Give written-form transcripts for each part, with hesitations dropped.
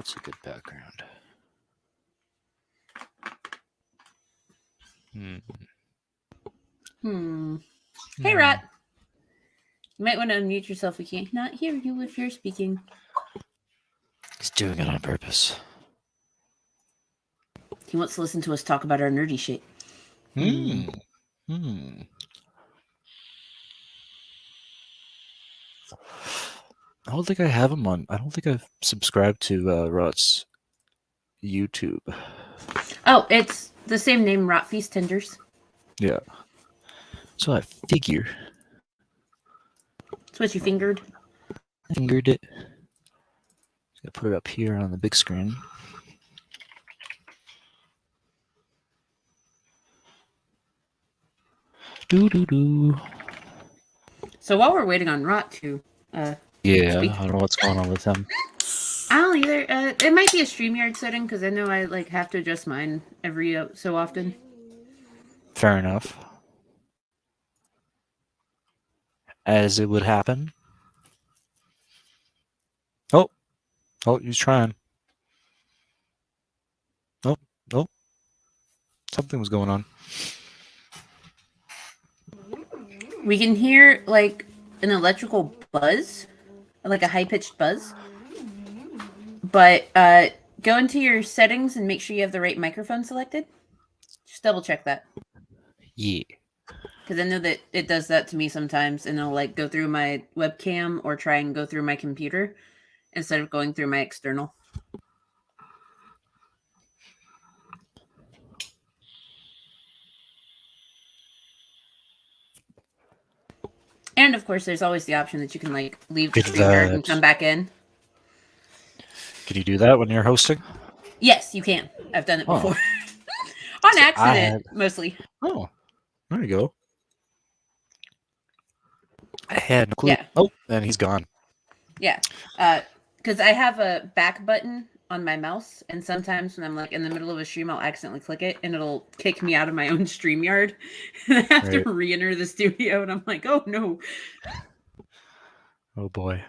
What's a good background? Hey, Rat. You might want to unmute yourself. We can't not hear you if you're speaking. He's doing it on purpose. He wants to listen to us talk about our nerdy shit. I don't think I have him on. I don't think I've subscribed to Rot's YouTube. Oh, it's the same name, Rot Feast Tenders. Yeah. So I figure. That's what you fingered. Fingered it. Just gotta put it up here on the big screen. Do. So while we're waiting on Rot to yeah, speak. I don't know what's going on with him. I don't either. It might be a StreamYard setting because I know I have to adjust mine every so often. Fair enough. As it would happen. Oh, he's trying. Oh. Something was going on. We can hear like an electrical buzz, like a high-pitched buzz. But go into your settings and make sure you have the right microphone selected. Just double check that. Yeah. Because I know that it does that to me sometimes, and it'll go through my webcam or try and go through my computer instead of going through my external. And of course, there's always the option that you can leave the StreamYard and come back in. Can you do that when you're hosting? Yes, you can. I've done it before. On accident, mostly. Oh, there you go. I had no clue. Yeah. Oh, and he's gone. Yeah. Because I have a back button on my mouse, and sometimes when I'm in the middle of a stream, I'll accidentally click it, and it'll kick me out of my own StreamYard, and I have to re-enter the studio, and I'm like, oh no. Oh boy.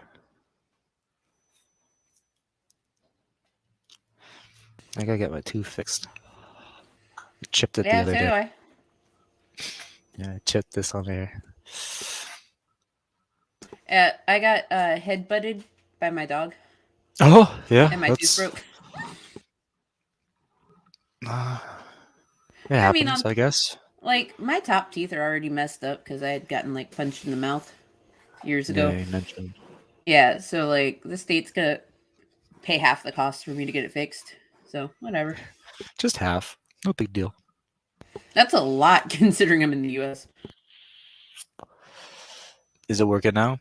I gotta get my tooth fixed. I chipped it the other day. Yeah, I chipped this on there. I got head-butted by my dog. Oh, yeah. And my tooth broke. It happens, I guess. My top teeth are already messed up because I had gotten punched in the mouth years ago. Yeah, you mentioned. Yeah, so the state's gonna pay half the cost for me to get it fixed. So whatever. Just half. No big deal. That's a lot considering I'm in the U.S. Is it working now?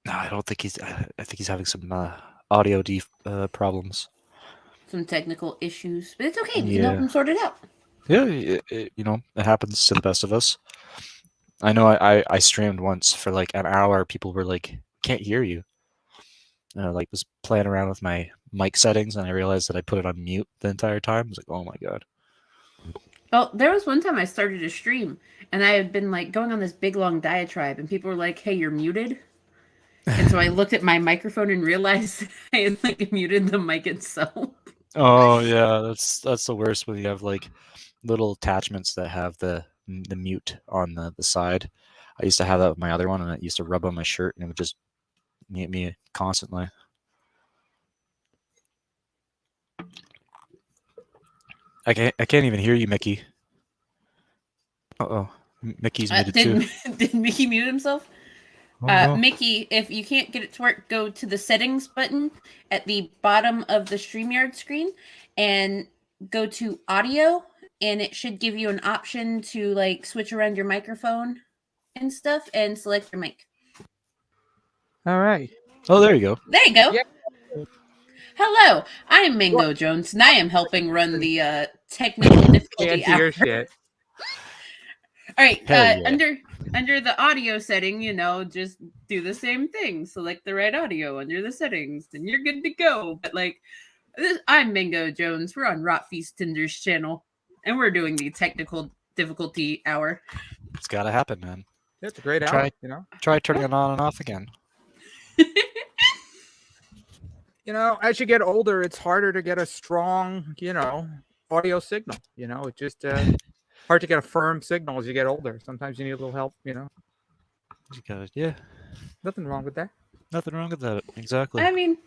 No, I don't think he's. I think he's having some audio problems. Some technical issues, but it's okay. We can help him sort it out. Yeah, it happens to the best of us. I know. I streamed once for an hour. People were "Can't hear you." And I was playing around with my mic settings, and I realized that I put it on mute the entire time. I was like, "Oh my god." Well, there was one time I started a stream, and I had been going on this big long diatribe, and people were like, "Hey, you're muted." And so I looked at my microphone and realized I had muted the mic itself. Oh yeah, that's the worst when you have little attachments that have the mute on the side. I used to have that with my other one, and it used to rub on my shirt, and it would just mute me constantly. I can't even hear you, Mickey. Uh-oh. Mickey's muted too. Did Mickey mute himself? Oh, no. Mickey, if you can't get it to work, go to the settings button at the bottom of the StreamYard screen and go to audio, and it should give you an option to switch around your microphone and stuff and select your mic. All right. Oh, there you go. There you go. Yeah. Hello, I'm Mingo Jones, and I am helping run the technical difficulty hour. Shit. All right, yeah. Under the audio setting, just do the same thing. Select the right audio under the settings, and you're good to go. But I'm Mingo Jones. We're on Rot Feast Tinder's channel, and we're doing the technical difficulty hour. It's got to happen, man. That's a great hour. Try turning it on and off again. As you get older, it's harder to get a strong, audio signal. It's just hard to get a firm signal as you get older. Sometimes you need a little help. Yeah, Nothing wrong with that. nothing wrong with that. Exactly. I mean,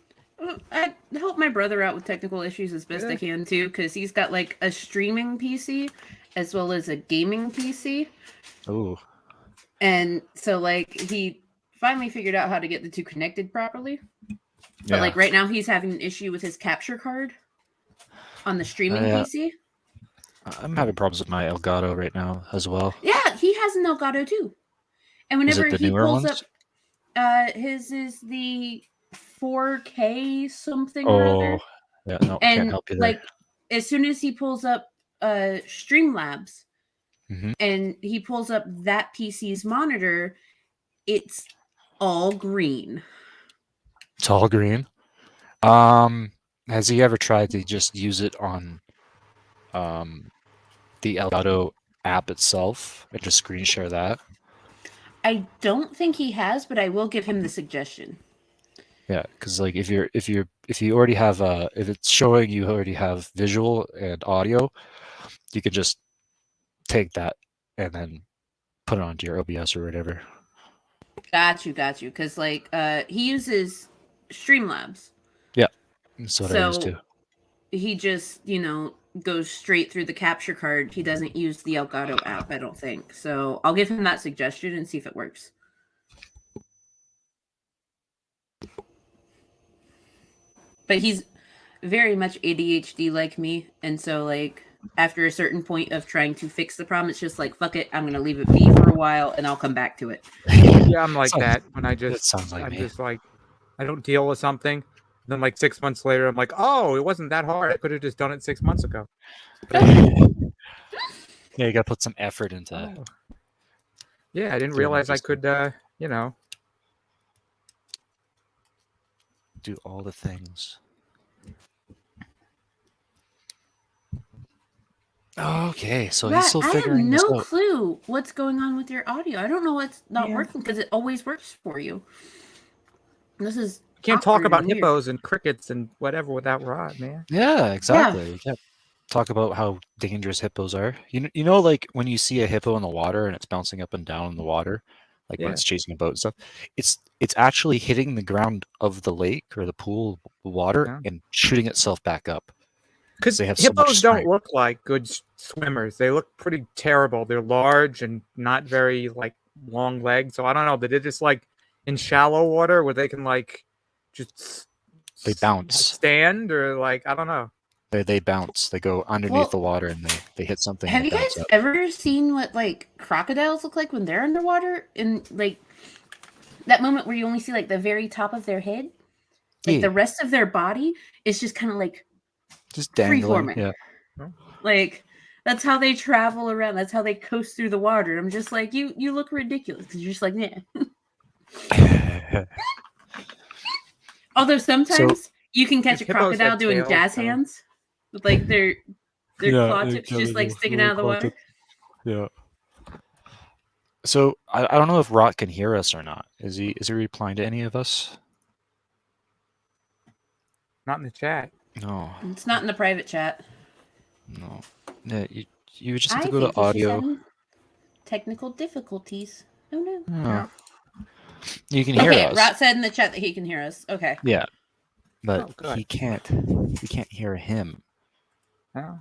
I help my brother out with technical issues as best I can too, because he's got like a streaming PC as well as a gaming PC. Oh. And so like he finally figured out how to get the two connected properly. But like right now he's having an issue with his capture card on the streaming PC. I'm having problems with my Elgato right now as well. Yeah, he has an Elgato too. And whenever he pulls up, his is the 4K something or other. Yeah, no, and can't help you there. Like as soon as he pulls up Streamlabs and he pulls up that PC's monitor, it's all green. It's all green. Has he ever tried to just use it on the Elgato app itself and just screen share that? I don't think he has, but I will give him the suggestion. Yeah, because like if you already have if it's showing you already have visual and audio, you could just take that and then put it onto your OBS or whatever. Got you. Because like he uses Streamlabs. Yeah, that's what I used to. He just goes straight through the capture card. He doesn't use the Elgato app, I don't think. So I'll give him that suggestion and see if it works. But he's very much ADHD like me, and so like after a certain point of trying to fix the problem, it's just like, fuck it, I'm gonna leave it be for a while and I'll come back to it. Yeah, I'm like that when I just sounds like I'm me. just like I don't deal with something. Then like 6 months later, I'm like, oh, it wasn't that hard. I could have just done it 6 months ago. Yeah, you gotta put some effort into that. Yeah, I didn't realize I could do all the things. Okay, so he's still figuring this out. I have no clue what's going on with your audio. I don't know what's not working because it always works for you. This is you can't talk about hippos and crickets and whatever without Rod, man. Yeah, exactly. Yeah. You can't talk about how dangerous hippos are. You know, like when you see a hippo in the water and it's bouncing up and down in the water, like when it's chasing a boat and stuff, it's actually hitting the ground of the lake or the pool water and shooting itself back up. Because hippos don't look like good swimmers. They look pretty terrible. They're large and not very like long legs. So I don't know. They're just like in shallow water where they can like just they bounce, stand, or like I don't know. They bounce. They go underneath the water and they hit something. Have you guys ever seen what like crocodiles look like when they're underwater? In like that moment where you only see like the very top of their head, like the rest of their body is just kind of like just dangling. Yeah, like that's how they travel around. That's how they coast through the water. I'm just like, you look ridiculous because you're just like, yeah. Although sometimes you can catch a crocodile doing jazz hands with like their claw tips just like sticking out of the water. Yeah. So I don't know if Rot can hear us or not. Is he replying to any of us? Not in the chat. No. It's not in the private chat. No. Yeah, you just have to go to audio. Technical difficulties. Oh no. Oh. You can hear us. Rot said in the chat that he can hear us. Okay. Yeah. But he can't hear him. Oh.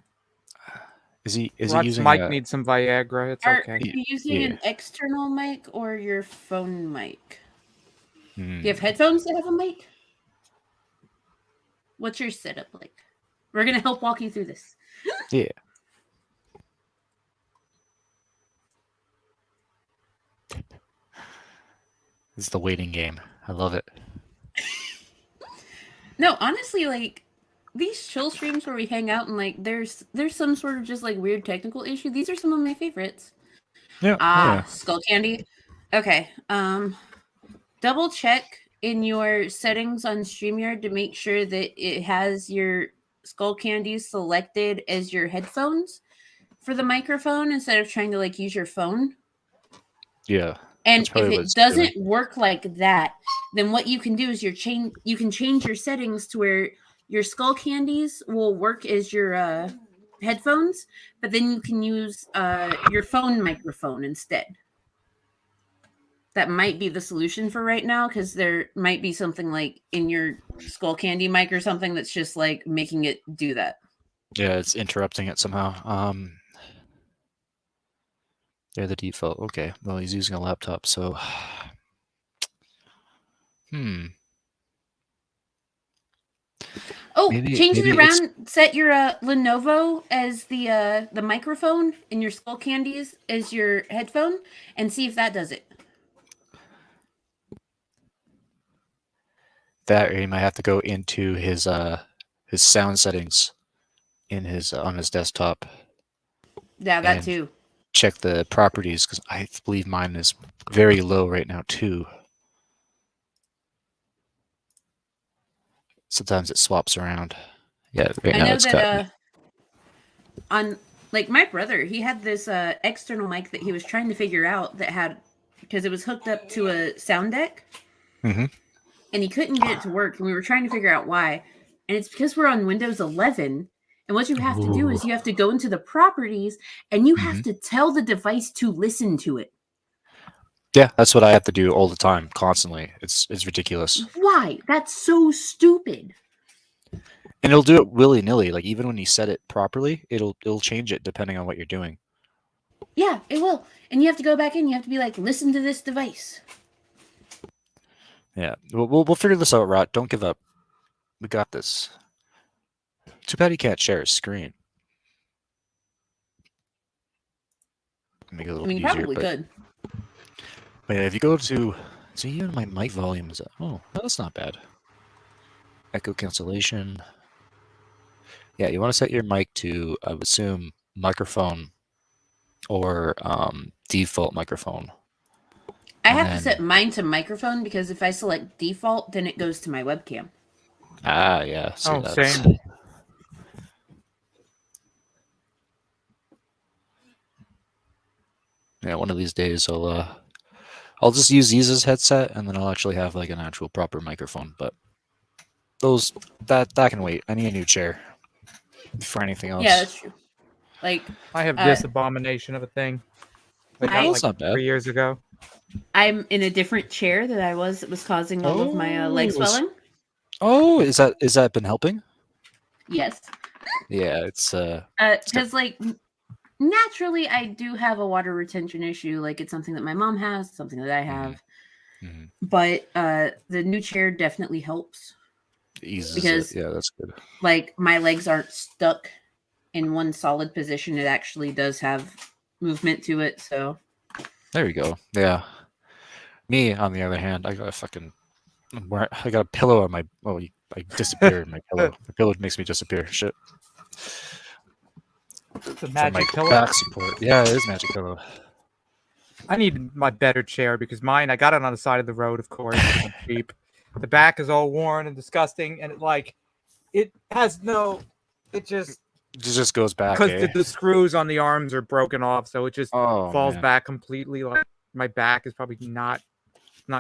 Is he Rot's using mic needs some Viagra. It's okay. Are you using an external mic or your phone mic? Do you have headphones that have a mic? What's your setup like? We're gonna help walk you through this. Yeah. This is the waiting game. I love it. No, honestly, like these chill streams where we hang out and like there's some sort of just like weird technical issue. These are some of my favorites. Yeah. Skull candy. Okay. Double check in your settings on StreamYard to make sure that it has your Skull Candy selected as your headphones for the microphone instead of trying to like use your phone. Yeah. And That's if probably what it it's doing. doesn't work like that, then what you can do is you can change your settings to where your skull candies will work as your headphones, but then you can use your phone microphone instead. That might be the solution for right now, because there might be something like in your skull candy mic or something that's just like making it do that. Yeah, it's interrupting it somehow. They're the default. Okay, well, he's using a laptop, so Oh, change maybe it it's around. Set your Lenovo as the microphone, and your skull candies as your headphone, and see if that does it. that, or he might have to go into his sound settings in his on his desktop Yeah, that and too. check the properties, because I believe mine is very low right now too. Sometimes it swaps around. Yeah, right I now know it's got me. that on like my brother, he had this external mic that he was trying to figure out that had, because it was hooked up to a sound deck, Mm-hmm. and he couldn't get it to work, and we were trying to figure out why. And it's because we're on Windows 11, and what you have to do is you have to go into the properties, and you have to tell the device to listen to it. Yeah, that's what I have to do all the time, constantly. It's ridiculous. Why? That's so stupid. And it'll do it willy-nilly. Like, even when you set it properly, it'll change it depending on what you're doing. Yeah, it will. And you have to go back in. You have to be like, listen to this device. Yeah, we'll figure this out, Rot. Don't give up. We got this. Too bad he can't share his screen. Make it a I little mean, easier. probably could. But yeah, if you go to, see, even my mic volume is, oh, that's not bad. Echo cancellation. Yeah, you want to set your mic to, I would assume, microphone or default microphone. I have to set mine to microphone, because if I select default, then it goes to my webcam. Ah, yeah. See, Oh, that's... same. Yeah, one of these days I'll just use these as headset, and then I'll actually have like an actual proper microphone. But those that can wait. I need a new chair for anything else. Yeah, that's true. Like, I have this abomination of a thing. I got Oh, like it's not bad. 3 years ago. I'm in a different chair that I was. It was causing all of my leg swelling. Oh, is that been helping? Yes. Yeah, it's because like naturally I do have a water retention issue. Like, it's something that my mom has, something that I have. Mm-hmm. But the new chair definitely helps. Eases because it. Yeah, that's good. Like, my legs aren't stuck in one solid position. It actually does have movement to it. So there you go. Yeah. Me, on the other hand, I got a pillow on my. Oh, I disappeared. My pillow. The pillow makes me disappear. Shit. It's a magic pillow. Back support. Yeah, it is magic pillow. I need my better chair, because mine, I got it on the side of the road, of course. I'm cheap. The back is all worn and disgusting, and it just goes back. Because the screws on the arms are broken off, so it just falls man. back completely. Like, my back is probably not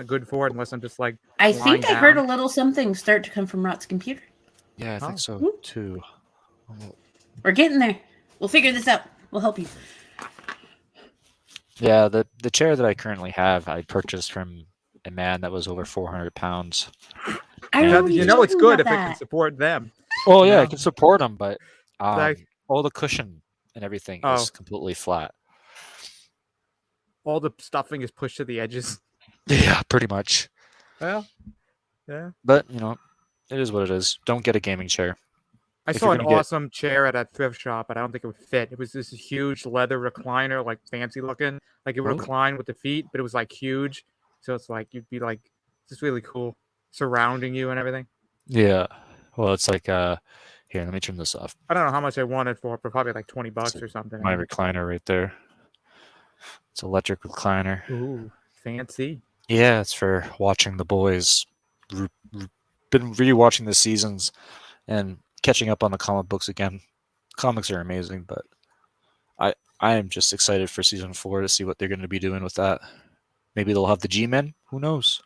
good for it, unless I'm just like. I think I heard a little something start to come from Rot's computer. Yeah, I think so too. We're getting there. We'll figure this out. We'll help you. Yeah, the chair that I currently have, I purchased from a man that was over 400 pounds. It's good if it can support them. Oh yeah, it can support them, but all the cushion and everything is completely flat. All the stuffing is pushed to the edges. Yeah, pretty much. Well, yeah. But it is what it is. Don't get a gaming chair. I saw an awesome chair at a thrift shop, but I don't think it would fit. It was this huge leather recliner, like fancy looking. Like, it would recline with the feet, but it was like huge. So it's like you'd be like, it's really cool, surrounding you and everything. Yeah. Well, it's like here, let me turn this off. I don't know how much I wanted for it, but probably like $20 or something. My recliner right there. It's electric recliner. Ooh, fancy. Yeah, it's for watching the boys. Been rewatching the seasons and catching up on the comic books again. Comics are amazing, but I am just excited for season 4 to see what they're going to be doing with that. maybe they'll have the G-Men. Who knows?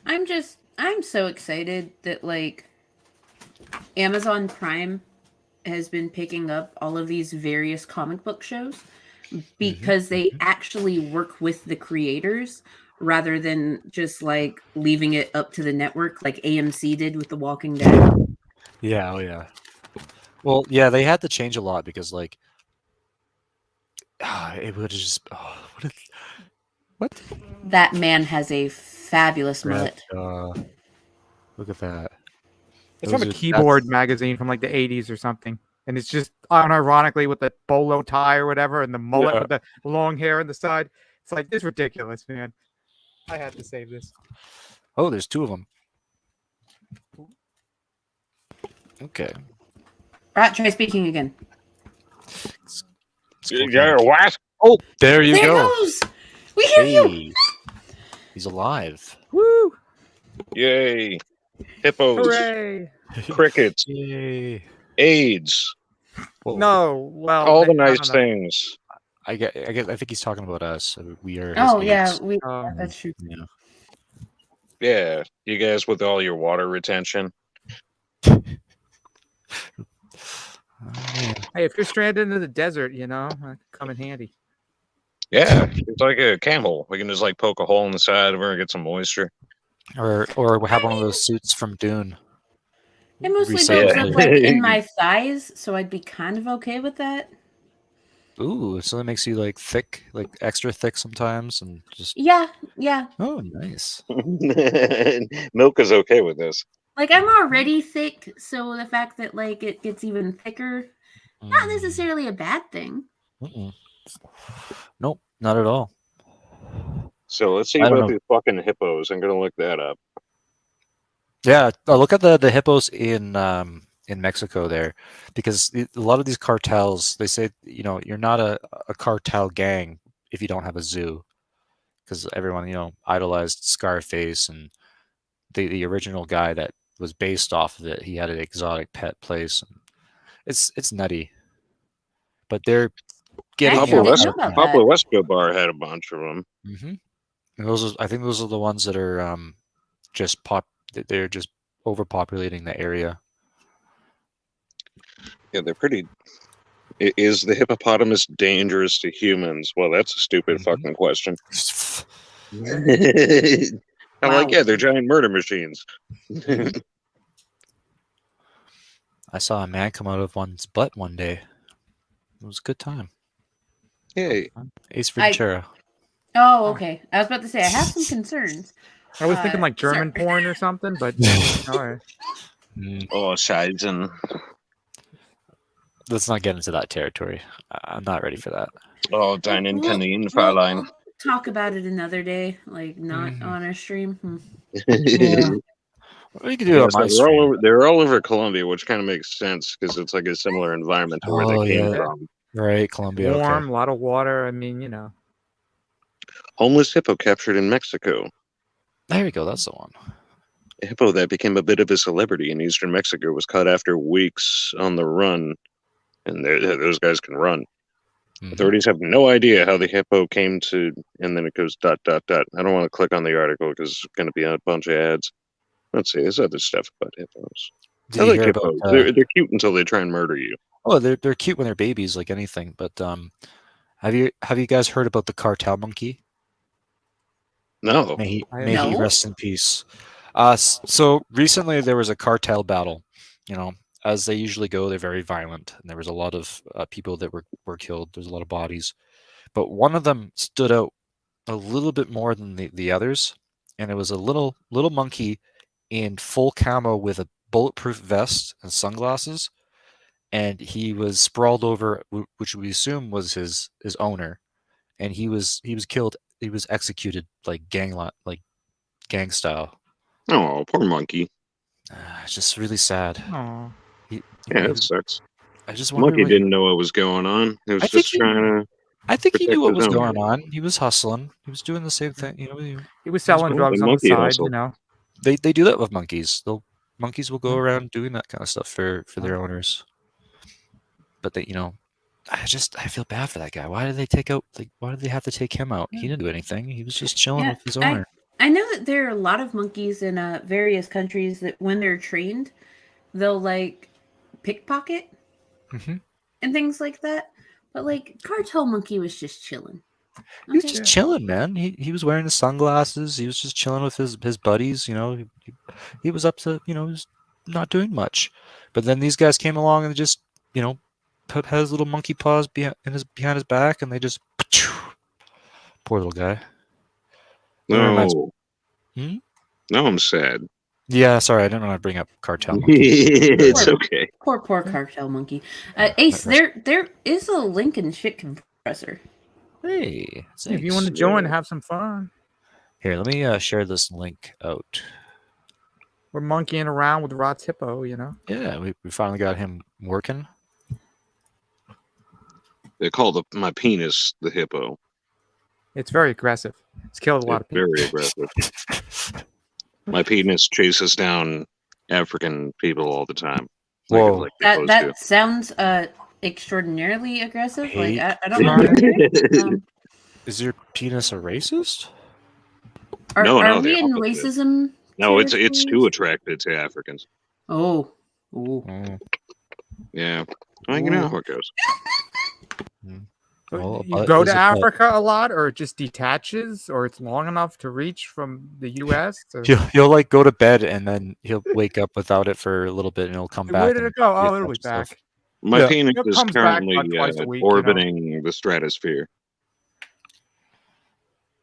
I'm so excited that like Amazon Prime has been picking up all of these various comic book shows because they actually work with the creators rather than just like leaving it up to the network like AMC did with The Walking Dead. Yeah, oh yeah. Well, yeah, they had to change a lot because like it would just what? That man has a fabulous mullet. Look at that. It's from a keyboard magazine from like the 80s or something. And it's just unironically with the bolo tie or whatever and the mullet with the long hair on the side. It's like, it's ridiculous, man. I had to save this. Oh, there's two of them. Okay. Right, try speaking again. What? Oh, there you go. Goes. We hear you. He's alive. Woo! Yay. Hippos. Hooray! Crickets. Yay. AIDS. No, well, all the nice things. I think he's talking about us. We are. Oh AIDS. yeah, that's true. Yeah. Yeah, you guys with all your water retention. Hey, if you're stranded in the desert, that could come in handy. Yeah, it's like a camel. We can just like poke a hole in the side and get some moisture. Or have one of those suits from Dune. It mostly builds up like in my thighs, so I'd be kind of okay with that. Ooh, so that makes you like thick, like extra thick sometimes, and just yeah. Oh, nice. Milk is okay with this. Like I'm already thick, so the fact that like it gets even thicker, not necessarily a bad thing. Nope, not at all. So let's see about these fucking hippos. I'm gonna look that up. Yeah, look at the hippos in Mexico there, because a lot of these cartels, they say you're not a cartel gang if you don't have a zoo, because everyone idolized Scarface, and the original guy that was based off of it, he had an exotic pet place. It's nutty, but they're getting Pablo Escobar had a bunch of them. And I think those are the ones that are they're just overpopulating the area. Yeah, they're pretty. Is the hippopotamus dangerous to humans? Well, that's a stupid fucking question. I'm like, yeah, they're giant murder machines. I saw a man come out of one's butt one day. It was a good time. Hey, Ace Ventura. Oh, okay. I was about to say I have some concerns. I was thinking like German porn or something, but all right. Oh, Scheiden. Let's not get into that territory. I'm not ready for that. Oh, deinen Kanin, Fräulein. Talk about it another day, like not on our stream. We can do it on my stream. They're all over Colombia, which kind of makes sense because it's like a similar environment to where they came from. Right, Colombia. Warm, a lot of water. I mean, Homeless hippo captured in Mexico. There you go. That's the one. A hippo that became a bit of a celebrity in eastern Mexico was caught after weeks on the run, and those guys can run. Authorities have no idea how the hippo came to, and then it goes ... I don't want to click on the article because it's going to be a bunch of ads. Let's see, there's other stuff about hippos. I like hippos. They're cute until they try and murder you. Oh, they're cute when they're babies, like anything. But have you guys heard about the cartel monkey? No. May he rest in peace. So recently there was a cartel battle. As they usually go, they're very violent, and there was a lot of people that were killed. There's a lot of bodies, but one of them stood out a little bit more than the others, and it was a little monkey in full camo with a bulletproof vest and sunglasses, and he was sprawled over, which we assume was his owner, and he was killed. He was executed like gang style. Oh, poor monkey. It's just really sad. Aww. Yeah, it sucks. I just wonder monkey didn't know what was going on. He was just trying to. I think he knew what was going on. He was hustling. He was doing the same thing. He was selling drugs on the side. They do that with monkeys. Monkeys will go around doing that kind of stuff for their owners. But they I feel bad for that guy. Why did they take out? Like, why did they have to take him out? He didn't do anything. He was just chilling with his owner. I know that there are a lot of monkeys in various countries that when they're trained, they'll like pickpocket and things like that. But like Cartel Monkey was just chilling. He was just chilling, man. He was wearing his sunglasses. He was just chilling with his buddies. You know, he was up to, you know, he was not doing much. But then these guys came along and just, you know, had his little monkey paws behind his back, and they just poor little guy. No, now I'm sad. Yeah, sorry, I didn't want to bring up Cartel Monkey. It's okay. Poor Cartel Monkey. Ace, there is a Lincoln shit compressor. Hey, if you want to join, have some fun. Here, let me share this link out. We're monkeying around with Rot's hippo, you know. Yeah, we finally got him working. They call my penis the hippo. It's very aggressive. It's killed a lot of people. Very aggressive. My penis chases down African people all the time. Whoa, that sounds extraordinarily aggressive. Like I don't know. Is your penis a racist? Are we in racism? No, it's too attracted to Africans. Oh. Yeah. Well, you know how it goes. Well, you go to Africa a lot, or it just detaches, or it's long enough to reach from the U.S. He'll like go to bed and then he'll wake up without it for a little bit and he'll come back. Where did it go? Oh, it'll be back. My penis is currently orbiting the stratosphere.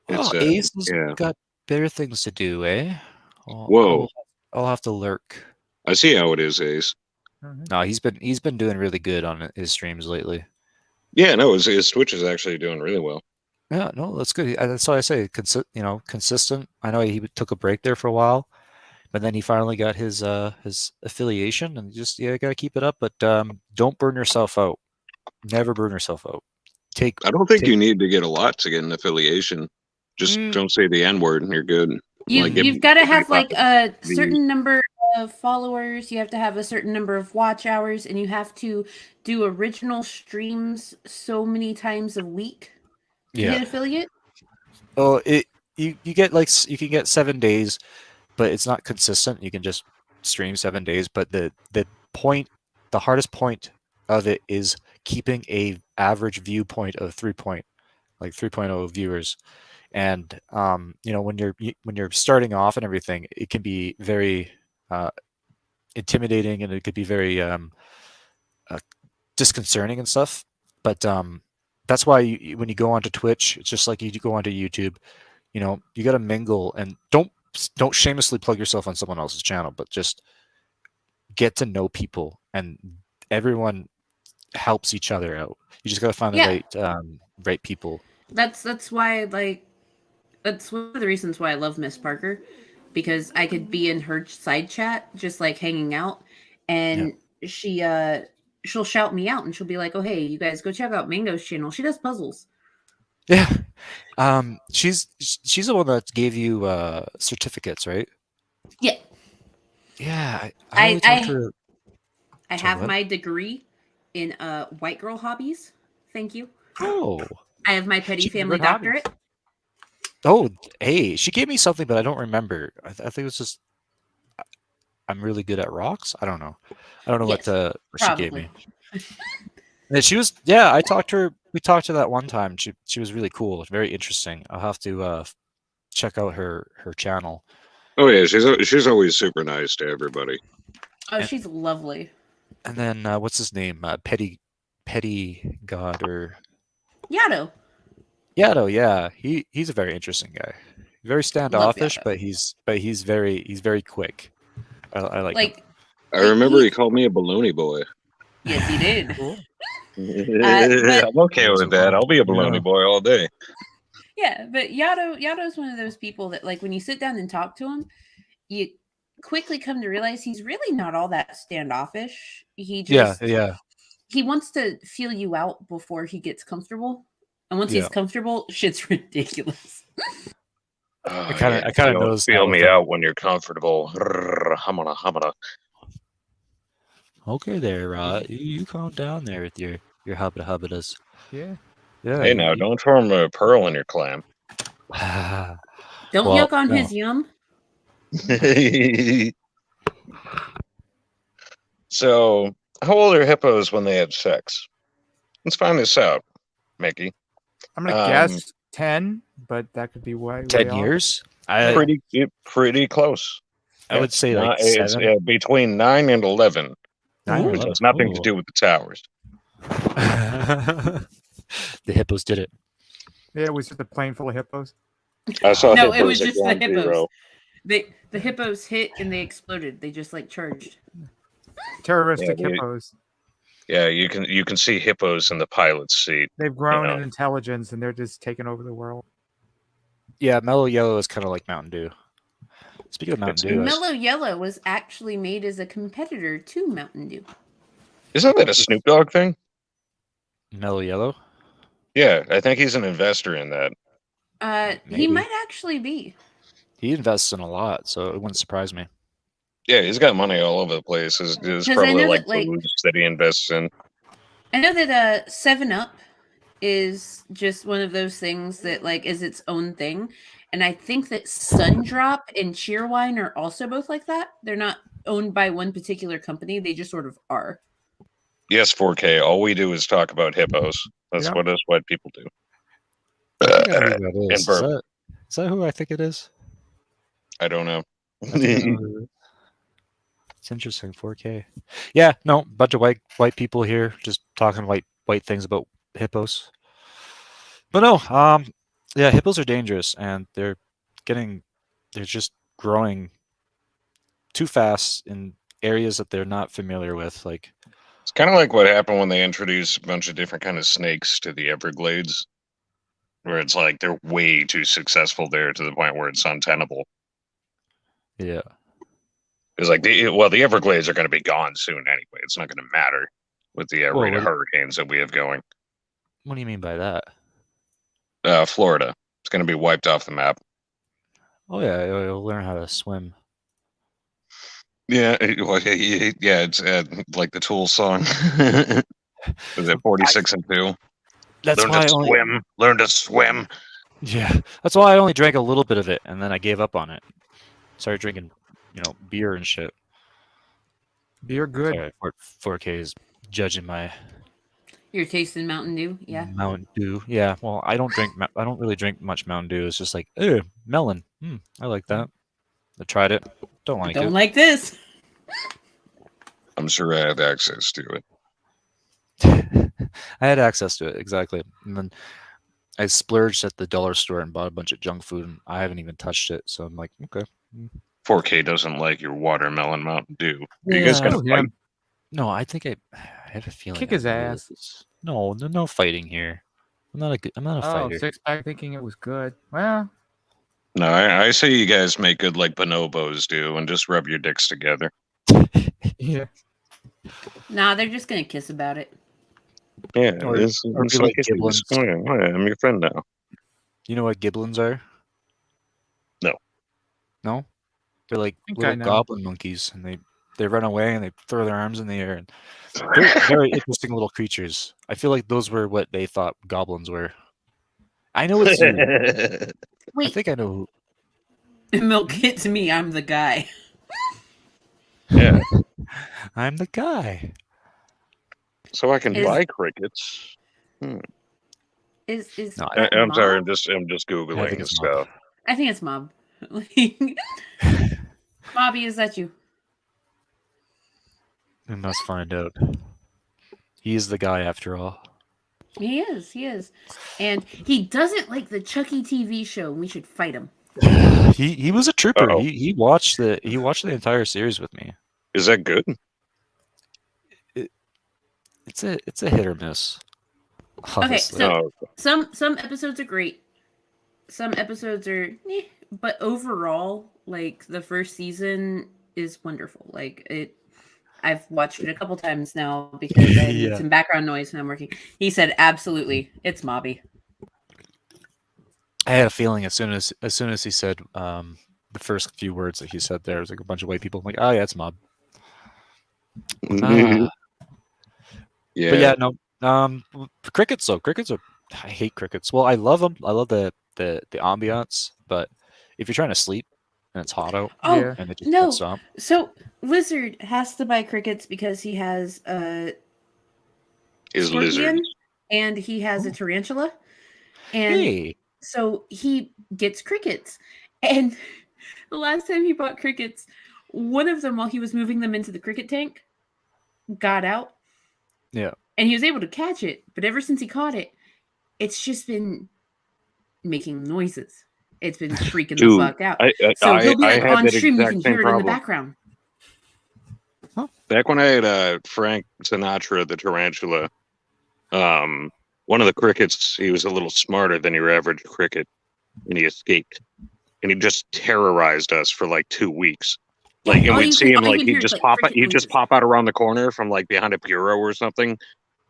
Ace has got better things to do, eh? Whoa! I'll have to lurk. I see how it is, Ace. No, he's been doing really good on his streams lately. Yeah, no, his Twitch is actually doing really well. Yeah, no, that's good. That's why I say, consistent. I know he took a break there for a while, but then he finally got his affiliation, and just gotta keep it up. But don't burn yourself out. Never burn yourself out. I don't think you need to get a lot to get an affiliation. Just don't say the N-word and you're good. You've got to have like a certain number of followers. You have to have a certain number of watch hours, and you have to do original streams so many times a week to get affiliate. Oh, you can get 7 days, but it's not consistent. You can just stream 7 days, but the hardest point of it is keeping a average viewpoint of 3.0 viewers. And when you're starting off and everything, it can be very intimidating, and it could be very disconcerting and stuff. But that's why when you go onto Twitch, it's just like you go onto YouTube. You got to mingle, and don't shamelessly plug yourself on someone else's channel, but just get to know people, and everyone helps each other out. You just got to find the right people. That's why that's one of the reasons why I love Miss Parker, because I could be in her side chat just like hanging out, and she'll shout me out, and she'll be like, "Oh, hey, you guys go check out Mango's channel. She does puzzles." Yeah. She's the one that gave you certificates, right? Yeah. Yeah. I have my degree in white girl hobbies. Thank you. Oh. I have my petty family doctorate. Oh, hey, she gave me something, but I don't remember. I think it was just I'm really good at rocks. I don't know. What she gave me. And she was I talked to her. We talked to her that one time. She was really cool, very interesting. I'll have to check out her channel. Oh yeah, she's always super nice to everybody. Oh, she's lovely. And then what's his name? Petty God or Yato. Yato, yeah. He's a very interesting guy. Very standoffish, but he's very quick. I like him. I remember he called me a baloney boy. Yes, he did. I'm okay with that. I'll be a baloney boy all day. Yeah, but Yato's one of those people that, like, when you sit down and talk to him, you quickly come to realize he's really not all that standoffish. He just he wants to feel you out before he gets comfortable, and once he's comfortable, shit's ridiculous. I kind of know. Feel me out when you're comfortable. Hamana. Okay, there, Rod. You calm down there with your Your hubba-hubbadas. Yeah. Yeah. Hey, now, don't form a pearl in your clam. Don't Well, yuck on no. his yum. So, how old are hippos when they have sex? Let's find this out, Mickey. I'm gonna guess 10, but that could be way 10 off. years? Pretty close. I would say like It's 7. between 9 and 11. 9 or Which 11. has nothing to Ooh. do with the towers. The hippos did it. Yeah, it was just a plane full of hippos. I saw No, hippos it was at just the ground hippos. zero. The hippos hit and they exploded. They just like charged. Terroristic Yeah, hippos. Yeah, you can see hippos in the pilot's seat. They've grown know. in intelligence and they're just taking over the world. Yeah, Mellow Yellow is kind of like Mountain Dew. Speaking of Mountain Dew, Mellow Yellow was actually made as a competitor to Mountain Dew. Isn't that a Snoop Dogg thing? Mellow Yellow? Yeah, I think he's an investor in that. He Maybe. might actually be. He invests in a lot, so it wouldn't surprise me. Yeah, he's got money all over the place. It's 'Cause I probably know like that, like- foods that he invests in. I know that 7-Up is just one of those things that like is its own thing. And I think that Sundrop and Cheerwine are also both like that. They're not owned by one particular company. They just sort of are. Yes, 4K. All we do is talk about hippos. That's Yep. what us white people do. I think I know who that is. bourbon. Is that who I think it is? I don't know. I think I know who it is. It's interesting. 4K. Yeah, no, bunch of white people here just talking white things about hippos. But no, yeah, hippos are dangerous and they're just growing too fast in areas that they're not familiar with. Like, It's kind of like what happened when they introduced a bunch of different kind of snakes to the Everglades, where it's like they're way too successful there to the point where it's untenable. yeah, It's like the Everglades are going to be gone soon anyway. It's not going to matter with the rate of hurricanes that we have going. what do you mean by that? Florida, it's going to be wiped off the map. Oh yeah, you'll learn how to swim. Yeah, it's like the Tool song. Was it 46 and 2? That's Learn why to swim. Learn to swim. Yeah, that's why I only drank a little bit of it, and then I gave up on it. Started drinking, beer and shit. Beer good. Sorry, 4K is judging my You're tasting Mountain Dew, yeah. Mountain Dew. Yeah, well, I don't really drink much Mountain Dew. It's just like, melon. I like that. I tried it. Don't like Don't it. like this. I'm sure I have access to it. I had access to it, exactly. And then I splurged at the dollar store and bought a bunch of junk food, and I haven't even touched it. So I'm like, okay. 4K doesn't like your watermelon Mountain Dew. Are you guys gonna fight? No, I think I have a feeling. Kick his I know ass. this. No fighting here. I'm not a fighter. Six-pack thinking it was good. Well, No, I say you guys make good like bonobos do and just rub your dicks together. yeah. Nah, they're just gonna kiss about it. Yeah, Or be be like giblins. Oh, yeah, I'm your friend now. You know what giblins are? No. No? They're like think I little know. goblin monkeys, and they run away and they throw their arms in the air. And they're very interesting little creatures. I feel like those were what they thought goblins were. I know it's you. I Wait, think I know milk hits me. I'm the guy. Yeah, who. I'm the guy. so I can Is- buy crickets. Is No, that I'm sorry, Mob? I'm just I googling think it's stuff. I think it's Mob. Mobby, is that you? We must find out. He's the guy after all. He is. And he doesn't like the Chucky TV show. We should fight him. He was a trooper. Uh-oh. He watched the entire series with me. Is that good? It's a hit or miss. Obviously. so- No. Some episodes are great. Some episodes are but overall, like the first season is wonderful. Like I've watched it a couple times now because I need Yeah. some background noise when I'm working. He said absolutely, it's Mobby. I had a feeling as soon as he said the first few words that he said there was like a bunch of white people. I'm like, oh yeah, it's Mob. Yeah. But yeah, no, Crickets though. Crickets are. I hate crickets. Well, I love them. I love the ambiance, but if you're trying to sleep and it's hot out Oh Yeah. and it just won't no! stop. So Lizard has to buy crickets because he has a Is scorpion lizards. and he has a Oh. tarantula, and Hey. so he gets crickets. And the last time he bought crickets, one of them, while he was moving them into the cricket tank, got out. Yeah. And he was able to catch it. But ever since he caught it, it's just been making noises. It's been freaking the Dude, fuck out. I So he'll be I like had on that stream, you can exact same hear it in the problem. background. Back when I had Frank Sinatra, the tarantula, one of the crickets, he was a little smarter than your average cricket, and he escaped. And he just terrorized us for like 2 weeks. Like, and All we'd you see can- him all you like can he'd hear is, just like, pop out, cricket he'd just noises. pop out around the corner from like behind a bureau or something,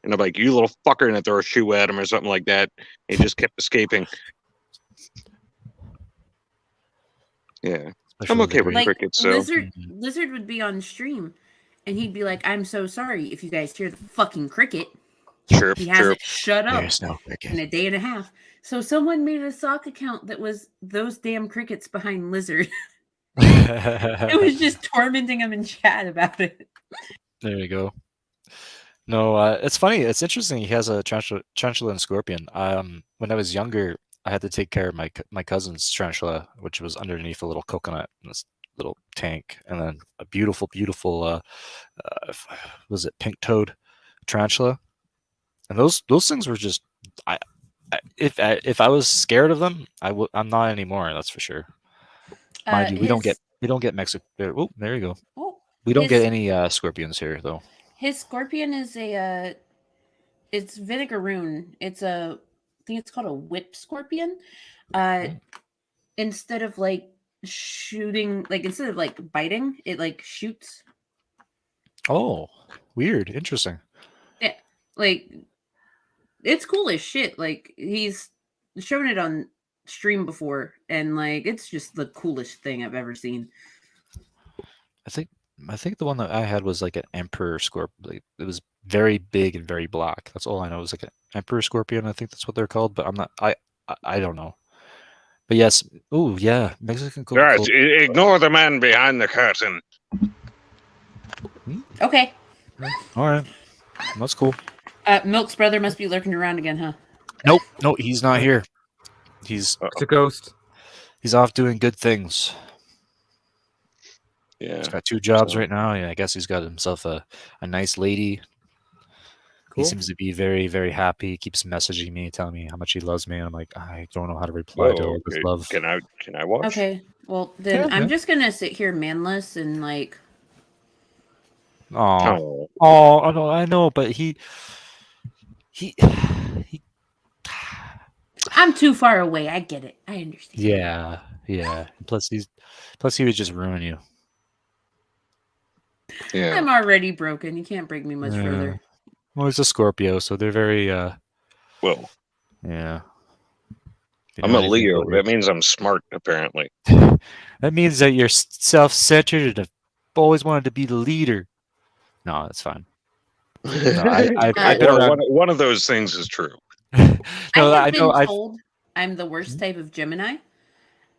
and I'm like, "You little fucker!" and I throw a shoe at him or something like that. He just kept escaping. Yeah, I'm Especially okay the with great- crickets. So Lizard would be on stream, and he'd be like, "I'm so sorry if you guys hear the fucking cricket. chirp, He chirp. hasn't shut up There's no in cricket. a day and a half." So someone made a sock account that was those damn crickets behind Lizard. It was just tormenting him in chat about it. There you go. No, it's funny. It's interesting. He has a tarantula and scorpion. When I was younger, I had to take care of my cousin's tarantula, which was underneath a little coconut in this little tank, and then a beautiful, was it pink-toed tarantula? And those things were just, if I was scared of them, I'm not anymore. That's for sure. Mind you, we don't get Mexico. Oh, there you go. Oh, We don't get his- any scorpions here though. His scorpion is it's vinegaroon. I think it's called a whip scorpion. Instead of like instead of like biting, it like shoots. Oh, weird. Interesting. Yeah, like it's cool as shit. Like he's shown it on stream before, and like it's just the coolest thing I've ever seen. I think the one that I had was like an emperor scorpion. Like, it was very big and very black. That's all I know. It was like an emperor scorpion. I think that's what they're called, but I'm not. I don't know. But yes. Oh yeah, Mexican Guys, Coca-Cola. ignore the man behind the curtain. Okay. All right, that's cool. Milk's brother must be lurking around again, huh? Nope, no, he's not here. He's It's a ghost. off doing good things. Yeah, He's got 2 jobs So- right now. Yeah, I guess he's got himself a nice lady. Cool. He seems to be very, very happy. He keeps messaging me, telling me how much he loves me. And I'm like, I don't know how to reply to all this love. Can I watch? Okay. Well, then Yeah, I'm yeah. just gonna sit here manless and like. Oh, Oh, no, I know, but he. I'm too far away. I get it. I understand. Yeah. Plus he would just ruin you. yeah. I'm already broken. You can't break me much Yeah. further. Well, he's a Scorpio, so they're very Well, yeah. They I'm know a anything Leo. about That means I'm smart, apparently. That means that you're self-centered and have always wanted to be the leader. No, that's fine. No, I've been Well, around. one of those things is true. No, I have know. been told I'm the worst type of Gemini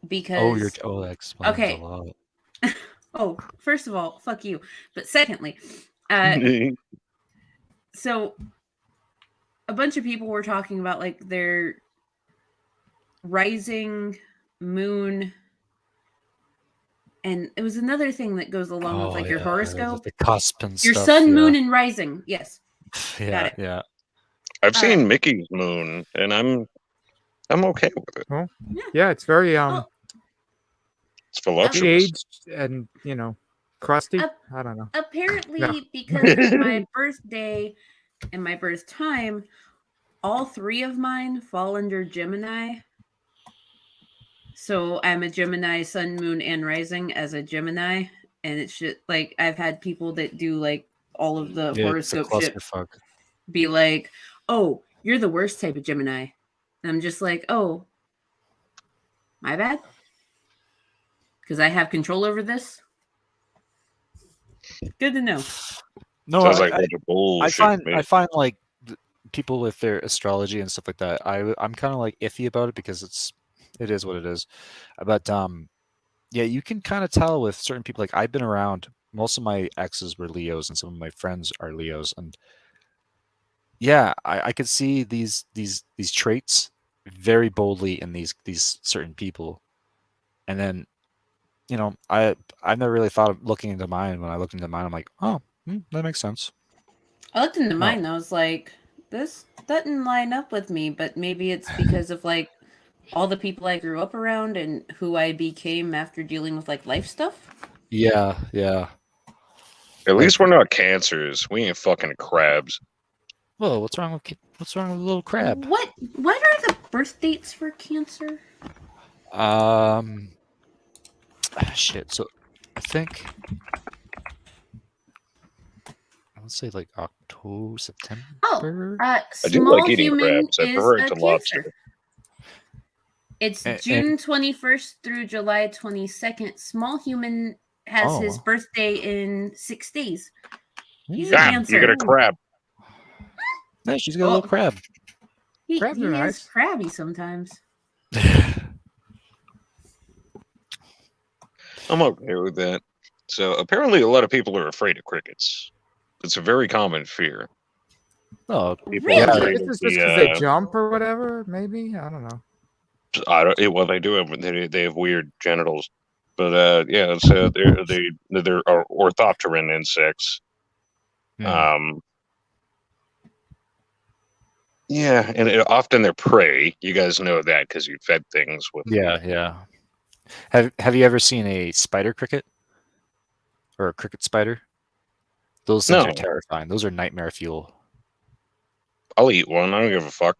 because That explains Okay. a lot. oh, first of all, fuck you. But secondly, so a bunch of people were talking about like their rising moon, and it was another thing that goes along with like your horoscope, the cusp and your stuff. sun, yeah. moon, and rising. Yes. Yeah, it. yeah. I've seen Mickey's moon, and I'm okay with it. Yeah, it's very Well, It's voluptuous. aged and crusty. I don't know. apparently, No. because of my birthday and my birth time, all 3 of mine fall under Gemini. So I'm a Gemini, sun, moon, and rising as a Gemini, and it's just like I've had people that do like all of the horoscope shit clusterfuck. be like, "Oh, you're the worst type of Gemini," and I'm just like, "Oh, my bad," because I have control over this. Good to know. No, Sounds like a bunch of I bullshit. find man. I find like people with their astrology and stuff like that, I'm kind of like iffy about it because it is what it is. But yeah, you can kind of tell with certain people. Like I've been around. Most of my exes were Leos, and some of my friends are Leos, and yeah, I could see these traits very boldly in these certain people, and then I've never really thought of looking into mine. When I looked into mine, I'm like, oh, that makes sense. I looked into No. mine and I was like, this doesn't line up with me, but maybe it's because of like all the people I grew up around and who I became after dealing with like life stuff. Yeah. At least we're not cancers. We ain't fucking crabs. Whoa, what's wrong with a little crab? What are the birth dates for Cancer? Shit. So I think let's say like October, September. I do Small like eating human crabs. I is prefer it a to Cancer. lobster. It's And- June 21st through July 22nd. Small human has his Oh. birthday in 6 days. He's a Damn, Cancer. you got a crab. Yeah, she's got a little crab. He Crabs are is nice. crabby sometimes. I'm okay with that. So apparently, a lot of people are afraid of crickets. It's a very common fear. Oh, People Really? are Is afraid this of just because they jump or whatever? Maybe, I don't know. well, they do have they have weird genitals, but yeah, it's they're orthopteran insects. Yeah, and often they're prey. You guys know that because you fed things with. yeah. Have you ever seen a spider cricket or a cricket spider? Those things No. are terrifying. Those are nightmare fuel. I'll eat one. I don't give a fuck.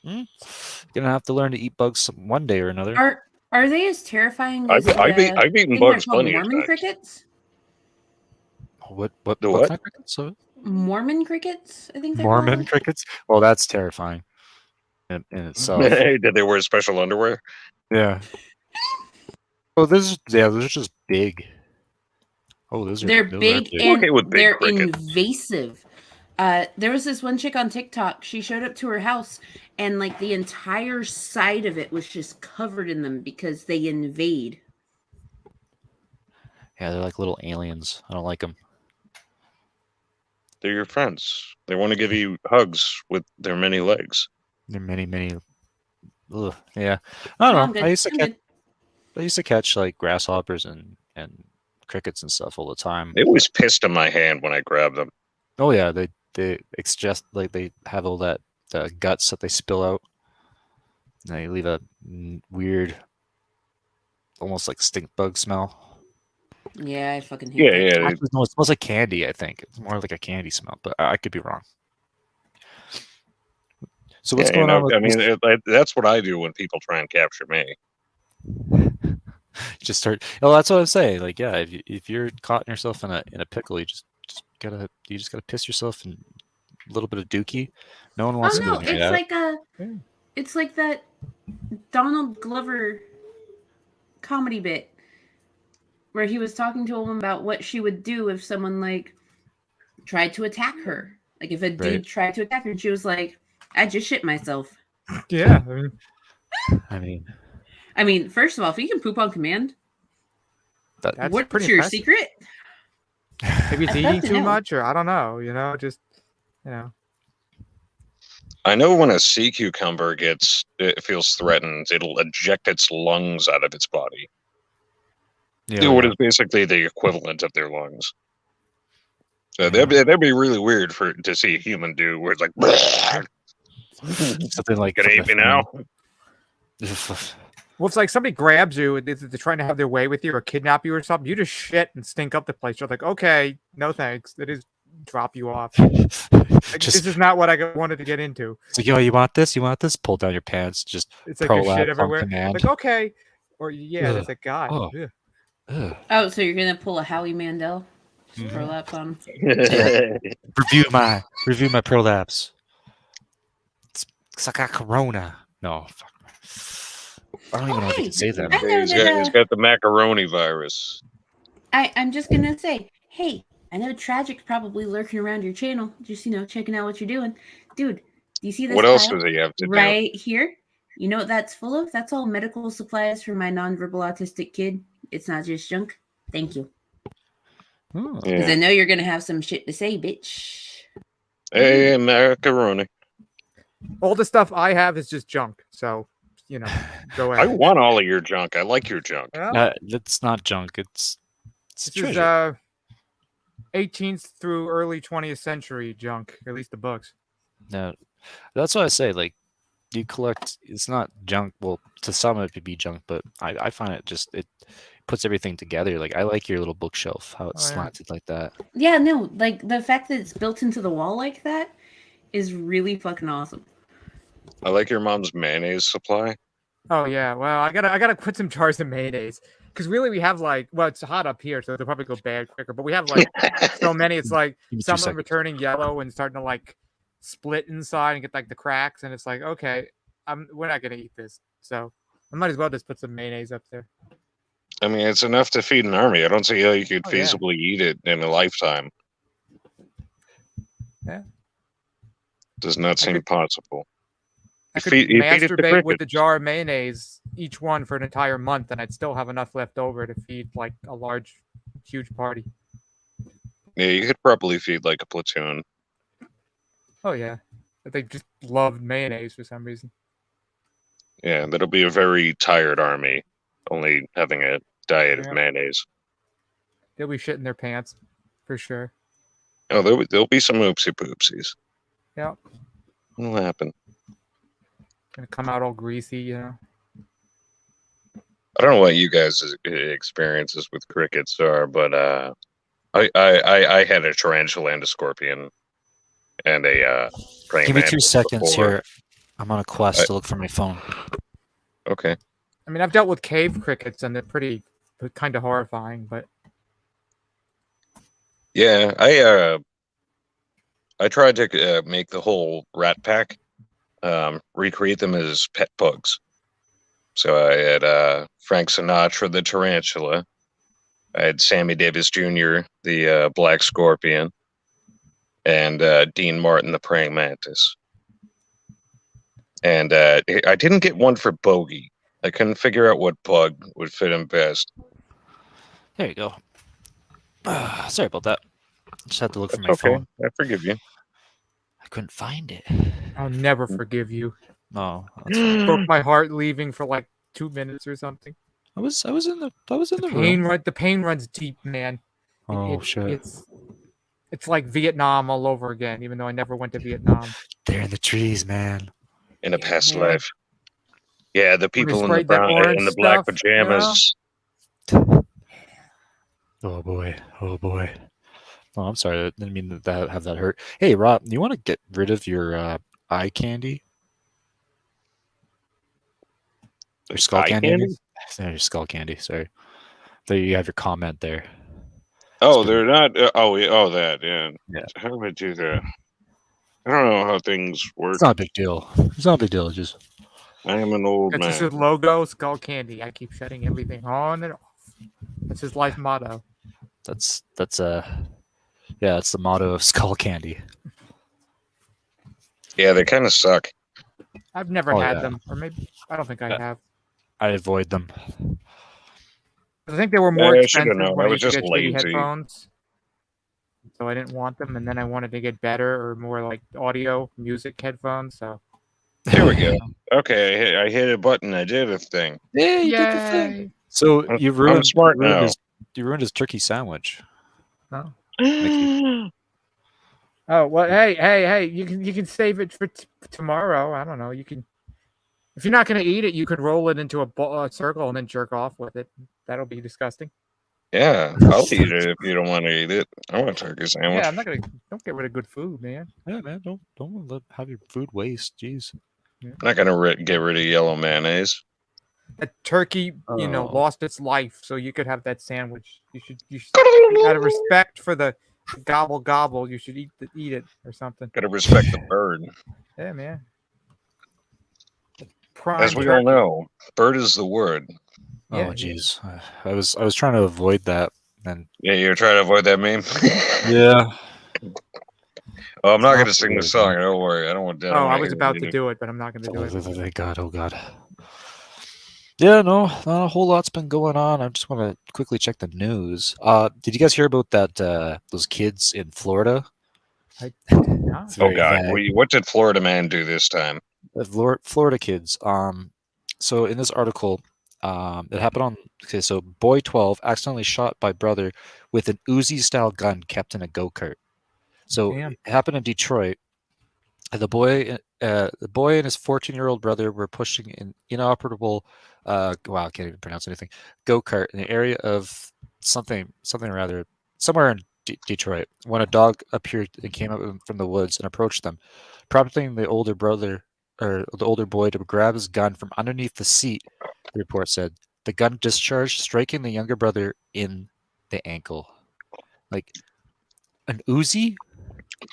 You're gonna have to learn to eat bugs one day or another. Are they as terrifying I've as I've eaten thing bugs they're called plenty of Mormon times. crickets? What The what? kind of crickets? So, Mormon crickets, I think they're Mormon called. crickets? Well, that's terrifying in itself. Did they wear special underwear? Yeah. Oh, those are just big. Oh, those are They're those are big big. and Okay with big they're crickets. invasive. There was this one chick on TikTok. She showed up to her house, and like the entire side of it was just covered in them because they invade. Yeah, they're like little aliens. I don't like them. They're your friends. They want to give you hugs with their many legs. They're many. Ugh, yeah. I No, don't I'm know. good. I used to catch like grasshoppers and crickets and stuff all the time. They always pissed in my hand when I grabbed them. Oh yeah, they just like they have all that guts that they spill out. And they leave a weird, almost like stink bug smell. Yeah, I fucking hate that. Yeah. Actually, no, it smells like candy. I think it's more like a candy smell, but I could be wrong. So what's going on with that's what I do when people try and capture me. just start? Oh, that's what I'm saying. Like, yeah, if you're caught yourself in a pickle, you just gotta piss yourself in a little bit of dookie. No one wants to do anything like that. It's like that Donald Glover comedy bit where he was talking to a woman about what she would do if someone like tried to attack her. Like if a dude tried to attack her, and she was like, "I just shit myself." Yeah, I mean, first of all, if you can poop on command, that's what's pretty your impressive. secret? Maybe it's I'd love eating to too know. much, or I don't know. Just. I know when a sea cucumber feels threatened, it'll eject its lungs out of its body. Yeah, What is basically the equivalent of their lungs. So that'd be really weird to see a human do, where it's like, something like "Gonna eat me now." Well, it's like somebody grabs you, they're trying to have their way with you or kidnap you or something. You just shit and stink up the place. You're like, okay, no thanks. They just drop you off. This is not what I wanted to get into. It's like, yo, you want this? You want this? Pull down your pants. Just it's like there's shit prolapse on everywhere. command. Like, okay. Or yeah, there's a guy. Oh. Ugh. Ugh. Oh, so you're gonna pull a Howie Mandel? Just prolapse on. Review my prolapse. It's like a corona. No, fuck. I don't even know if you can say that. I know He's got the macaroni virus. I'm just gonna say, hey, I know Tragic's probably lurking around your channel, just checking out what you're doing. Dude, do you see this What else pile does he have to do? right here? You know what that's full of? That's all medical supplies for my nonverbal autistic kid. It's not just junk. Thank you. Oh. Because Yeah. I know you're going to have some shit to say, bitch. Hey, macaroni. All the stuff I have is just junk. So, go I ahead. want all of your junk. I like your junk. Well, It's not junk. It's this treasure. is 18th through early 20th century junk, at least the books. No, that's what I say. Like, you collect. It's not junk. Well, to some it could be junk, but I find it puts everything together. Like, I like your little bookshelf, how it's slanted like that. Yeah, no, like the fact that it's built into the wall like that is really fucking awesome. I like your mom's mayonnaise supply. Oh yeah, well I gotta put some jars of mayonnaise because really we have it's hot up here, so they'll probably go bad quicker. But we have so many, it's like Give me 2 some of them seconds. are turning yellow and starting to split inside and get the cracks, and it's like okay, we're not gonna eat this, so I might as well just put some mayonnaise up there. I mean, it's enough to feed an army. I don't see how you could Oh, yeah. feasibly eat it in a lifetime. Yeah. Does not seem possible. I could you feed it to masturbate with crickets. the jar of mayonnaise, each one for an entire month, and I'd still have enough left over to feed a huge party. Yeah, you could probably feed like a platoon. Oh yeah, but they just loved mayonnaise for some reason. Yeah, that'll be a very tired army, only having a diet of mayonnaise. They'll be shitting their pants, for sure. Oh, there'll be some oopsie poopsies. Yeah. What'll happen? Gonna come out all greasy, I don't know what you guys' experiences with crickets are, but I had a tarantula and a scorpion and a praying Give me mantis 2 seconds before. here. I'm on a quest to look for my phone. Okay. I mean, I've dealt with cave crickets, and they're kind of horrifying, but Yeah, I tried to make the whole rat pack, recreate them as pet bugs. So I had Frank Sinatra, the tarantula. I had Sammy Davis Jr., the black scorpion, and Dean Martin, the praying mantis. And I didn't get one for Bogey. I couldn't figure out what bug would fit him best. There you go. Sorry about that. Just had to look for my That's okay. phone. I forgive you. I couldn't find it. I'll never forgive you. No, that's fine. Broke my heart leaving for 2 minutes or something. I was in the Pain room. the pain runs deep, man. Oh shit! It's like Vietnam all over again, even though I never went to Vietnam. They're in the trees, man. In a past man. life. Yeah, the people in the sprayed that brown orange in the black stuff, pajamas. Oh boy! Oh boy! Oh, I'm sorry. I didn't mean that have that hurt. Hey, Rob, you want to get rid of your eye candy? Your skull Eye candy? I mean? candy? No, your skull candy. Sorry. There you have your comment there. Oh, It's they're not. That. Yeah. Yeah. How do I do that? I don't know how things work. It's not a big deal. It's not a big deal. It's just I am an old That's man. just his logo, Skull Candy. I keep shutting everything on and off. That's his life motto. that's that's the motto of skull candy. Yeah, they kind of suck. I've never Oh, had yeah. them, or maybe I don't think I have. I avoid them. I think they were more I should've expensive known. when I I was used to just get shitty lazy. headphones. So I didn't want them, and then I wanted to get better or more like audio, music headphones. So Here we go. Okay, I hit a button. I did a thing. Yeah, you did the thing. So you ruined. I'm smart you ruined now. You ruined his turkey sandwich. no. Mickey. Oh well, hey! You can save it for tomorrow. I don't know. You can, if you're not gonna eat it, you could roll it into a circle and then jerk off with it. That'll be disgusting. Yeah, I'll eat it if you don't want to eat it. I want a turkey sandwich. Yeah, I'm not gonna. Don't get rid of good food, man. Yeah, man. Don't have your food waste. Jeez. I'm not gonna get rid of yellow mayonnaise. A turkey, Oh. lost its life, so you could have that sandwich. You should out of respect for the gobble gobble, you should eat it or something. Gotta respect the bird. Yeah, man. Prime As we turkey. all know, bird is the word. Oh, Yeah, jeez. I was trying to avoid that. And Yeah, you're trying to avoid that meme. yeah. Oh, I'm not Not going to sing the really, song. no. Don't worry. I don't want that. Oh, I was about to do it, but I'm not going to do it. Thank God. Oh God. Yeah, no, not a whole lot's been going on. I just want to quickly check the news. Did you guys hear about that? Those kids in Florida. No. It's Oh very God, vague. what did Florida man do this time? Florida kids. So in this article, it happened on. Okay, so boy 12 accidentally shot by brother with an Uzi style gun kept in a go-kart. So Damn. it happened in Detroit. The boy and his 14-year-old brother were pushing an inoperable, wow, I can't even pronounce anything, go-kart in the area of something rather, somewhere in Detroit, when a dog appeared and came up from the woods and approached them, prompting the older boy to grab his gun from underneath the seat. The report said the gun discharged, striking the younger brother in the ankle. Like an Uzi?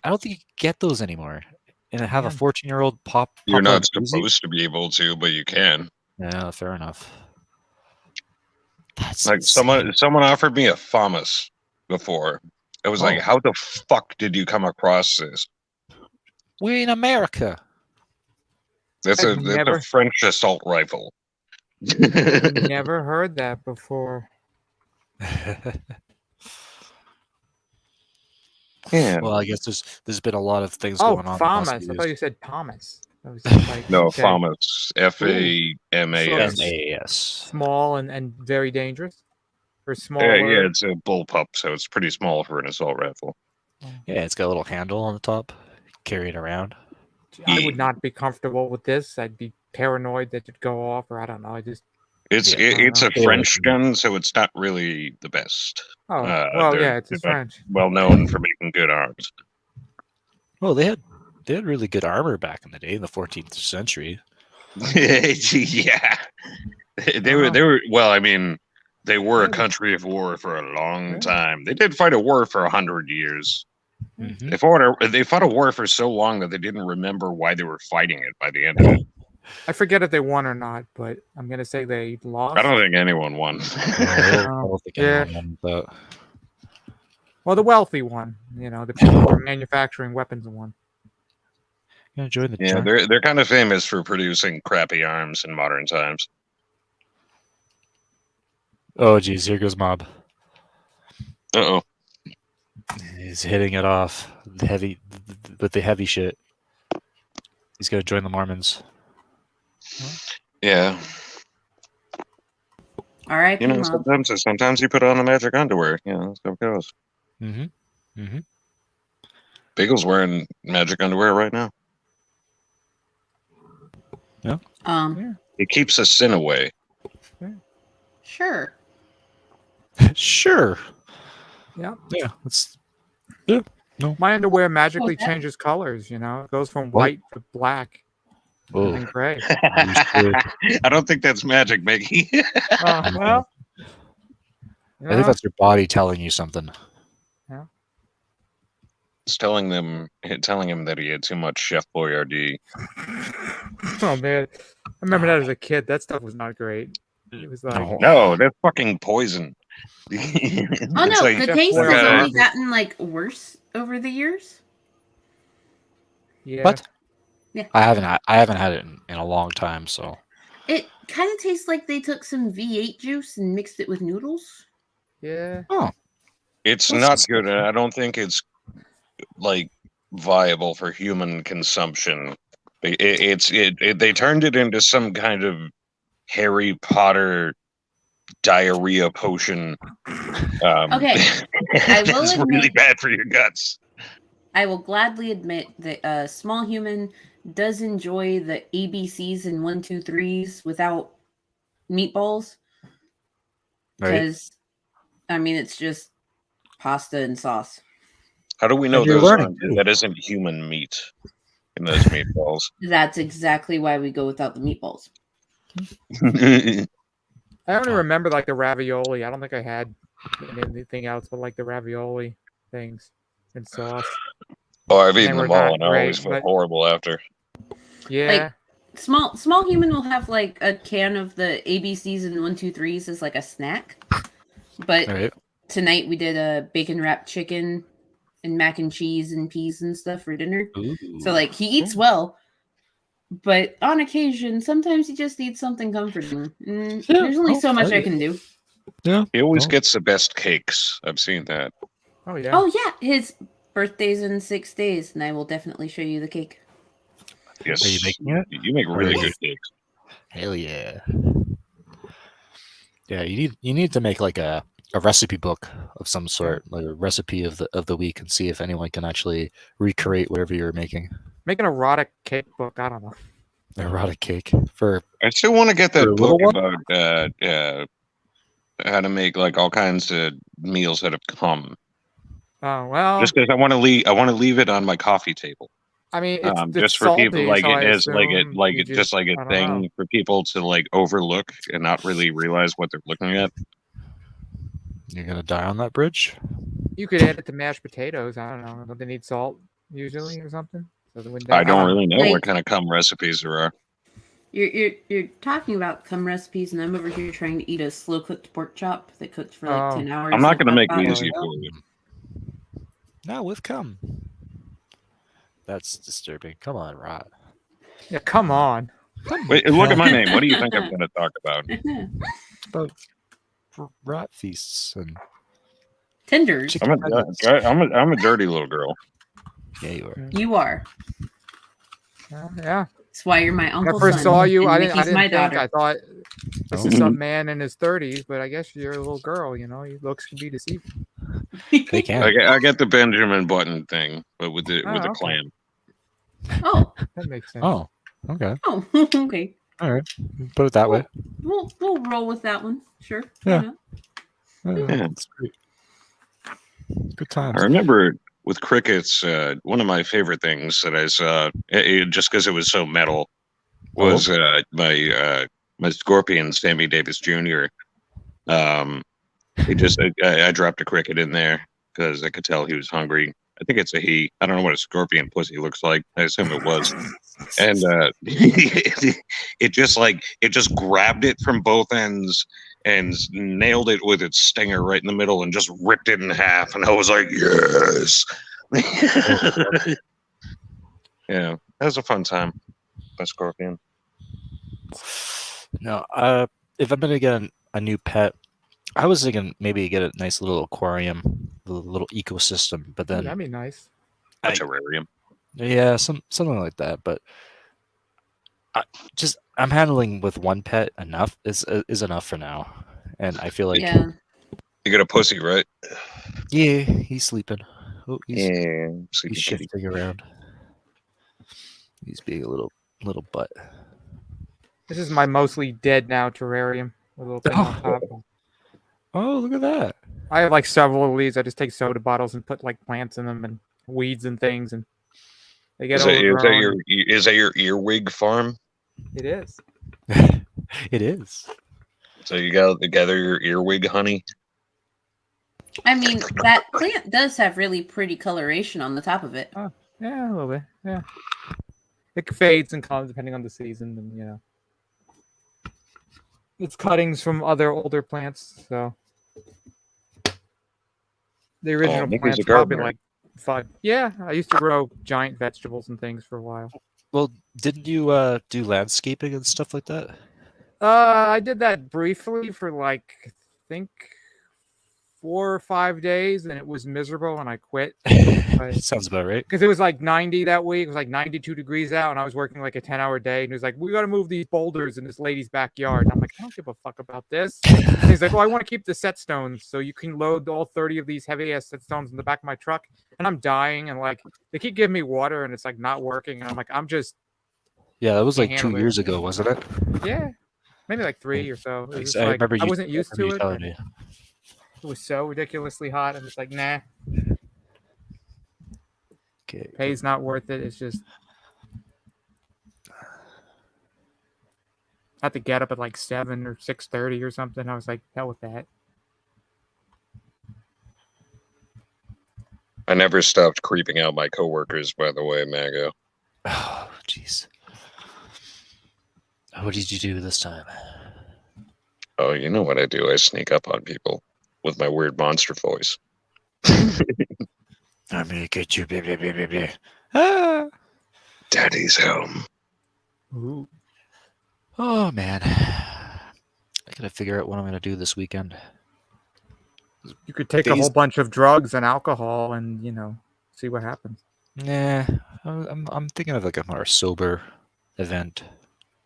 I don't think you get those anymore. And have a Damn. 14-year-old pop You're out not an Uzi? supposed to be able to, but you can. Yeah, fair enough. That's Like insane. someone offered me a FAMAS before. I was like, Oh. how the fuck did you come across this? We're in America. That's I've a never- French assault rifle. Never heard that before. Yeah. Well, I guess there's been a lot of things Oh, going on. the past FAMAS. few I thought days. you said Thomas. I was just like, No, okay. FAMAS. FAMAS. MAS. Small and very dangerous. Or small. Yeah, it's a bullpup, so it's pretty small for an assault rifle. Yeah, it's got a little handle on the top. Carry it around. I would not be comfortable with this. I'd be paranoid that it'd go off, or I don't know. It's Yeah. it's a Stay away French from it. gun, so it's not really the best. Oh, well, they're- yeah, it's they're French. well known for making good arms. Well, they had really good armor back in the day, in the 14th century. Yeah, they were. Well, I mean, they were a country of war for a long time. They did fight a war for 100 years. Mhm. They fought a war for so long that they didn't remember why they were fighting it by the end of it. I forget if they won or not, but I'm gonna say they lost. I don't think anyone won. I don't think Yeah. anyone won, but Well, the wealthy won. You know, the people who are manufacturing weapons won. you join the Yeah, journey. they're kind of famous for producing crappy arms in modern times. Oh, geez, here goes Mob. Uh oh. He's hitting it off with the heavy shit. He's gonna join the Mormons. Yeah. All right, You know, sometimes you put on the magic underwear. You know, that's how it goes. Mm-hmm. Mm-hmm. Beagle's wearing magic underwear right now. He keeps the sin away. Sure. Sure. Yeah. Yeah. My underwear magically Okay. changes colors. You know, it goes from What? white to black Oh, and gray. I don't think that's magic, Mickey. Well, I think that's your body telling you something. It's telling him that he had too much Chef Boyardee. oh man, I remember that as a kid. That stuff was not great. It was like, No, that's fucking poison. Oh It's no, like- the taste Like has a- only gotten like worse over the years. yeah. What? Yeah. I haven't had it in a long time, so It kind of tastes like they took some V8 juice and mixed it with noodles. Yeah. It's That's not disgusting. good. And I don't think it's like viable for human consumption. They turned it into some kind of Harry Potter diarrhea potion. Okay, I will it's really admit- bad for your guts. I will gladly admit that a small human does enjoy the ABCs and 1, 2, 3s without meatballs. right. Because, I mean, it's just pasta and sauce. How do we know And you're those learning, aren't, too. that isn't human meat in those meatballs? That's exactly why we go without the meatballs. I only remember like the ravioli. I don't think I had anything else but like the ravioli things and sauce. Oh, I've They eaten were them all, not and I always great, feel but- horrible after. Yeah. Small human will have like a can of the ABCs and 1, 2, 3s as like a snack. But Right. tonight we did a bacon wrapped chicken and mac and cheese and peas and stuff for dinner. Ooh. So like he eats well, but on occasion, sometimes he just needs something comforting. There's only so much I can do. Yeah. He always gets the best cakes. I've seen that. Oh yeah. Oh yeah, his birthday's in 6 days, and I will definitely show you the cake. Yes. Are you making it? You make really good cakes. Hell yeah. Yeah, you need to make like a recipe book of some sort, like a recipe of the week, and see if anyone can actually recreate whatever you're making. Make an erotic cake book. I don't know. Erotic cake for. I still want to get For a that little book one? about how to make like all kinds of meals that have come. Oh well. Just because I want to leave it on my coffee table. I mean, it's Just for salty, people, like so I it is like it assume like you it's just like I a don't thing know. for people to like overlook and not really realize what they're looking at. You're gonna die on that bridge. You could add it to mashed potatoes. I don't know. Don't they need salt usually or something? So they wouldn't I die. don't really know Like- what kind of cum recipes there are. You're talking about cum recipes, and I'm over here trying to eat a slow cooked pork chop that cooked for like Oh. 10 hours. I'm not in a going to make hot it pot. easy for you. No, with cum. That's disturbing. Come on, Rot. Yeah, come on. Wait, look at my name. What do you think I'm going to talk about? About rat feasts and Tenders. chicken nuggets. I'm a dirty little girl. Yeah, you are. You are. Yeah. That's why you're my When I uncle. first saw you, and I didn't Mickey's my think. daughter. I thought this Oh. is some man in his 30s, but I guess you're a little girl. You know, your looks can be deceiving. They can. I get the Benjamin Button thing, but with the Oh, okay. clam. That makes sense. Oh, okay. Oh, okay. All right. Put it that way. We'll roll with that one. Sure. Yeah. Why not? Yeah, that's great. Good times. I remember with crickets, one of my favorite things that I saw, just because it was so metal, was my Scorpion, Sammy Davis Jr. I dropped a cricket in there because I could tell he was hungry. I think it's a he. I don't know what a scorpion pussy looks like. I assume it was. And it just grabbed it from both ends and nailed it with its stinger right in the middle and just ripped it in half. And I was like, yes. Yeah, that was a fun time. A scorpion. No, if I'm gonna get a new pet, I was thinking maybe get a nice little aquarium, a little ecosystem. But then, That'd be nice. A terrarium. yeah, something like that. But I'm handling with one pet enough is enough for now, and I feel like Yeah. You got a pussy, right? yeah, he's sleeping. Oh, he's Sleepy kitty. shifting around. He's being a little butt. This is my mostly dead now terrarium. With a little thing on top. Oh, look at that! I have like several of these. I just take soda bottles and put like plants in them and weeds and things, and they get overgrown. Is that your earwig farm? It is. It is. So you got to gather your earwig honey? I mean, that plant does have really pretty coloration on the top of it. Yeah, a little bit. Yeah. It fades and comes depending on the season, and you know. It's cuttings from other older plants, so the original Mickey's plant's a probably gardener. like 5. Yeah, I used to grow giant vegetables and things for a while. Well, didn't you do landscaping and stuff like that? I did that briefly for like I think 4 or 5 days, and it was miserable, and I quit. Sounds about right. Because it was like 90 that week. It was like 92 degrees out, and I was working like a 10-hour day. And he was like, "We got to move these boulders in this lady's backyard." And I'm like, "I don't give a fuck about this." And he's like, "Well, I want to keep the set stones, so you can load all 30 of these heavy ass set stones in the back of my truck." And I'm dying, and like they keep giving me water, and it's like not working. And I'm like, I'm just Yeah, that was like 2 handle it. years ago, wasn't it? yeah, maybe like 3 or so. It was just I like, remember I you. wasn't used to it. telling me. It was so ridiculously hot. I'm just like, nah, Okay. pay's not worth it. It's just I had to get up at like 7 or 6:30 or something. I was like, hell with that. I never stopped creeping out my coworkers, by the way, Mago. Oh, jeez. What did you do this time? Oh, you know what I do? I sneak up on people with my weird monster voice. I'm gonna get you, baby, baby, baby. Ah! Daddy's home. Ooh. Oh man, I gotta figure out what I'm gonna do this weekend. You could take a Days- whole bunch of drugs and alcohol, and see what happens. Nah, I'm thinking of like a more sober event.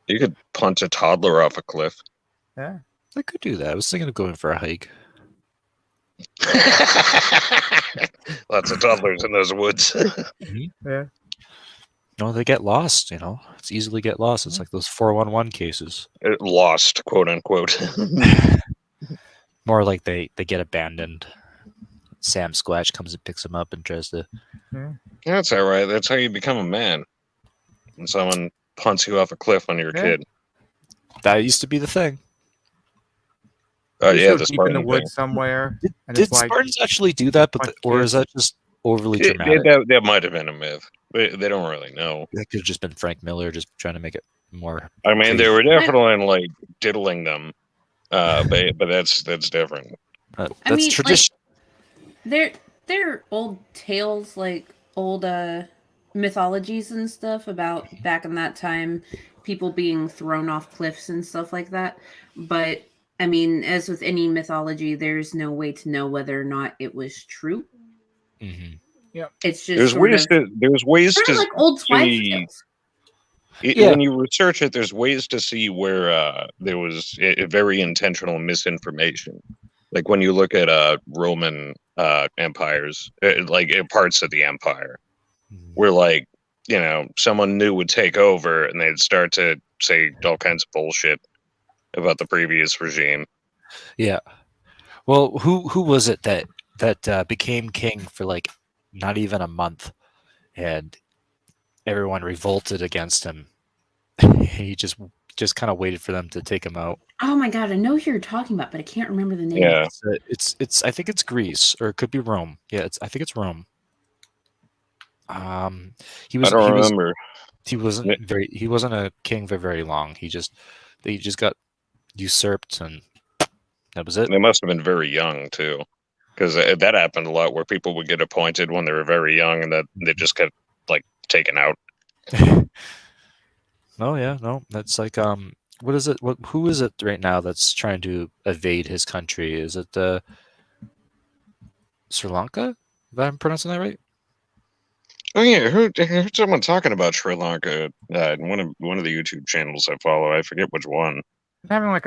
You could punt a toddler off a cliff. Yeah. I could do that. I was thinking of going for a hike. Lots of toddlers in those woods. Yeah. No, they get lost. It's easily get lost. It's like those 411 cases. Lost, quote unquote. More like they get abandoned. Sam Squatch comes and picks them up and tries to. That's all right. That's how you become a man. When someone punts you off a cliff when you're a kid. That used to be the thing. Oh You're yeah, so the deep in Spartan the thing. woods somewhere. And Did it's like, Spartans actually do that? Or is that just overly dramatic? That might have been a myth. They don't really know. That could have just been Frank Miller just trying to make it more. I mean, crazy. they were definitely like diddling them, but that's different. That's tradition. They're old tales, like old mythologies and stuff about back in that time, people being thrown off cliffs and stuff like that. But I mean, as with any mythology, there's no way to know whether or not it was true. Mm-hmm. It's just There's ways to like old wives' see. tales. When you research it, there's ways to see where there was a very intentional misinformation. Like when you look at Roman empires, like parts of the empire, where like someone new would take over and they'd start to say all kinds of bullshit about the previous regime. Yeah. Well, who was it that became king for like not even a month, and everyone revolted against him? He just kind of waited for them to take him out. Oh my god, I know who you're talking about, but I can't remember the name. Yeah, it's I think it's Greece, or it could be Rome. Yeah, I think it's Rome. He remember. He wasn't a king for very long. He just got usurped, and that was it. They must have been very young too, because that happened a lot, where people would get appointed when they were very young, and that they just get like taken out. Oh yeah, no, that's like what is it? Who is it right now that's trying to evade his country? Is it Sri Lanka? If I'm pronouncing that right? Oh yeah, I heard someone talking about Sri Lanka in one of the YouTube channels I follow. I forget which one. having like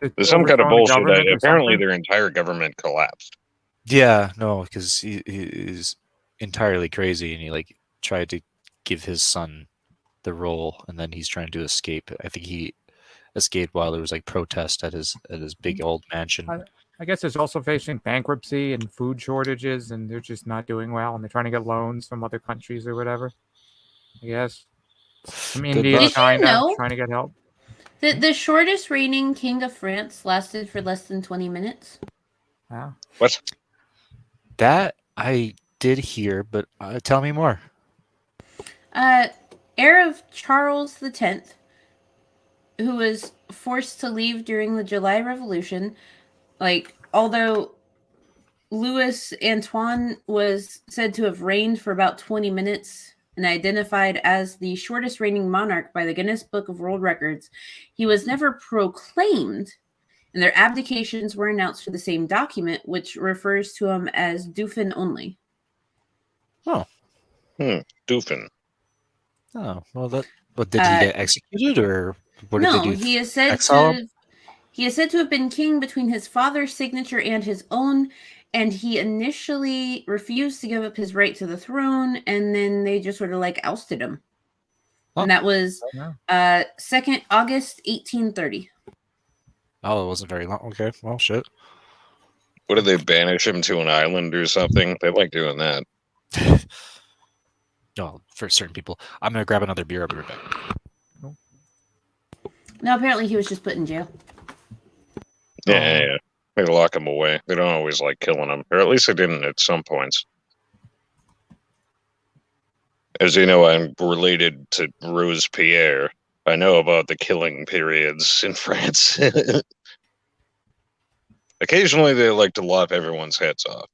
There's some kind of bullshit. Apparently, something. their entire government collapsed. Yeah, no, because he is entirely crazy, and he like tried to give his son the role, and then he's trying to escape. I think he escaped while there was like protest at his big old mansion. I guess it's also facing bankruptcy and food shortages, and they're just not doing well, and they're trying to get loans from other countries or whatever. I guess. From India, Did you China, know trying to get help. The shortest reigning king of France lasted for less than 20 minutes. Wow. What? That I did hear, but tell me more. Heir of Charles X, who was forced to leave during the July Revolution. Like, although Louis Antoine was said to have reigned for about 20 minutes and identified as the shortest reigning monarch by the Guinness Book of World Records, he was never proclaimed, and their abdications were announced for the same document, which refers to him as Dauphin only. Oh. Dauphin. Oh, well, but did he get executed, or what did they do? He is said Exile? He is said to have been king between his father's signature and his own, and he initially refused to give up his right to the throne, and then they just sort of like ousted him. Huh. And that was 2nd August 1830. Oh, it wasn't very long. Okay, well, shit. What did they banish him to an island or something? They like doing that. No, for certain people. I'm gonna grab another beer. I'll be right back. No, apparently he was just put in jail. Yeah. They lock him away. They don't always like killing him, or at least they didn't at some points. As you know, I'm related to Rose Pierre. I know about the killing periods in France. Occasionally, they like to lop everyone's heads off.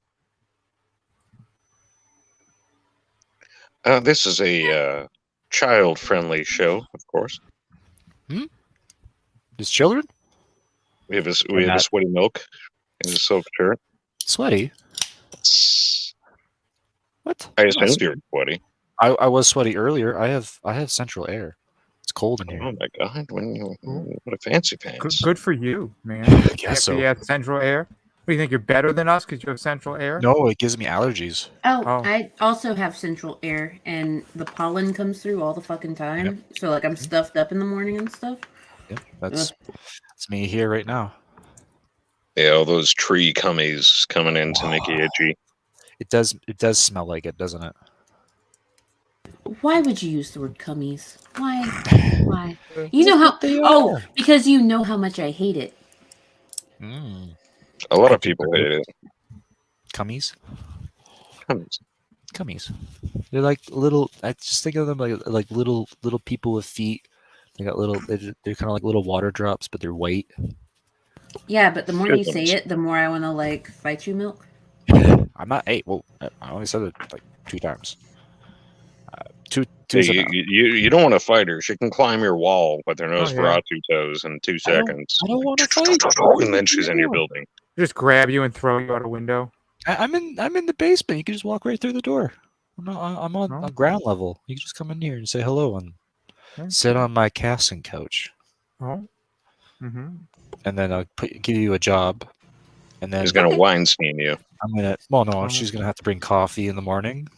This is a child-friendly show, of course. There's children? We have a sweaty milk in his silk shirt. Sweaty? What? I assumed you were sweaty. I was sweaty earlier. I have central air. It's cold in here. Oh my god! What a fancy pants. Good for you, man. I guess so. You have central air. What, do you think you're better than us because you have central air? No, it gives me allergies. Oh, Oh. I also have central air, and the pollen comes through all the fucking time. Yep. So like I'm stuffed up in the morning and stuff. Yeah, that's me here right now. Yeah, all those tree cummies coming in to make you itchy. It does smell like it, doesn't it? Why would you use the word cummies? Why? Why? You know how? Oh, because you know how much I hate it. Mm. A lot of people hate it. Cummies? Cummies. Cummies. They're like little. I just think of them like little people with feet. They got little. They're kind of like little water drops, but they're white. Yeah, but the more Good you say ones. it, the more I want to like fight you, Milk. I'm not 8. Well, I only said it like 2 times. Two. Hey, you don't want to fight her. She can climb your wall with her Nosferatu toes in 2 I don't- seconds. I don't want to fight. And then she's in your building. Just grab you and throw you out a window. I'm in the basement. You can just walk right through the door. I'm on Oh. ground level. You can just come in here and say hello and Okay. sit on my casting couch, Oh. Mm-hmm. and then I'll give you a job, and then She's gonna Weinstein you. I'm gonna. Well, no, Oh. she's gonna have to bring coffee in the morning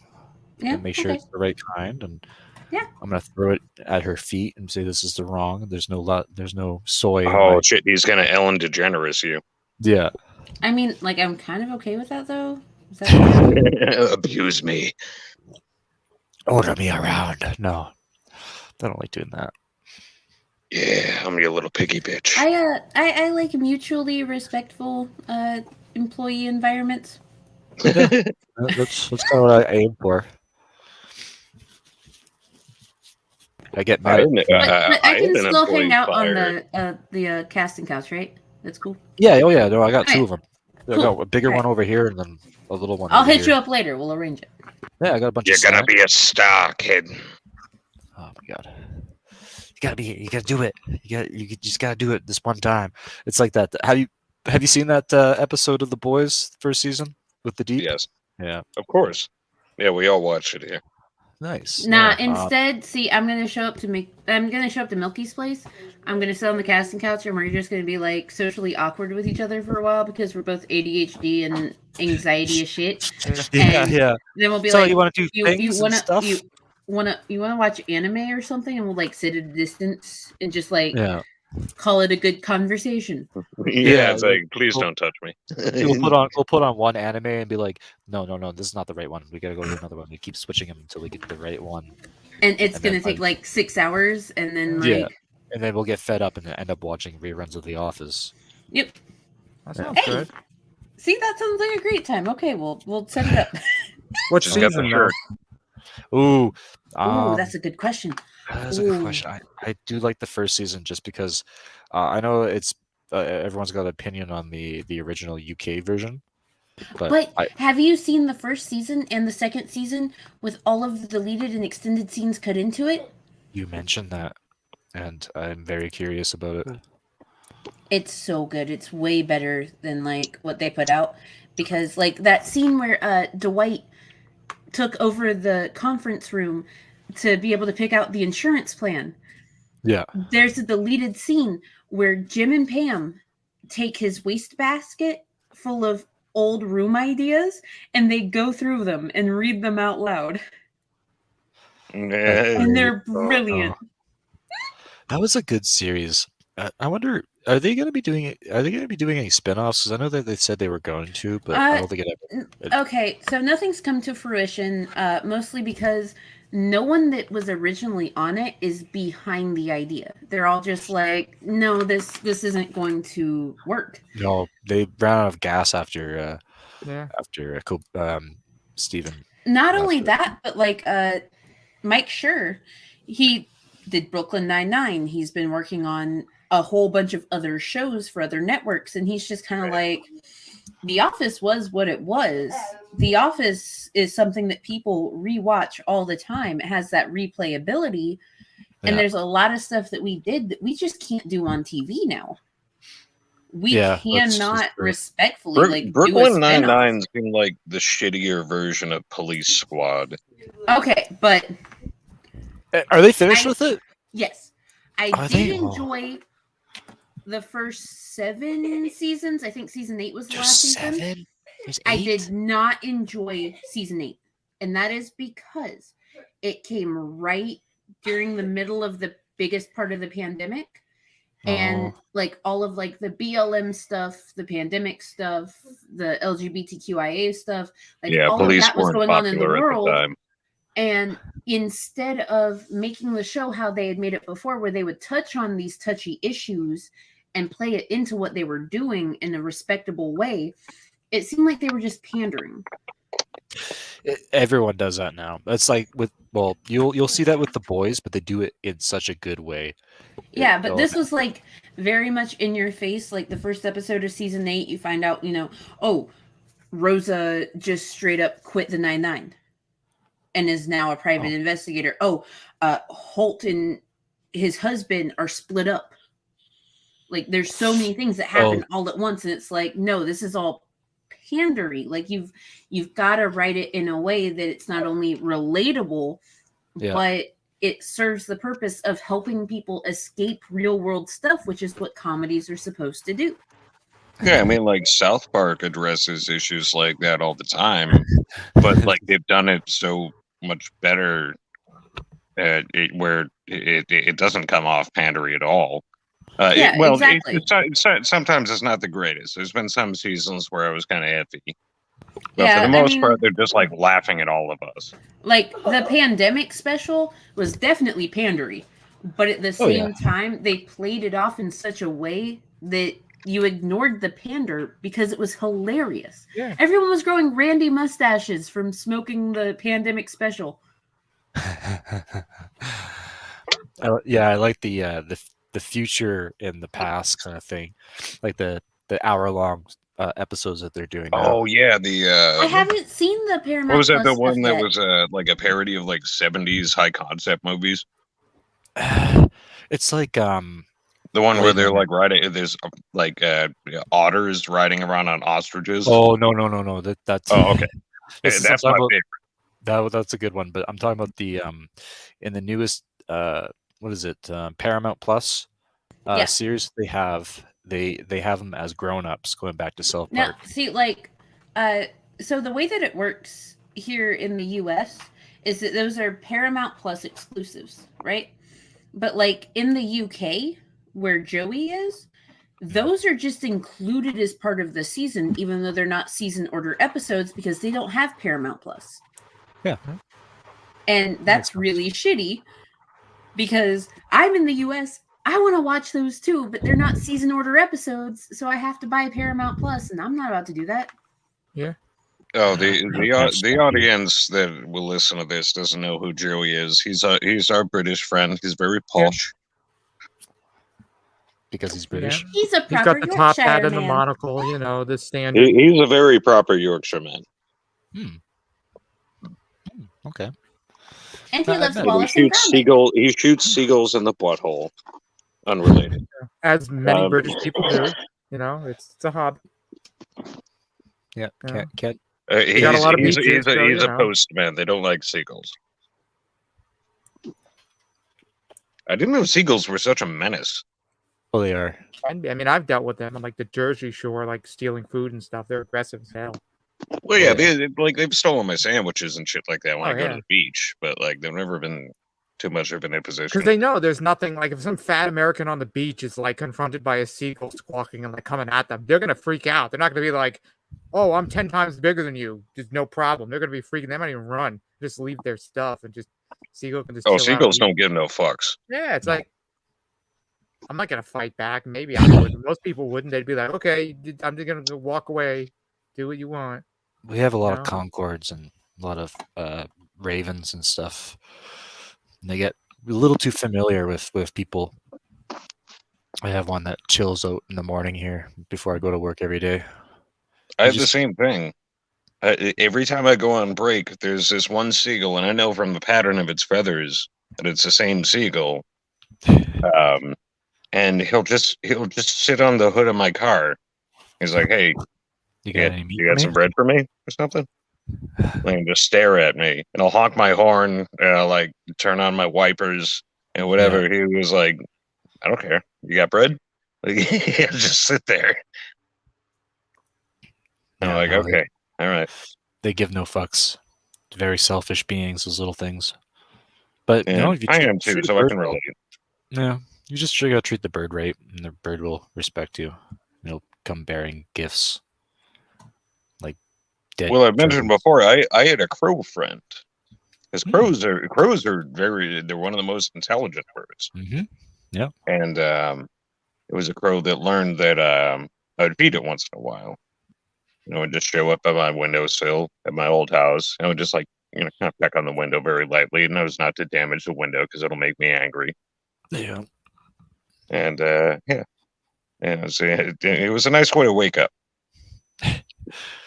Yeah. and make sure okay. it's the right kind, and Yeah. I'm gonna throw it at her feet and say this is the wrong. There's no soy. in Oh my-" shit! He's gonna Ellen DeGeneres you. Yeah. I mean, like I'm kind of okay with that though. Is that Abuse me. Order me around. No, I don't like doing that. Yeah, I'm your little piggy bitch. I like mutually respectful employee environments. That's kind of what I aim for. I get mad. But I I'm can an still hang employee out fire. on the casting couch, right? That's cool. Yeah, oh yeah, no, I got 2 Alright. of them. I Cool. got a bigger Alright. one over here and then a little one. I'll over hit here. you up later. We'll arrange it. Yeah, I got a bunch You're of. gonna snacks. be a star, kid. Oh my god, you gotta do it. You just gotta do it this one time. It's like that. Have you seen that episode of The Boys first season with the Deep? Yes, Yeah, of course. Yeah, we all watched it here. nice. Nah, Yeah, instead, see, I'm gonna show up to Milky's place. I'm gonna sit on the casting couch, and we're just gonna be like socially awkward with each other for a while because we're both ADHD and anxiety as shit. yeah, and yeah. Then we'll be So like, you want to do you things and wanna stuff? you wanna watch anime or something, and we'll like sit at a distance and just like Yeah. call it a good conversation. Yeah, it's like, like, please we'll- don't touch me. We'll put on one anime and be like, no, this is not the right one. We gotta go to another one. We keep switching them until we get the right one. And it's And gonna then, take like 6 hours, and then like, Yeah. And then we'll get fed up and end up watching reruns of The Office. yep. That sounds Hey. good. See, that sounds like a great time. Okay, we'll set it up. What Just got the season, though? shirt. Ooh, Ooh, that's a good question. that's a good Ooh. question. I do like the first season just because I know it's everyone's got an opinion on the original UK version, But I, have you seen the first season and the second season with all of the deleted and extended scenes cut into it? you mentioned that, and I'm very curious about it. It's so good. It's way better than like what they put out, because like that scene where Dwight took over the conference room to be able to pick out the insurance plan. Yeah, There's a deleted scene where Jim and Pam take his wastebasket full of old room ideas and they go through them and read them out loud. And they're brilliant. that was a good series. I wonder, are they going to be doing any spin-offs? Because I know that they said they were going to, but I don't think it ever. Okay, so nothing's come to fruition, mostly because no one that was originally on it is behind the idea. They're all just like, no, this isn't going to work. No, they ran out of gas after Yeah. Stephen. Not only After. that, but like Mike Schur, he did Brooklyn Nine-Nine. He's been working on a whole bunch of other shows for other networks, and he's just kind of like, The Office was what it was. The Office is something that people rewatch all the time. It has that replayability. And there's a lot of stuff that we did that we just can't do on TV now. We cannot respectfully do Brooklyn a Nine-Nine's been like the shittier version of Police Squad. Okay, but are they finished with it? Yes, I did enjoy the first 7 seasons. I think season 8 was the last season. I did not enjoy season 8, and that is because it came right during the middle of the biggest part of the pandemic. And like all of like the BLM stuff, the pandemic stuff, the LGBTQIA stuff, like all of that was going on in the world. And instead of making the show how they had made it before, where they would touch on these touchy issues and play it into what they were doing in a respectable way, it seemed like they were just pandering. Everyone does that now. It's like you'll see that with The Boys, but they do it in such a good way. Yeah, but this was like very much in your face. Like the first episode of season 8, you find out, Rosa just straight up quit the 9-9 and is now a private investigator. Holt and his husband are split up. Like there's so many things that happen all at once, and it's like, no, this is all pandery. Like you've got to write it in a way that it's not only relatable, but it serves the purpose of helping people escape real world stuff, which is what comedies are supposed to do. Yeah, I mean, like South Park addresses issues like that all the time, but like they've done it so much better where it doesn't come off pandery at all. Exactly. Sometimes it's not the greatest. There's been some seasons where I was kind of iffy. But for the most part, they're just like laughing at all of us. Like the pandemic special was definitely pandery, but at the same time, they played it off in such a way that you ignored the pander because it was hilarious. Yeah. Everyone was growing randy mustaches from smoking the pandemic special. I like the future and the past kind of thing, like the hour-long episodes that they're doing now. I haven't seen the Paramount. What was that? Plus the one that yet. was like a parody of like 70s high concept movies. It's like the one where they're like riding. There's like otters riding around on ostriches. Oh no! That's okay. That's my favorite. That's a good one. But I'm talking about the in the newest what is it? Paramount Plus series. They have them as grown-ups going back to South Park. Now, see, so the way that it works here in the US is that those are Paramount Plus exclusives, right? But like in the UK, where Joey is, those are just included as part of the season, even though they're not season order episodes because they don't have Paramount Plus. Yeah. And that's really shitty because I'm in the US. I want to watch those too, but they're not season order episodes, so I have to buy Paramount Plus, and I'm not about to do that. Yeah. Oh, the audience that will listen to this doesn't know who Joey is. He's our British friend. He's very posh. Because he's British. Yeah. He's a proper He's got the top Yorkshire hat and man. the monocle, the standard. He's a very proper Yorkshire man. Okay. And he loves He Wallace shoots seagulls in the butthole. Unrelated. As many British people do. It's a hobby. Yeah. Can't. He's a postman. They don't like seagulls. I didn't know seagulls were such a menace. Well, they are. I mean, I've dealt with them on like the Jersey Shore, like stealing food and stuff. They're aggressive as hell. Well, yeah, they've stolen my sandwiches and shit like that when I go to the beach, but like they've never been too much of an imposition. Because they know there's nothing like if some fat American on the beach is like confronted by a seagull squawking and like coming at them, they're gonna freak out. They're not gonna be like, "Oh, I'm 10 times bigger than you." There's no problem. They're gonna be freaking. They might even run, just leave their stuff and just seagull can just. Oh, seagulls don't give no fucks. Yeah, it's like. I'm not gonna fight back. Maybe I would. Most people wouldn't. They'd be like, "Okay, I'm just gonna walk away. Do what you want." We have a lot of Concords and a lot of Ravens and stuff. And they get a little too familiar with people. I have one that chills out in the morning here before I go to work every day. I have the same thing. Every time I go on break, there's this one seagull, and I know from the pattern of its feathers that it's the same seagull. And he'll just sit on the hood of my car. He's like, "Hey, You got any meat you for got me? some bread for me or something?" And just stare at me, and I'll honk my horn, like turn on my wipers and whatever. He was like, "I don't care. You got bread?" Like, he'll just sit there. I'm like, no, okay, all right. They give no fucks. Very selfish beings, those little things. But Yeah, if you I treat, am too, treat a so I bird can well, relate. yeah, you just gotta treat the bird right, and the bird will respect you. It'll come bearing gifts like dead. Well, I've mentioned turkeys. before, I had a crow friend. Because Hmm. crows are they're one of the most intelligent birds. Mm-hmm. Yeah. And it was a crow that learned that I'd feed it once in a while. It'd just show up at my windowsill at my old house. And I would just kind of peck on the window very lightly, and knows not to damage the window because it'll make me angry. Yeah. And yeah, so it was a nice way to wake up.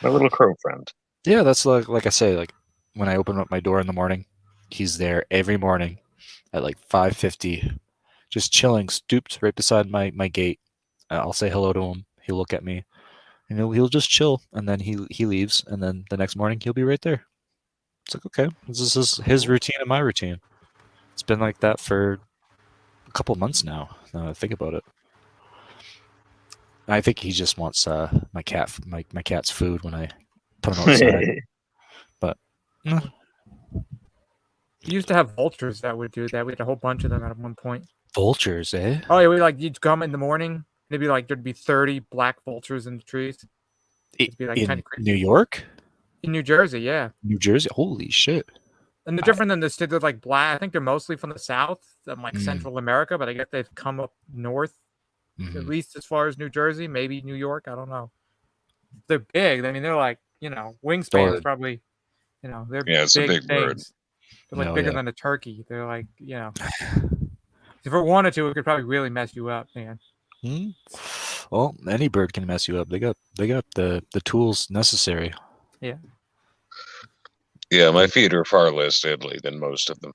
My little crow friend. Yeah, that's like I say, like when I open up my door in the morning, he's there every morning at like 5:50, just chilling, stooped right beside my gate. I'll say hello to him. He'll look at me, and he'll just chill, and then he leaves, and then the next morning he'll be right there. It's like, okay, this is his routine and my routine. It's been like that for a couple months now. Now that I think about it, I think he just wants my cat's food when I put him outside. But You used to have vultures that would do that. We had a whole bunch of them at one point. vultures, eh? Oh yeah, you'd come in the morning. There'd be 30 black vultures in the trees. It'd be In kind of crazy. New York, In New Jersey, yeah. New Jersey. Holy shit! And they're different than the state. They're like black. I think they're mostly from the south, like Mm. Central America. But I guess they've come up north, at least as far as New Jersey, maybe New York. I don't know. They're big. I mean, they're like wingspan's probably, they're it's a big bird. things. They're like bigger than a turkey. They're like, if it wanted to, it could probably really mess you up, man. Well, any bird can mess you up. They got the tools necessary. Yeah. Yeah, my feet are far less deadly than most of them.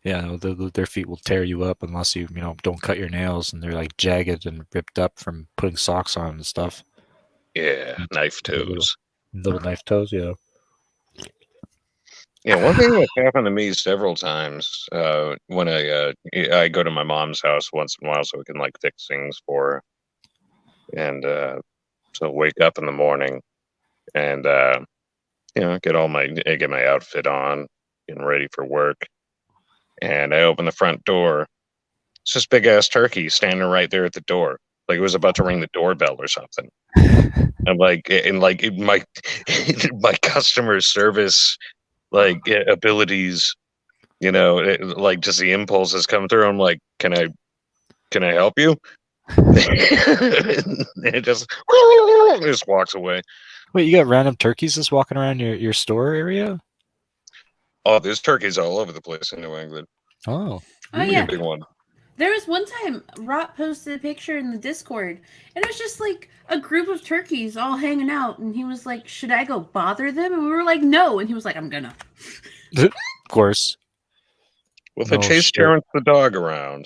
Yeah, their feet will tear you up unless you don't cut your nails, and they're like jagged and ripped up from putting socks on and stuff. Yeah, knife toes. Little knife toes, yeah. Yeah, one thing that's happened to me several times when I go to my mom's house once in a while so we can fix things for her. And so wake up in the morning and get my outfit on, getting ready for work. And I open the front door. It's this big ass turkey standing right there at the door. Like it was about to ring the doorbell or something. I'm like, my my customer service abilities, just the impulses come through. I'm like, can I help you? It just walks away. Wait, you got random turkeys just walking around your store area? Oh, there's turkeys all over the place in New England. Oh, yeah. Big one. There was one time Rot posted a picture in the Discord, and it was just like a group of turkeys all hanging out, and he was like, "Should I go bother them?" And we were like, "No," and he was like, "I'm gonna." Of course. Well, if I chase Terrence the dog around.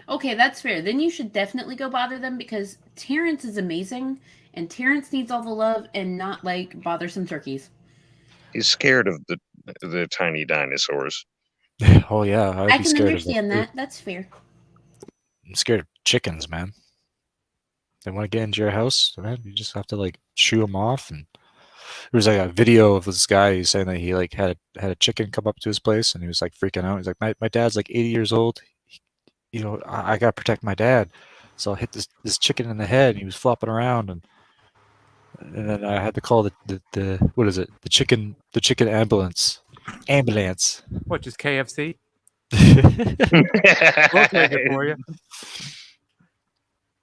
Okay, that's fair. Then you should definitely go bother them because Terrence is amazing, and Terrence needs all the love and not bothersome turkeys. He's scared of the tiny dinosaurs. Oh yeah, I can understand that. That's fair. I'm scared of chickens, man. They want to get into your house, man. You just have to shoo them off. And there was a video of this guy. He's saying that he had a chicken come up to his place, and he was freaking out. He's like, my dad's 80 years old. I gotta protect my dad, so I hit this chicken in the head. And he was flopping around, and then I had to call the what is it? The chicken ambulance. What, just KFC? We'll We'll take it for you.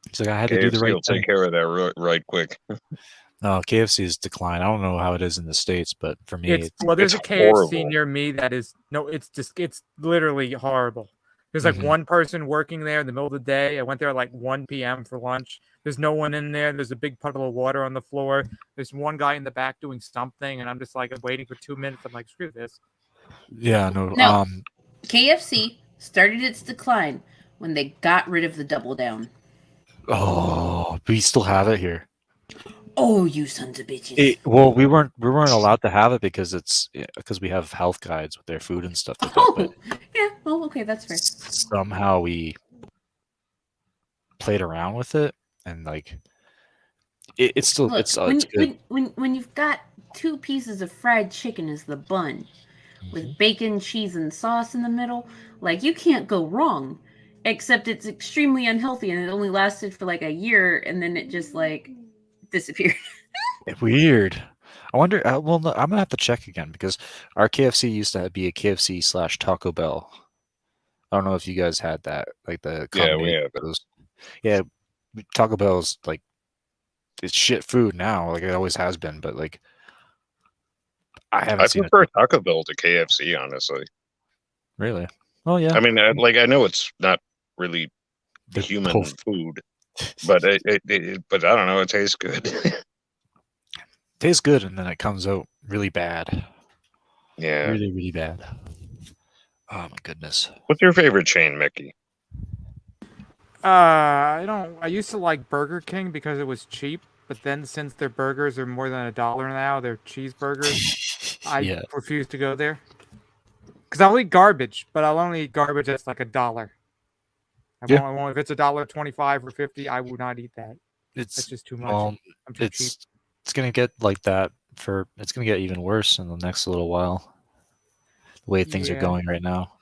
It's I had to do the right will thing. Take care of that right quick. No, KFC is declined. I don't know how it is in the States, but for me, there's a KFC horrible. near me that is it's literally horrible. There's like one person working there in the middle of the day. I went there at like 1 p.m. for lunch. There's no one in there. There's a big puddle of water on the floor. There's one guy in the back doing something, and I'm just like waiting for 2 minutes. I'm like, screw this. Yeah, no. No. KFC started its decline when they got rid of the double down. Oh, we still have it here. Oh, you sons of bitches! Well, we weren't allowed to have it because we have health guides with their food and stuff like that. But yeah. Well, okay, that's fair. somehow we played around with it, and like it's still Look, it's good. When you've got 2 pieces of fried chicken as the bun, with bacon, cheese, and sauce in the middle, like you can't go wrong. Except it's extremely unhealthy, and it only lasted for like a year, and then it just like disappeared. Weird. I wonder. Well, no, I'm gonna have to check again because our KFC used to be a KFC / Taco Bell. I don't know if you guys had that, like the we have those. Yeah, Taco Bell's like it's shit food now, like it always has been. But like, I prefer Taco Bell to KFC, honestly. Really? Oh yeah. I mean, I know it's not really human food, but but I don't know. It tastes good. Tastes good, and then it comes out really bad. Yeah, really, really bad. Oh my goodness. What's your favorite chain, Mickey? I used to like Burger King because it was cheap, but then since their burgers are more than $1 now, they're cheeseburgers. I refuse to go there. Because I'll eat garbage, but I'll only eat garbage that's like $1. If it's $1.25 or $50, I would not eat that. It's just too much. Well, I'm too cheap. It's gonna get like that it's gonna get even worse in the next little while. The way things are going right now.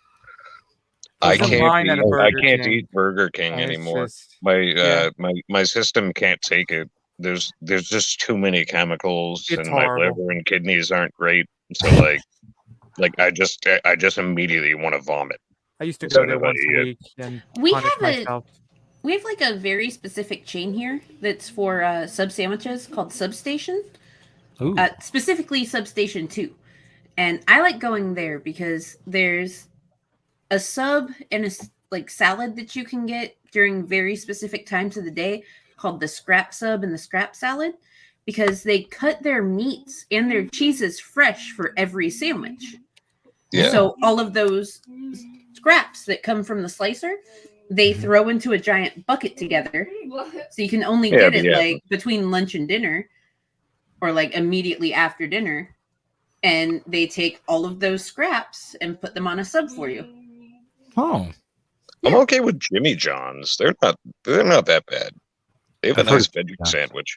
I can't eat Burger King anymore. My system can't take it. There's just too many chemicals, and my liver and kidneys aren't great. So like I just immediately want to vomit. I used to go there once a week and punish myself. We have like a very specific chain here that's for sub sandwiches called Substation. Specifically Substation 2. And I like going there because there's a sub and a like salad that you can get during very specific times of the day called the scrap sub and the scrap salad, because they cut their meats and their cheeses fresh for every sandwich. Yeah. So all of those scraps that come from the slicer, they throw into a giant bucket together. So you can only get it like between lunch and dinner, or like immediately after dinner. And they take all of those scraps and put them on a sub for you. Oh. I'm okay with Jimmy John's. They're not that bad. They have a nice veggie sandwich.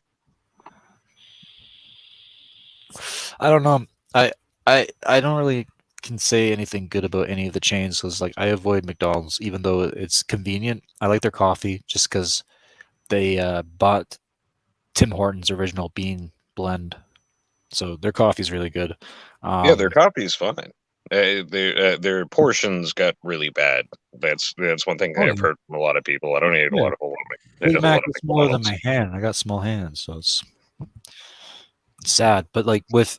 I don't know. I don't really can say anything good about any of the chains because like I avoid McDonald's even though it's convenient. I like their coffee just because they bought Tim Hortons original bean blend, so their coffee is really good. Their coffee is fine. Their portions got really bad. That's one thing I've heard from a lot of people. I don't eat a lot of Big Mac is smaller than my hand. I got small hands, so it's sad. But like with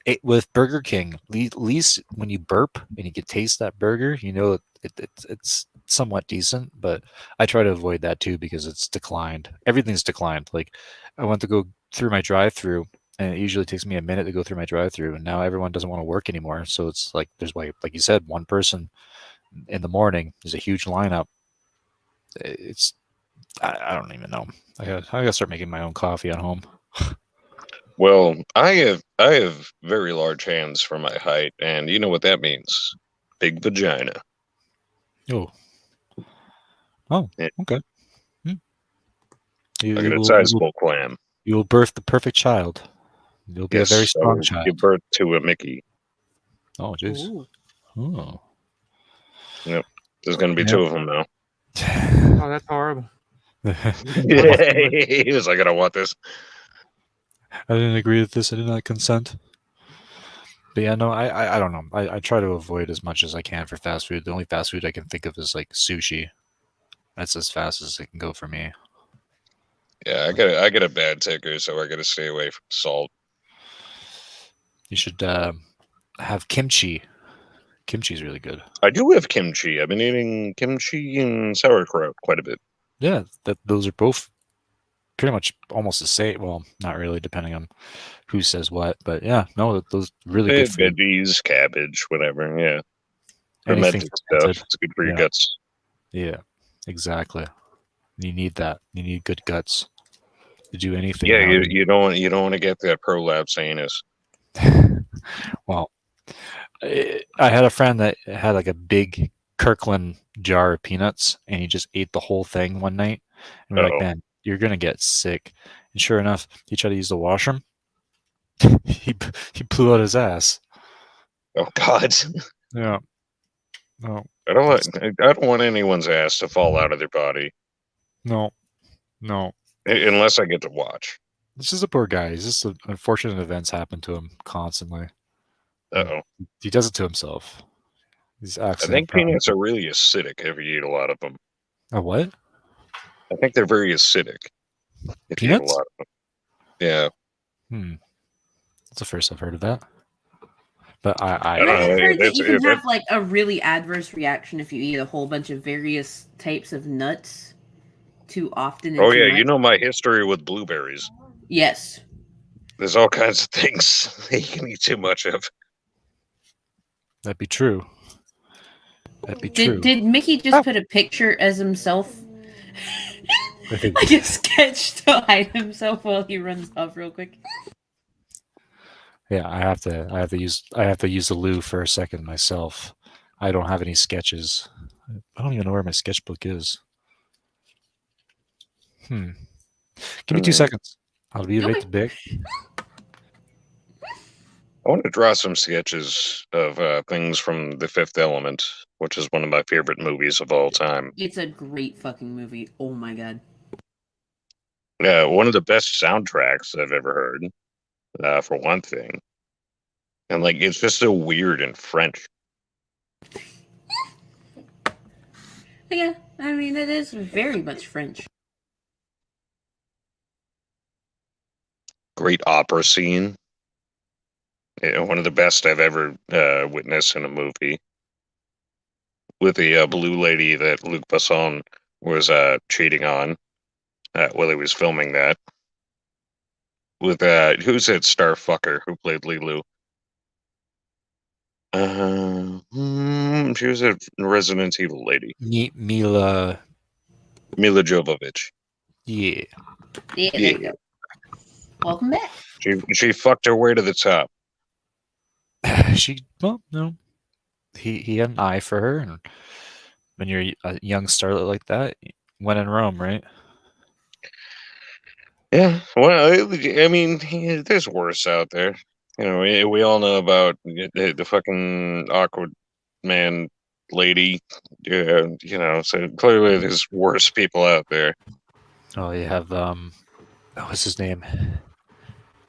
Burger King, at least when you burp and you can taste that burger, you know it's somewhat decent. But I try to avoid that too because it's declined. Everything's declined. Like I went to go through my drive-through, and it usually takes me a minute to go through my drive-through, and now everyone doesn't want to work anymore. So it's like there's like you said, one person in the morning. There's a huge lineup. It's I don't even know. I gotta start making my own coffee at home. Well, I have very large hands for my height, and you know what that means? Big vagina. Oh, yeah. Okay. I got a sizable clam. You will birth the perfect child. You'll be a very strong child. Give birth to a Mickey. Oh, jeez. Oh. Yep. There's going to be 2 of them now. Oh, that's horrible. He was like, I don't want this. I didn't agree with this. I did not consent. But yeah, no, I don't know. I try to avoid as much as I can for fast food. The only fast food I can think of is like sushi. That's as fast as it can go for me. Yeah, I get a bad ticker, so I got to stay away from salt. You should have kimchi. Kimchi is really good. I do have kimchi. I've been eating kimchi and sauerkraut quite a bit. Yeah, those are both pretty much almost the same. Well, not really, depending on who says what. But yeah, no, those really good for you. Veggies, cabbage, whatever. Yeah. Anything Fermented stuff. fermented. It's good for your Yeah. guts. Yeah, exactly. You need that. You need good guts to do anything. Yeah, nowadays. you don't want to get that prolapse anus. Well, I had a friend that had like a big Kirkland jar of peanuts, and he just ate the whole thing one night. And we're like, Uh-oh. man, you're gonna get sick. And sure enough, he tried to use the washroom. he blew out his ass. Oh God. Yeah. No. I don't want anyone's ass to fall out of their body No. unless I get to watch. This is a poor guy. He's just unfortunate events happen to him constantly. Uh-oh. He does it to himself. He's I accident think prone. peanuts are really acidic if you eat a lot of them. A what? I think they're very acidic if you eat a Peanuts? lot of them. Yeah. That's the first I've heard of that. But I I've heard that it's- you can it- have like a really adverse reaction if you eat a whole bunch of various types of nuts too often. And Oh too yeah, much. you know my history with blueberries. Yes. There's all kinds of things that you can eat too much of. that'd be true. That'd be true. Did Mickey just put a picture as himself? I think Like a sketch to hide himself while he runs off real quick. yeah, I have to use the loo for a second myself. I don't have any sketches. I don't even know where my sketchbook is. Give me 2 seconds. I'll be right back. I want to draw some sketches of things from The Fifth Element, which is one of my favorite movies of all time. It's a great fucking movie. Oh my god. One of the best soundtracks I've ever heard, for one thing. And like, it's just so weird in French. Yeah, I mean it is very much French. Great opera scene. Yeah, one of the best I've ever witnessed in a movie. With the blue lady that Luc Besson was cheating on while he was filming that. With who's that star fucker who played Lilu? She was a Resident Evil lady. Mila. Mila Jovovich. Yeah. Yeah, there you go. Welcome back. She fucked her way to the top. He had an eye for her, and when you're a young starlet like that, when in Rome, right? Yeah, well, I mean, there's worse out there. You know, we all know about the fucking awkward man lady. You know, so clearly there's worse people out there. Oh, you have what's his name?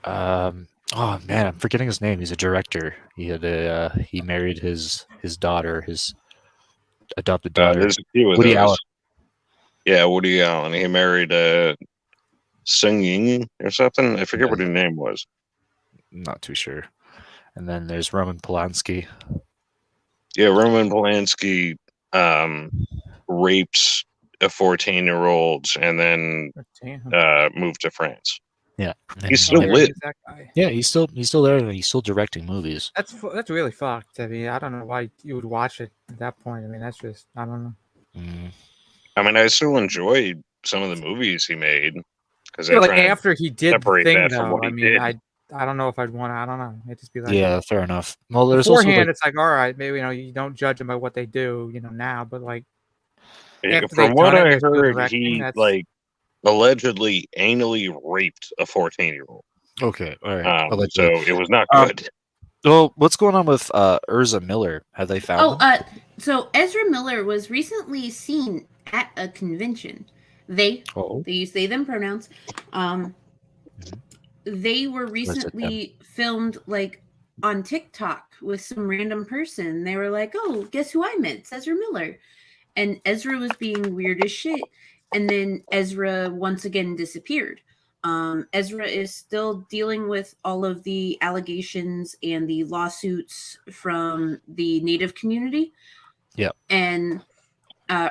Oh man, I'm forgetting his name. He's a director. He married his daughter, his adopted daughter. There's a few of Woody those. Allen. Yeah, Woody Allen. He married Sung Ying or something. I forget what his name was. Not too sure. And then there's Roman Polanski. Yeah, Roman Polanski raped a 14-year-old and then moved to France. Yeah, He's still lit. That guy. Yeah, he's still there, and he's still directing movies. That's really fucked. I mean, I don't know why you would watch it at that point. I mean, that's just I don't know. I mean, I still enjoy some of the movies he made because Like after he did the thing, though. I mean, did. I don't know if I'd want to. I don't know. It'd just be like, Yeah, fair enough. Well, there's also beforehand, like, it's like, all right, maybe you don't judge them by what they do, now, but like after From they've what done it, I they're still heard, directing, he that's- like allegedly anally raped a 14-year-old. okay, all right. So it was not good. Well, what's going on with Urza Miller? Have they found him? So Ezra Miller was recently seen at a convention. They use they them pronouns. They were recently filmed like on TikTok with some random person. They were like, "Oh, guess who I met? It's Ezra Miller." And Ezra was being weird as shit. And then Ezra once again disappeared. Ezra is still dealing with all of the allegations and the lawsuits from the Native community. Yep. And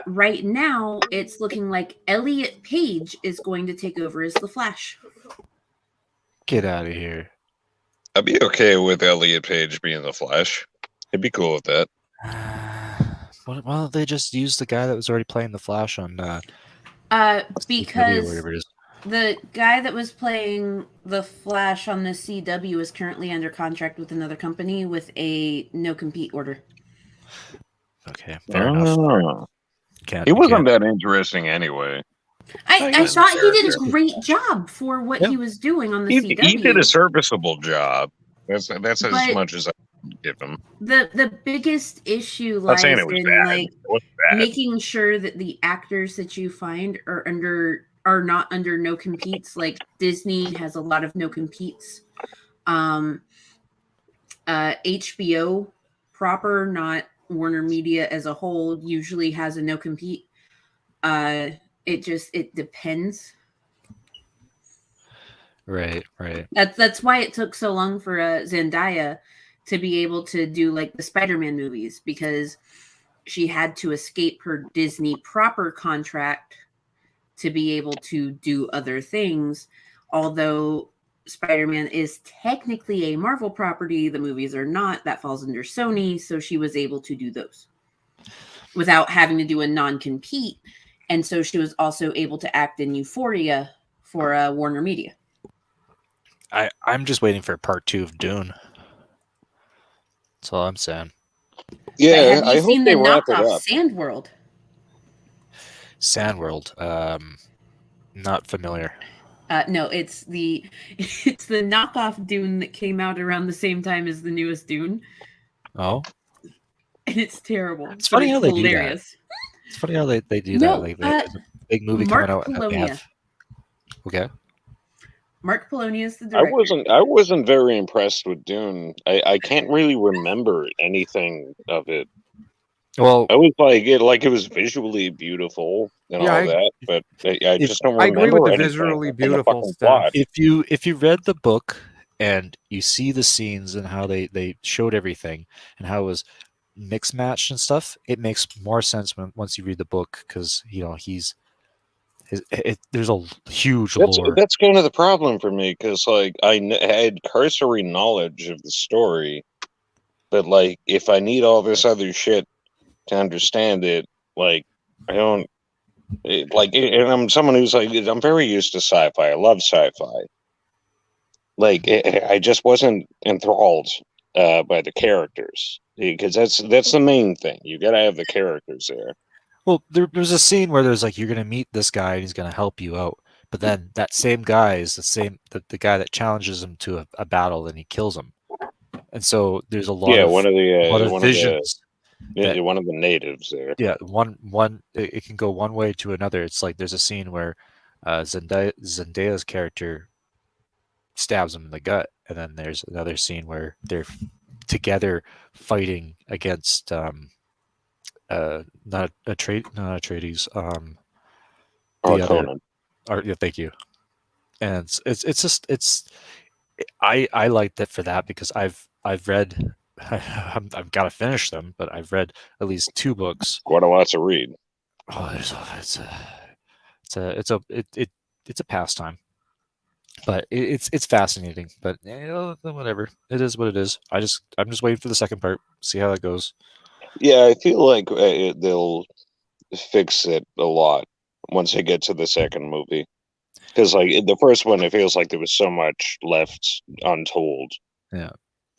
right now, it's looking like Elliot Page is going to take over as the Flash. Get out of here. I'd be okay with Elliot Page being the Flash. I'd be cool with that. Well, they just used the guy that was already playing the Flash on Because CW or whatever it is. the guy that was playing the Flash on the CW is currently under contract with another company with a no-compete order. Okay, fair enough. He wasn't that interesting anyway. I thought he did a great job for what he was doing on the CW. He did a serviceable job. That's as much as I can give him. The biggest issue lies in like making sure that the actors that you find are not under no competes. Like Disney has a lot of no competes. HBO proper, not Warner Media as a whole, usually has a no compete. It depends. Right. That's why it took so long for Zendaya to be able to do like the Spider-Man movies, because she had to escape her Disney proper contract to be able to do other things. Although Spider-Man is technically a Marvel property, the movies are not. That falls under Sony, so she was able to do those without having to do a non-compete. And so she was also able to act in Euphoria for Warner Media. I'm just waiting for part 2 of Dune. That's all I'm saying. Yeah, have you seen the wrap it knockoff up. Sandworld? Sandworld, not familiar. No, it's the knockoff Dune that came out around the same time as the newest Dune. Oh, and it's terrible. It's funny how they do that. Hilarious. It's funny how they do that. Like there's a big movie Mark coming out. Polonia. Okay. Mark Polonia is the director. I wasn't very impressed with Dune. I can't really remember anything of it. Well, I was like it was visually beautiful and all that, but I just don't remember. I agree with the anything visually in the beautiful fucking stuff. plot. if you read the book and you see the scenes and how they showed everything and how it was mixed matched and stuff, it makes more sense once you read the book, because there's a huge lore. That's kind of the problem for me, because like I had cursory knowledge of the story, but like if I need all this other shit to understand it, like I don't and I'm someone who's like, I'm very used to sci-fi. I love sci-fi. Like I just wasn't enthralled by the characters, because that's the main thing. You got to have the characters there. Well, there's a scene where there's like, you're gonna meet this guy and he's gonna help you out, but then that same guy is the guy that challenges him to a battle and he kills him, and so there's a lot of one of the visions. One of the natives there. Yeah, it can go one way to another. It's like there's a scene where Zendaya's character stabs him in the gut, and then there's another scene where they're together fighting against not Atreides, Conan. Yeah, thank you. And it's I liked it for that, because I've read. I've got to finish them, but I've read at least 2 books. Quite a lot to read. Oh, it's a pastime, but it's fascinating. But whatever, it is what it is. I'm just waiting for the second part, see how that goes. Yeah, I feel like they'll fix it a lot once they get to the second movie, because like the first one, it feels like there was so much left untold. Yeah.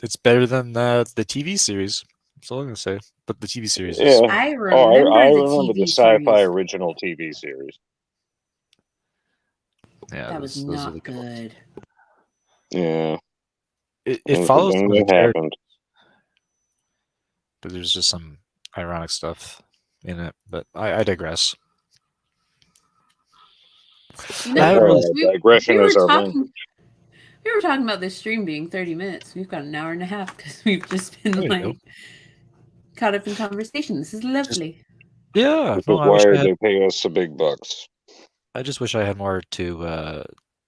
It's better than the TV series. That's all I'm gonna say. But the TV series is... Yeah. I remember the sci-fi original TV series. Yeah, that was not good. Yeah. It follows what happened. But there's just some ironic stuff in it. But I digress. Digression is our language. We were talking about this stream being 30 minutes. We've got an hour and a half because we've just been caught up in conversation. This is lovely. Yeah. Why they pay us the big bucks? I just wish I had more to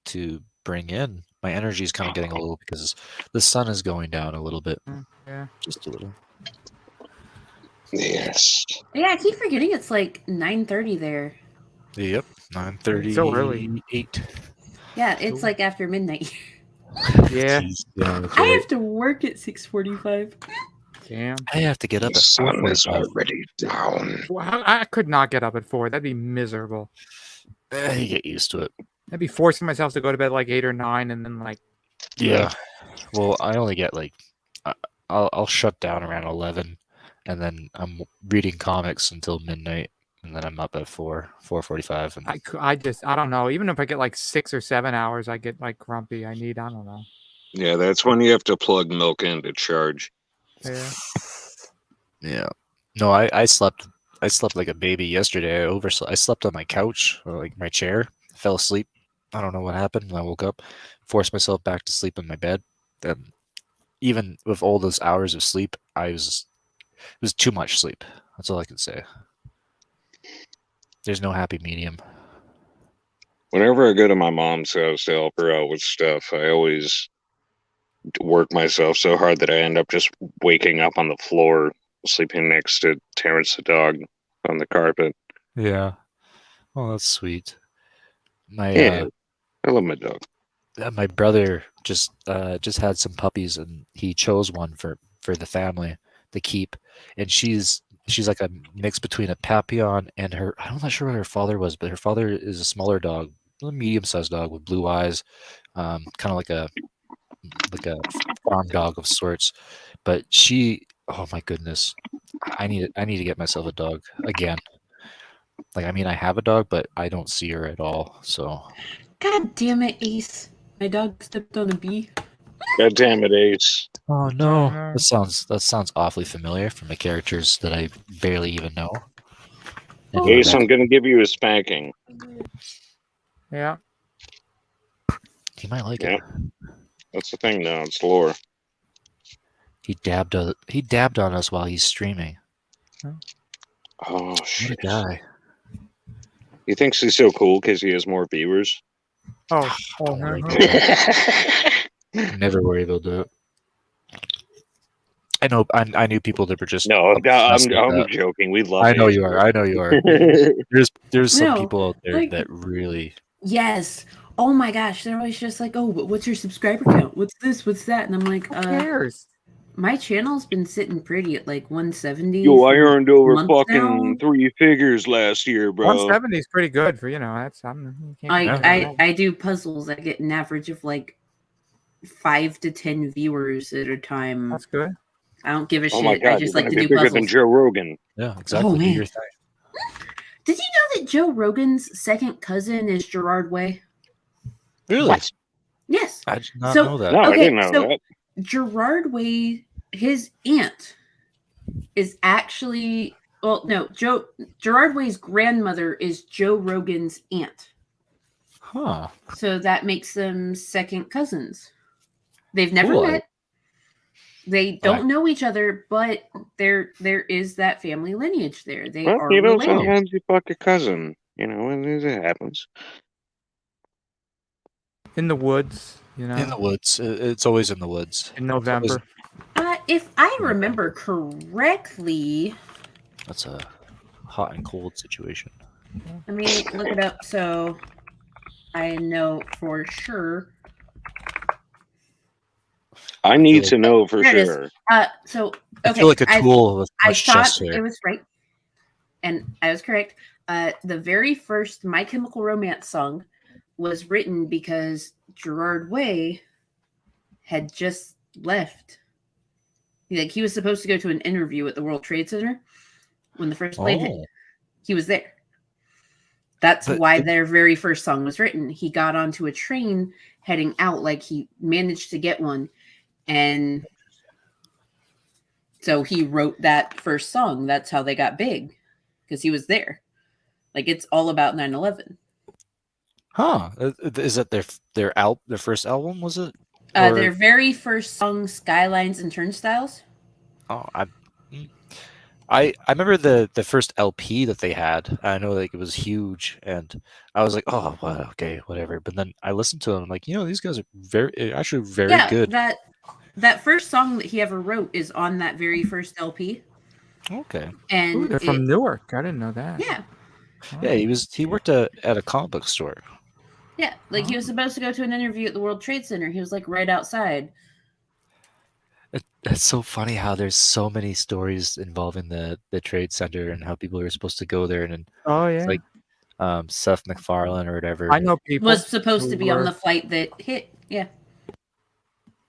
to bring in. My energy is kind of getting a little because the sun is going down a little bit, Yeah. just a little. Yes. Yeah, I keep forgetting it's like 9:30 there. Yep, 9:38. So early. Yeah, it's Cool. like after midnight. Yeah. Jeez, yeah, that's I right. have to work at 6:45. Damn. I have to get up The at sun is 4:45. already down. Well, I could not get up at 4. That'd be miserable. You get used to it. I'd be forcing myself to go to bed like 8 or 9, and then like Yeah. Well, I only get like I'll shut down around 11, and then I'm reading comics until midnight, and then I'm up at 4:45. And I don't know. Even if I get like 6 or 7 hours, I get like grumpy. I don't know. Yeah, that's when you have to plug milk in to charge. Yeah. yeah. No, I slept like a baby yesterday. I slept on my couch or like my chair. Fell asleep. I don't know what happened. I woke up, forced myself back to sleep in my bed. Then, even with all those hours of sleep, it was too much sleep. That's all I can say. There's no happy medium. Whenever I go to my mom's house to help her out with stuff, I always work myself so hard that I end up just waking up on the floor, sleeping next to Terrence the dog on the carpet. Yeah. Oh, that's sweet. My Yeah, I love my dog. my brother just had some puppies, and he chose one for the family to keep, and she's like a mix between a Papillon and her. I'm not sure what her father was, but her father is a smaller dog, a medium-sized dog with blue eyes, kind of like a farm dog of sorts. But oh my goodness, I need to get myself a dog again. Like, I mean, I have a dog, but I don't see her at all. So, God damn it, Ace. My dog stepped on a bee. God damn it, Ace. oh no, no. that sounds awfully familiar from the characters that I barely even know. Never Ace, met. I'm going to give you a spanking. Yeah. He might like Yep. it. That's the thing now. It's lore. He dabbed on us while he's streaming. Oh, What a shit. guy. He thinks he's so cool because he has more viewers. Oh. Don't worry no. about that. Never worry about that. I know. I knew people that were just No, obsessed with I'm that. joking. We love I know Ace. you are. I know you are. There's some No, people out there like- that really. Yes. Oh my gosh. They're always just like, oh, but what's your subscriber count? What's this? What's that? And I'm like, Who cares? my channel's been sitting pretty at like 170. Yo, I for earned over months fucking now. 3 figures last year, bro. 170 is pretty good for that's. You can't Yeah. complain about that. I do puzzles. I get an average of like 5 to 10 viewers at a time. That's good. I don't give a Oh my shit. I god, just you're like gonna to be do bigger than puzzles. Joe Rogan. Yeah, exactly. Oh, Do man. your thing. Did you know that Joe Rogan's second cousin is Gerard Way? Really? What? Yes. I did not So- know that. No, I Okay, didn't know so- that. Gerard Way, his aunt is actually Gerard Way's grandmother is Joe Rogan's aunt. Huh. So that makes them second cousins. They've never Cool. met. They don't know each other, but there is that family lineage there. They Well, are you know, related. sometimes you fuck a cousin. You know, and it happens. In the woods, In the woods. It's always in the woods. in November. If I remember correctly, That's a hot and cold situation. let me look it up so I know for sure. I need to know for There it is. sure. So I okay, feel like a tool with I much thought chest it hair. was right, and I was correct. The very first My Chemical Romance song was written because Gerard Way had just left. Like, he was supposed to go to an interview at the World Trade Center when the first plane hit. Oh. He was there. That's But why did- their very first song was written. He got onto a train heading out, like he managed to get one, and so he wrote that first song. That's how they got big, because he was there. Like, it's all about 9/11. Huh. Is that their first album, was it? Their very first song, Skylines and Turnstiles. Oh, I remember the first LP that they had. I know like it was huge, and I was like, oh, well, okay, whatever. But then I listened to them, I'm like, these guys are actually very good. That first song that he ever wrote is on that very first LP. Okay. And they're from Newark. I didn't know that. Yeah. Yeah, he worked at a comic book store. Yeah, like he was supposed to go to an interview at the World Trade Center. He was like right outside. It's so funny how there's so many stories involving the Trade Center and how people are supposed to go there, and it's like Seth MacFarlane or whatever. I know people was supposed to be on the flight that hit. Yeah.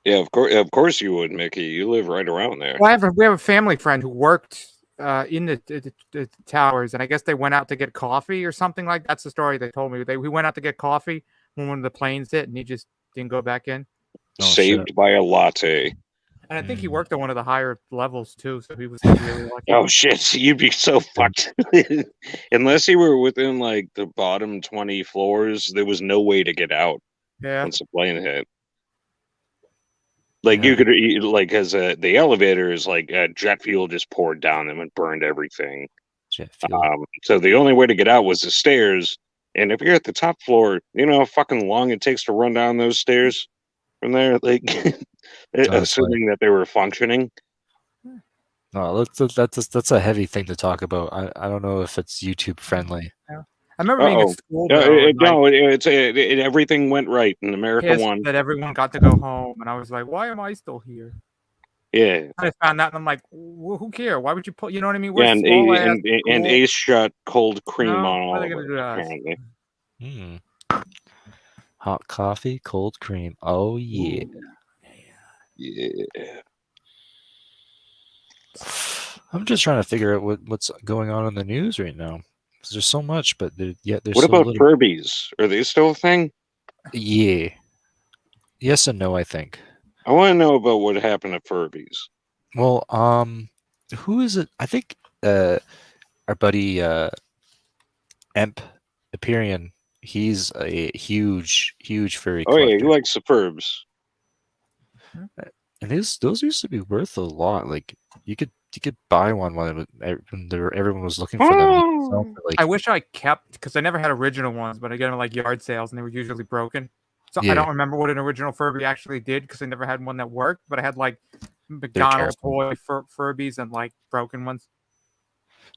Yeah, of course you would, Mickey. You live right around there. Well, we have a family friend who worked in the towers, and I guess they went out to get coffee or something like that. That's the story they told me. We went out to get coffee when one of the planes hit, and he just didn't go back in. Saved by a latte. And I think he worked on one of the higher levels too, so he was really lucky. Oh shit, you'd be so fucked. Unless you were within like the bottom 20 floors, there was no way to get out. Yeah. Once the plane hit. Like you could, like, as the elevator is like jet fuel just poured down them and burned everything. Jet fuel. So the only way to get out was the stairs. And if you're at the top floor, you know how fucking long it takes to run down those stairs from there. Like, assuming that they were functioning. No, that's a heavy thing to talk about. I don't know if it's YouTube friendly. Yeah. I remember being at school. Everything went right, and America won. That everyone got to go home, and I was like, "Why am I still here?" Yeah, I found that, and I'm like, well, "Who cares? Why would you put? You know what I mean?" And Ace shot cold cream on all of it, apparently. Hot coffee, cold cream. Oh yeah. Yeah. I'm just trying to figure out what's going on in the news right now. Because there's so much, but there's what about Furbies? Are they still a thing? Yeah. Yes and no, I think. I want to know about what happened to Furbies. Well, who is it? I think our buddy Emp Hyperion, he's a huge furry collector. Oh yeah, he likes the Furbs. And those used to be worth a lot. Like you could buy one when everyone was looking for them. So, I wish I kept, because I never had original ones, but I get them like yard sales and they were usually broken. So I don't remember what an original Furby actually did because I never had one that worked. But I had like McDonald's toy Furbies and like broken ones.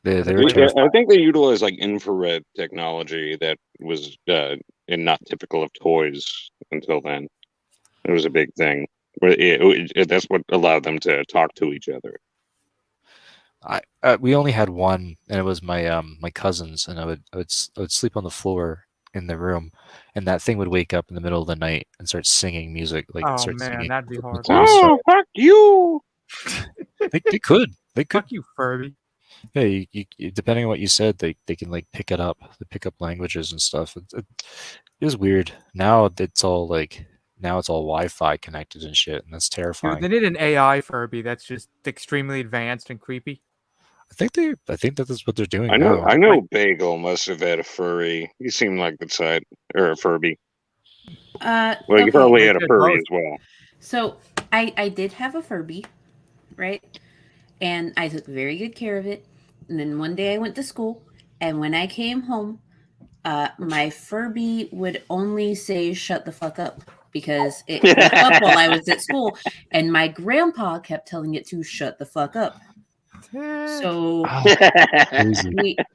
I think they utilized like infrared technology that was not typical of toys until then. It was a big thing. That's what allowed them to talk to each other. We only had one, and it was my my cousin's, and I would sleep on the floor in the room, and that thing would wake up in the middle of the night and start singing music. Like, singing, that'd be hard. Oh, fuck you! They could. Fuck you, Furby. Hey, you, depending on what you said, they can like pick it up. They pick up languages and stuff. It was weird. Now it's all Wi-Fi connected and shit, and that's terrifying. Dude, they need an AI Furby that's just extremely advanced and creepy. I think that is what they're doing. I know. Bagel must have had a furry. He seemed like the side or a Furby. You probably had a furry as well. So I did have a Furby, right? And I took very good care of it. And then one day I went to school, and when I came home, my Furby would only say "shut the fuck up" because it woke up while I was at school, and my grandpa kept telling it to shut the fuck up. So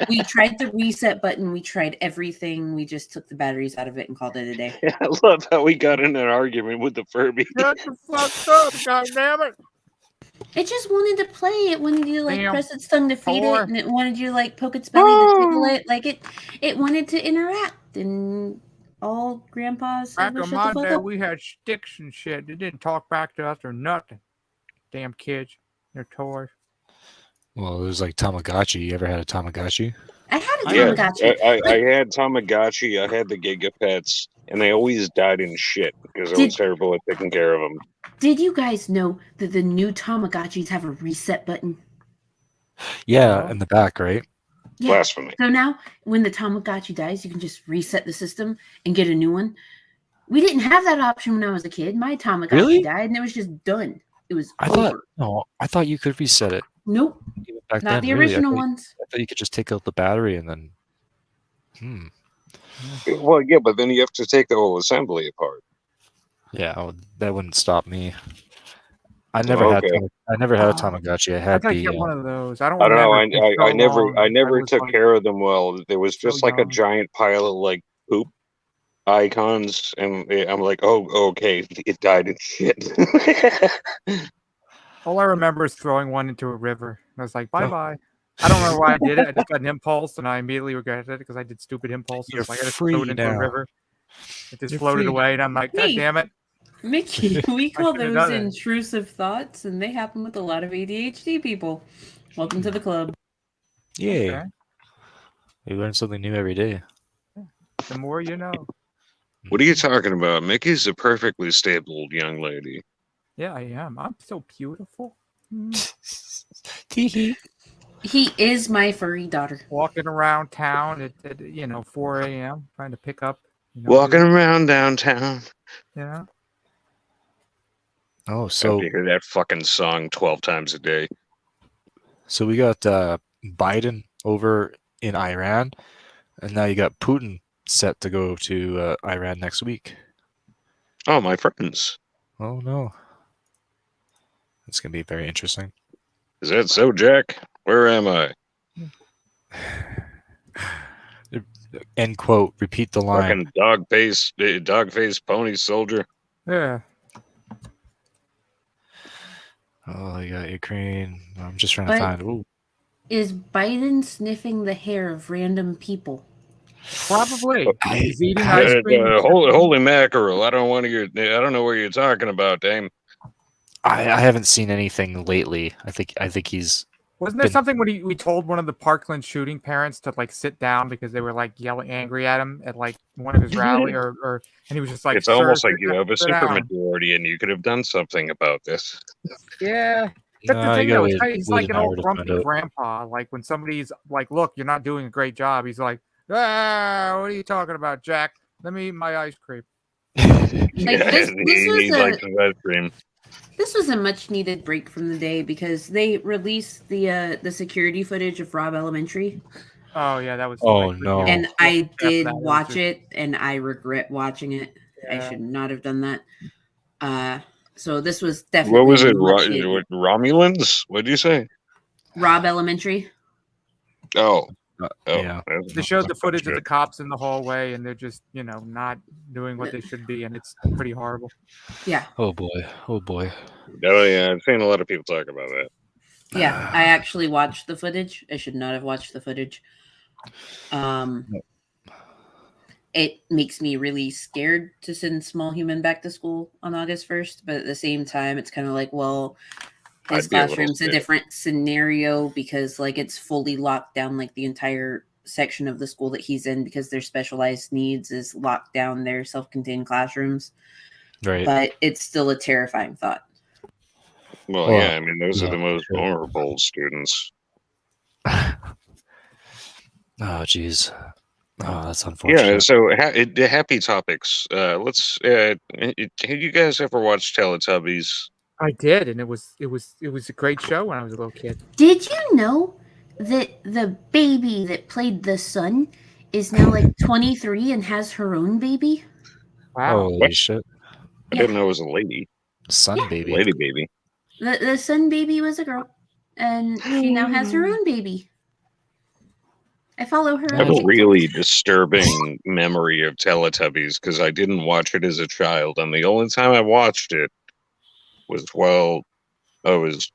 we tried the reset button. We tried everything. We just took the batteries out of it and called it a day. Yeah, I love how we got in an argument with the Furby. Shut the fuck up, goddammit! It just wanted to play. It wanted you to like press its tongue to feed it, and it wanted you to like poke its belly to tickle it. Like it wanted to interact. And all grandpas back in my day, we had sticks and shit. They didn't talk back to us or nothing. Damn kids, their toys. Well, it was like Tamagotchi. You ever had a Tamagotchi? I had a Tamagotchi. I had Tamagotchi. I had the Gigapets, and they always died in shit because I was terrible at taking care of them. Did you guys know that the new Tamagotchis have a reset button? Yeah, in the back, right? Yeah. Blasphemy. So now, when the Tamagotchi dies, you can just reset the system and get a new one. We didn't have that option when I was a kid. My Tamagotchi died, and it was just done. It was over. I thought you could reset it. Nope. Back Not then, the really, original ones. I thought you could just take out the battery and then. Well, yeah, but then you have to take the whole assembly apart. Yeah, that wouldn't stop me. I never had Okay. I never had a Tamagotchi. I I had gotta the get one of those. I don't I don't know. remember. It's so long. I never was took like, care of them well. There was so just like a young. giant pile of like poop icons, and I'm like, oh, okay, it died in shit. All I remember is throwing one into a river. I was like, bye bye. I don't remember why I did it. I just got an impulse, and I immediately regretted it because I did stupid impulses. You're So I just free threw it into a now. river. It just You're floated free. away, and I'm like, God Hey. damn it. Mickey, we call should've those done it. intrusive thoughts, and they happen with a lot of ADHD people. Welcome to the club. Yay! Okay. We learn something new every day. The more you know. What are you talking about? Mickey's a perfectly stable young lady. Yeah, I am. I'm so beautiful. Tee-hee. He is my furry daughter. Walking around town at 4 a.m. trying to pick up. Walking around downtown. Yeah. Oh, I so hear that fucking song 12 times a day. so we got Biden over in Iran, and now you got Putin set to go to Iran next week. Oh, my friends. Oh no, it's gonna be very interesting. Is that so, Jack? Where am I? End quote. Repeat the line. Fucking dog face pony soldier. Yeah. Oh, you got Ukraine. I'm just trying to But- find. Ooh. Is Biden sniffing the hair of random people? Probably. He's eating I- ice cream. Holy mackerel! I don't know what you're talking about, Dame. I haven't seen anything lately. I think he's. Wasn't there been- something when we told one of the Parkland shooting parents to like sit down because they were like yelling angry at him at like one of his rally or and he was just like, It's almost "Sir, like you have a sit down." supermajority and you could have done something about this. Yeah. That's Nah, the you thing, gotta though. wait- He's wait like an an hour old to find grumpy out. grandpa. Like when somebody's like, "Look, you're not doing a great job," he's like, "Ah, what are you talking about, Jack? Let me eat my ice cream." Like, this he was likes his ice cream. This was a much needed break from the day because they released the security footage of Rob Elementary, Oh yeah, that was. Oh, no. and after I did that, it was watch just- it, and I regret watching it. I Yeah. should not have done that. So this was definitely What was it? much needed. Romulans? What did you say? Rob Elementary. Oh, Yeah. They showed the footage of the cops in the hallway, and they're just not doing what they should be, and it's pretty horrible. Yeah, Oh boy. Oh boy. Oh yeah, I've seen a lot of people talk about that. yeah. I actually watched the footage. I should not have watched the footage. It makes me really scared to send Small Human back to school on August 1st, but at the same time, it's kind of like, well, his I'd be a little classroom's a scared. different scenario because like it's fully locked down, like the entire section of the school that he's in because their specialized needs is locked down their self-contained classrooms. Right. But it's still a terrifying thought. Well, Well, yeah, I mean those are yeah, the most sure. vulnerable students. Oh jeez. Oh, that's unfortunate. Yeah, so happy topics. Let's. Have you guys ever watched Teletubbies? I did, and it was a great show when I was a little kid. Did you know that the baby that played the sun is now like 23 and has her own baby? Wow. Holy What? shit. I didn't know it was a lady. Sun Yeah. baby. Lady baby. The sun baby was a girl, and she now has her own baby. I follow her. I have on a TikTok. really disturbing memory of Teletubbies because I didn't watch it as a child, and the only time I watched it was while I was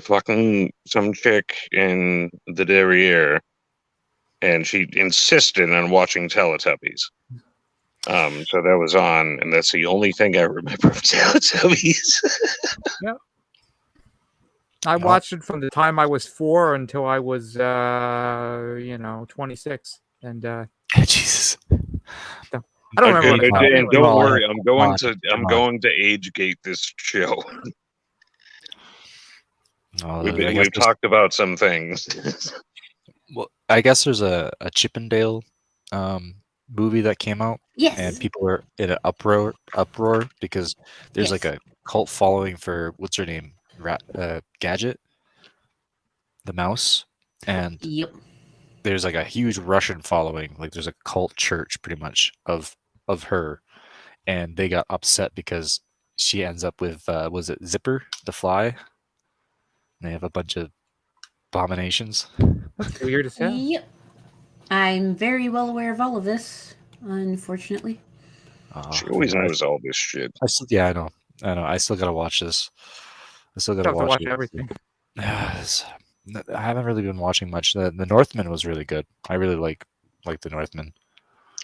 fucking some chick in the derriere, and she insisted on watching Teletubbies. So that was on, and that's the only thing I remember of Teletubbies. I watched it from the time I was 4 until I was 26, and Jesus. I don't remember. And, what it and was. don't Come worry, on, I'm going to age gate this show. Oh, We've I guess there's- talked about some things. well, I guess there's a Chippendale movie that came out, Yes. and people were in an uproar because there's like Yes. a cult following for what's her name, Gadget. the mouse, and Yep. there's like a huge Russian following. Like there's a cult church, pretty much, of her, and they got upset because she ends up with was it Zipper the fly? And they have a bunch of abominations. That's weird as hell. Yep. I'm very well aware of all of this, unfortunately. She always knows all this shit. Yeah, I know. I still gotta watch this. I still gotta Have to watch it. everything. Yes. I haven't really been watching much. The Northman was really good. I really like the Northman.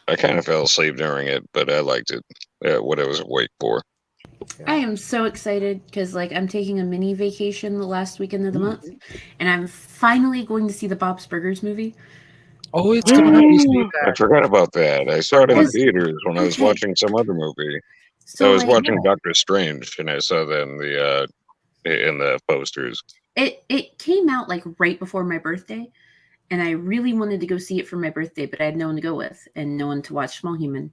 I kind of fell asleep during it, but I liked it. What I was awake for. I am so excited because I'm taking a mini vacation the last weekend of the month, and I'm finally going to see the Bob's Burgers movie. Oh, it's coming out. I forgot about that. I saw it in theaters when I was watching some other movie. So I was watching Doctor Strange, and I saw that in the posters. It came out right before my birthday, and I really wanted to go see it for my birthday, but I had no one to go with and no one to watch Small Human.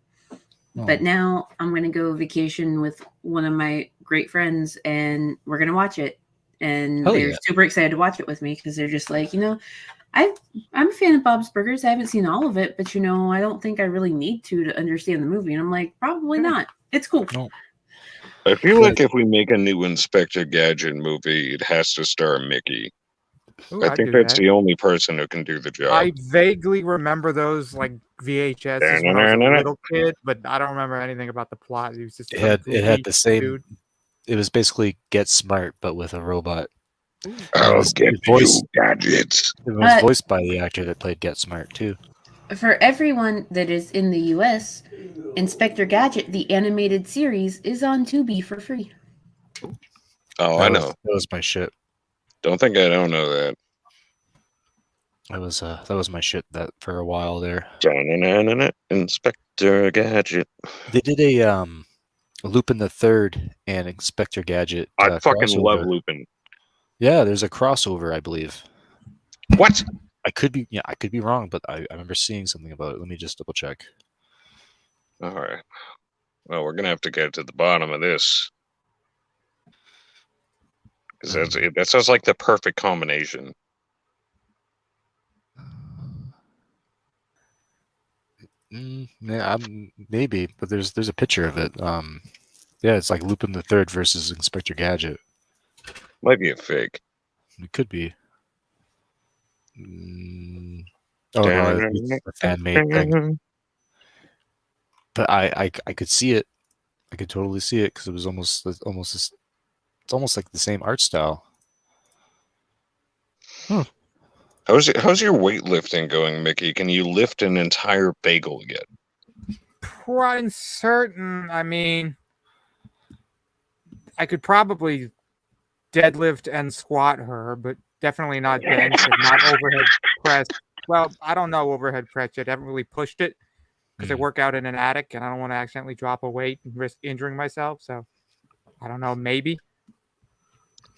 Oh. But now I'm going to go vacation with one of my great friends, and we're going to watch it. And they're super excited to watch it with me because they're just I'm a fan of Bob's Burgers. I haven't seen all of it, but I don't think I really need to understand the movie. And I'm like, probably not. It's cool. No. I feel like if we make a new Inspector Gadget movie, it has to star Mickey. Ooh, I think that's the only person who can do the job. I vaguely remember those VHS when I was a little kid, but I don't remember anything about the plot. It was just it had the same. Dude. It was basically Get Smart, but with a robot. Oh, gadgets! It was voiced by the actor that played Get Smart too. For everyone that is in the U.S., Inspector Gadget, the animated series, is on Tubi for free. Oh, I know. That was my shit. Don't think I don't know that. That was my shit that for a while there. Inspector Gadget. They did a Lupin the Third and Inspector Gadget. I fucking love Lupin. Yeah, there's a crossover, I believe. What? I could be wrong, but I remember seeing something about it. Let me just double check. All right. Well, we're gonna have to get to the bottom of this because that sounds like the perfect combination. Yeah, maybe, but there's a picture of it. Yeah, it's like Lupin the Third versus Inspector Gadget. Might be a fake. It could be. Oh no, it's a fan-made thing. But I could see it. I could totally see it because it was almost like the same art style. Huh. How's your weightlifting going, Mickey? Can you lift an entire bagel yet? Quite uncertain. I mean, I could probably deadlift and squat her, but definitely not bench and not overhead press. Well, I don't know overhead press yet. I haven't really pushed it because I work out in an attic and I don't want to accidentally drop a weight and risk injuring myself. So I don't know, maybe.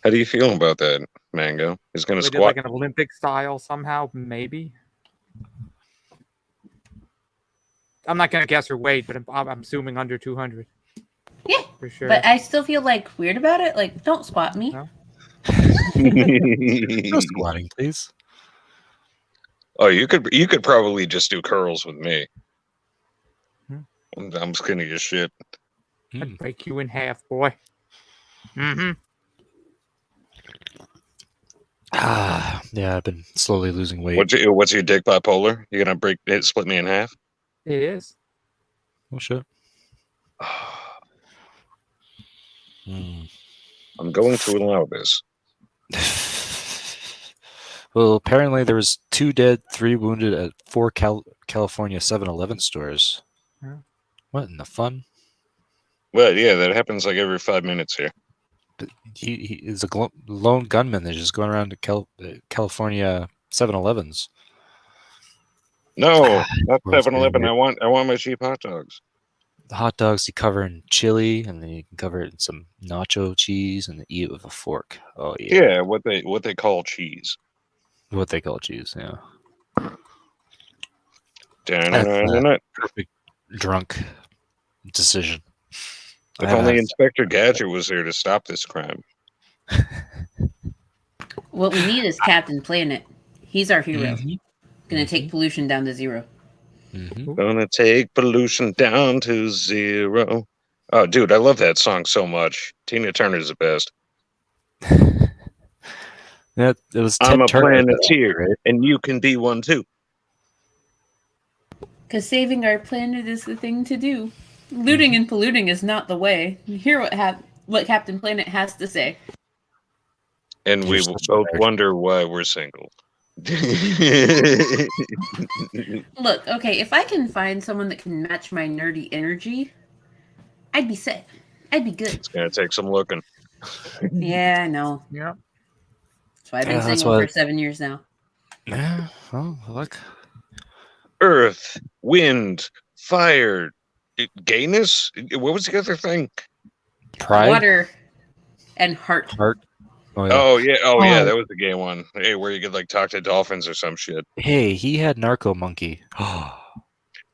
How do you feel about that, Mango? He's going to squat like an Olympic style somehow, maybe. I'm not going to guess her weight, but I'm assuming under 200. Yeah, for sure. But I still feel weird about it. Don't squat me. No? No squatting, please. Oh, you could probably just do curls with me. I'm skinny as shit. I'd break you in half, boy. Mm-hmm. Yeah, I've been slowly losing weight. What's your dick bipolar? You're gonna split me in half? It is. Oh shit. I'm going to allow this. Well, apparently there was 2 dead, 3 wounded at 4 California 7-Eleven stores. Yeah. What in the fun? Well, yeah, that happens every 5 minutes here. But he is a lone gunman that's just going around to California 7-Elevens. No, not 7-Eleven. I want my cheap hot dogs. The hot dogs you cover in chili, and then you can cover it in some nacho cheese, and then eat it with a fork. Oh yeah. Yeah, what they call cheese. What they call cheese, yeah. Perfect drunk decision. If only Inspector Gadget was there to stop this crime. What we need is Captain Planet. He's our hero. Mhm. Gonna take pollution down to 0. Gonna take pollution down to 0. Oh, dude, I love that song so much. Tina Turner's the best. Yeah, it was I'm Ted a Turner, planeteer, right? and you can be one too. Because saving our planet is the thing to do. Looting and polluting is not the way. Hear what Captain Planet has to say. And You're we such a both nerd. wonder why we're single. Look, okay, if I can find someone that can match my nerdy energy, I'd be set. I'd be good. It's gonna take some looking. Yeah, I know. Yeah. That's why I've been Yeah, that's single why- for 7 years now. Yeah. Oh, look. Earth, wind, fire, gayness. What was the other thing? Pride. Water and heart. Heart. Oh yeah. Oh yeah, Oh. that was the gay one. Hey, where you could like talk to dolphins or some shit. Hey, he had Narco Monkey.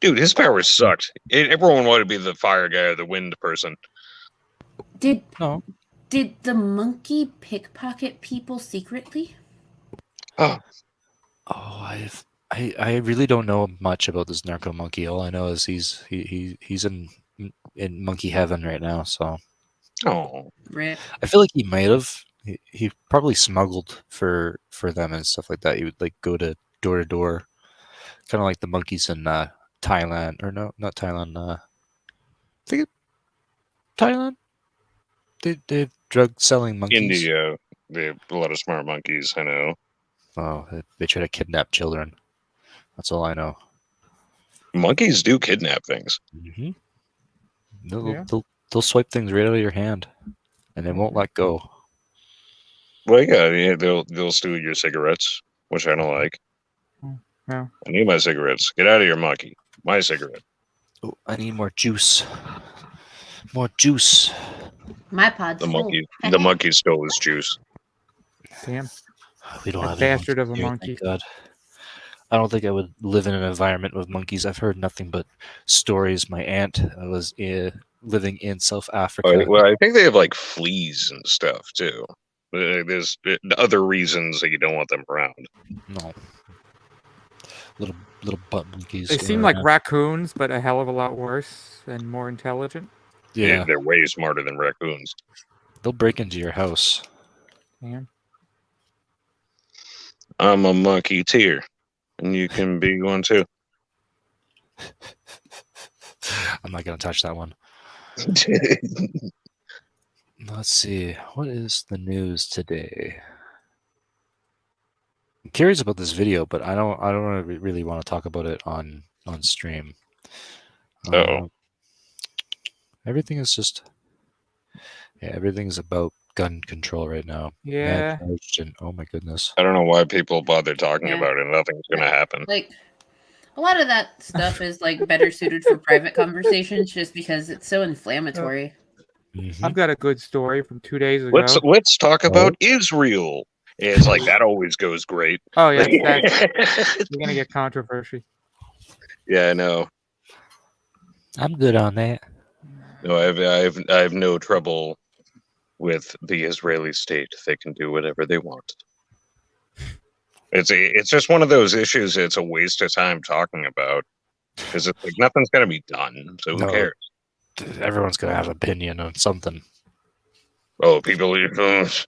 Dude, his powers sucked. Everyone wanted to be the fire guy or the wind person. Did No. did the monkey pickpocket people secretly? Oh, I really don't know much about this Narco Monkey. All I know is he's in monkey heaven right now. So oh, Rip. I feel like he might have. He probably smuggled for them and stuff like that. He would like go to door, kind of like the monkeys in Thailand, or no, not Thailand. I think Thailand. They have drug selling monkeys. India. They have a lot of smart monkeys. I know. Oh, they try to kidnap children. That's all I know. Monkeys do kidnap things. Mm-hmm. Yeah. They'll swipe things right out of your hand, and they won't let go. Well, yeah, they'll steal your cigarettes, which I don't like. Yeah. I need my cigarettes. Get out of here, monkey. My cigarette. Oh, I need more juice. More juice. My pod's The full. monkey stole his juice. Damn. We don't That have any bastard of a monkeys here, monkey. thank God. I don't think I would live in an environment with monkeys. I've heard nothing but stories. My aunt was living in South Africa. Well, I think they have like fleas and stuff too. There's other reasons that you don't want them around. No. Little butt monkeys. They going seem like around. raccoons, but a hell of a lot worse and more intelligent. Yeah, They're way smarter than raccoons. they'll break into your house. Damn. I'm a monkey tear, and you can be one too. I'm not gonna touch that one. Let's see. What is the news today? I'm curious about this video, but I don't really want to talk about it on stream. Uh-oh. Everything is just everything's about gun control right now. Yeah. Oh my goodness. I don't know why people bother talking Yeah. about it. Nothing's gonna happen. Like, a lot of that stuff is like better suited for private conversations just because it's so inflammatory. Mhm. I've got a good story from 2 days ago. Let's talk about Israel. It's like that always goes great. Oh yeah, we're gonna get controversy. Yeah, I know. I'm good on that. No, I have no trouble with the Israeli state. They can do whatever they want. It's just one of those issues. It's a waste of time talking about because it's like nothing's gonna be done. So who No. cares? Everyone's gonna have opinion on something. Oh, people! That's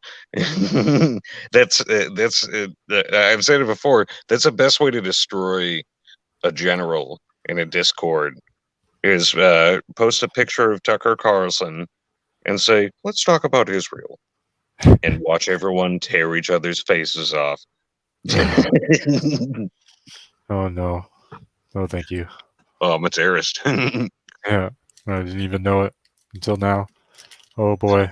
I've said it before. That's the best way to destroy a general in a Discord is post a picture of Tucker Carlson and say, "Let's talk about Israel," and watch everyone tear each other's faces off. Oh no. No, thank you. Oh, I'm a terrorist. Yeah, I didn't even know it until now. Oh boy.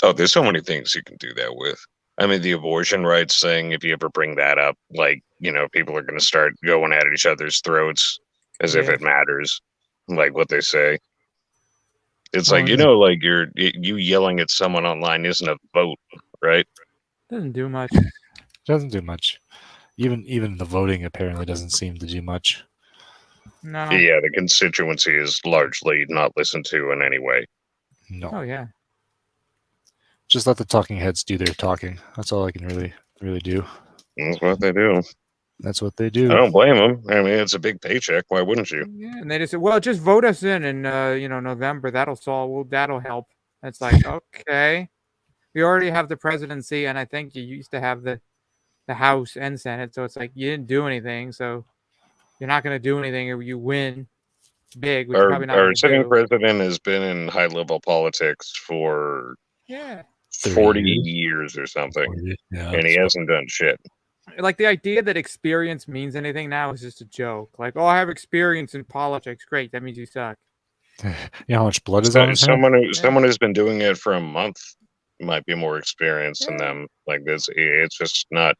Oh, there's so many things you can do that with. I mean, the abortion rights thing, if you ever bring that up, like, people are going to start going at each other's throats as if Yeah. it matters, like what they say. It's Oh, like, yeah. like you yelling at someone online isn't a vote, right? Doesn't do much. Doesn't do much. Even the voting apparently doesn't seem to do much. No. Yeah, the constituency is largely not listened to in any way. No. Oh yeah. Just let the talking heads do their talking. That's all I can really Really do. That's what they do. That's what they I do. don't blame them. I mean, it's a big paycheck. Why wouldn't you? Yeah, and they just said, "Well, just vote us in November. That'll solve. Well, that'll help." It's like, okay, we already have the presidency, and I think you used to have the House and Senate. So it's like you didn't do anything, so you're not going to do anything, or you win big, which you're probably not Our going to sitting do. president has been in high-level politics for 30 years or something, 40, yeah, and he hasn't done shit. Like the idea that experience means anything now is just a joke. Like, oh, I have experience in politics. Great, that means you suck. You know how much blood is on his hands? Someone who's been doing it for a month might be more experienced than them. Like this, it's just not.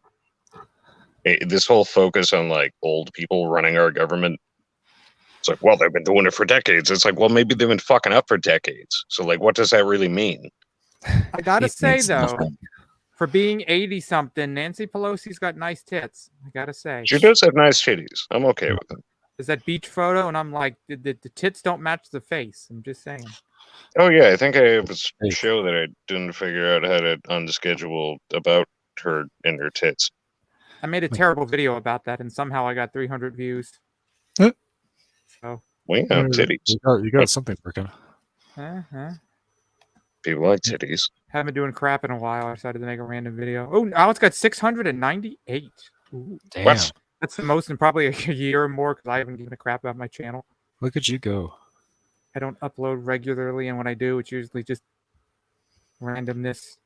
This whole focus on like old people running our government. It's like, well, they've been doing it for decades. It's like, well, maybe they've been fucking up for decades. So, like, what does that really mean? I gotta It say means though, nothing. for being 80 something, Nancy Pelosi's got nice tits. I gotta say, She does have nice titties. I'm okay with it. there's that beach photo, and I'm like, the tits don't match the face. I'm just saying. Oh yeah, I think I have a show that I didn't figure out how to unschedule about her and her tits. I made a terrible video about that, and somehow I got 300 views. Huh? So, We have titties. You got something working. People like titties. Haven't been doing crap in a while. I decided to make a random video. Oh, now it's got 698. Ooh. Damn. What? That's the most in probably a year or more because I haven't given a crap about my channel. Look at you go. I don't upload regularly, and when I do, it's usually just randomness.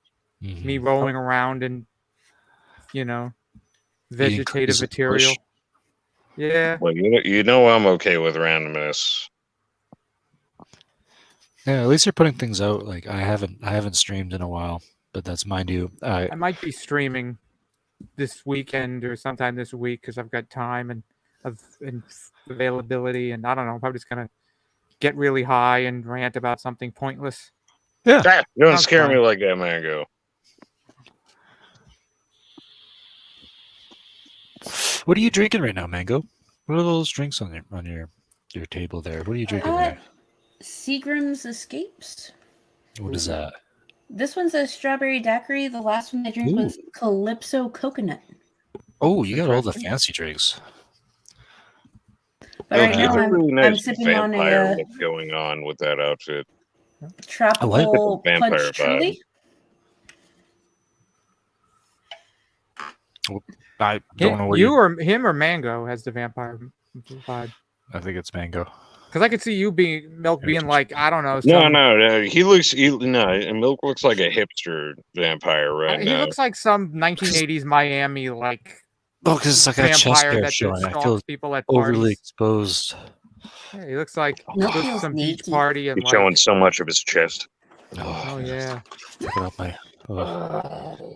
Mhm. Me rolling around in, vegetative crazy material. bush. Yeah. Well, you know I'm okay with randomness. Yeah, at least you're putting things out. Like I haven't streamed in a while, but that's mind you. I might be streaming this weekend or sometime this week because I've got time and availability, and I don't know. I'm probably just gonna get really high and rant about something pointless. Yeah. Ah, you don't Sounds scare me fun. like that, Mango. What are you drinking right now, Mango? What are those drinks on your table there? What are you drinking there? Seagram's Escapes. What is that? This one's a strawberry daiquiri. The last one I drank was Calypso Coconut. Oh, you got all the fancy drinks. But right You have now a really I'm nice sipping on vampire a look going on with that outfit. tropical vampire punch truly. I don't know what You or him or Mango has the vampire vibe. I think it's Mango. Because I could see you being like, I don't know. No. He looks. Milk looks like a hipster vampire right He now. looks like some 1980s Miami like Oh, because it's like a chest vampire hair that showing. just I feel stalks people at overly parties. exposed. Yeah, he looks like Milk goes to feels some beach sneaky. party and He's showing so much of his chest. Oh yeah. Look at my.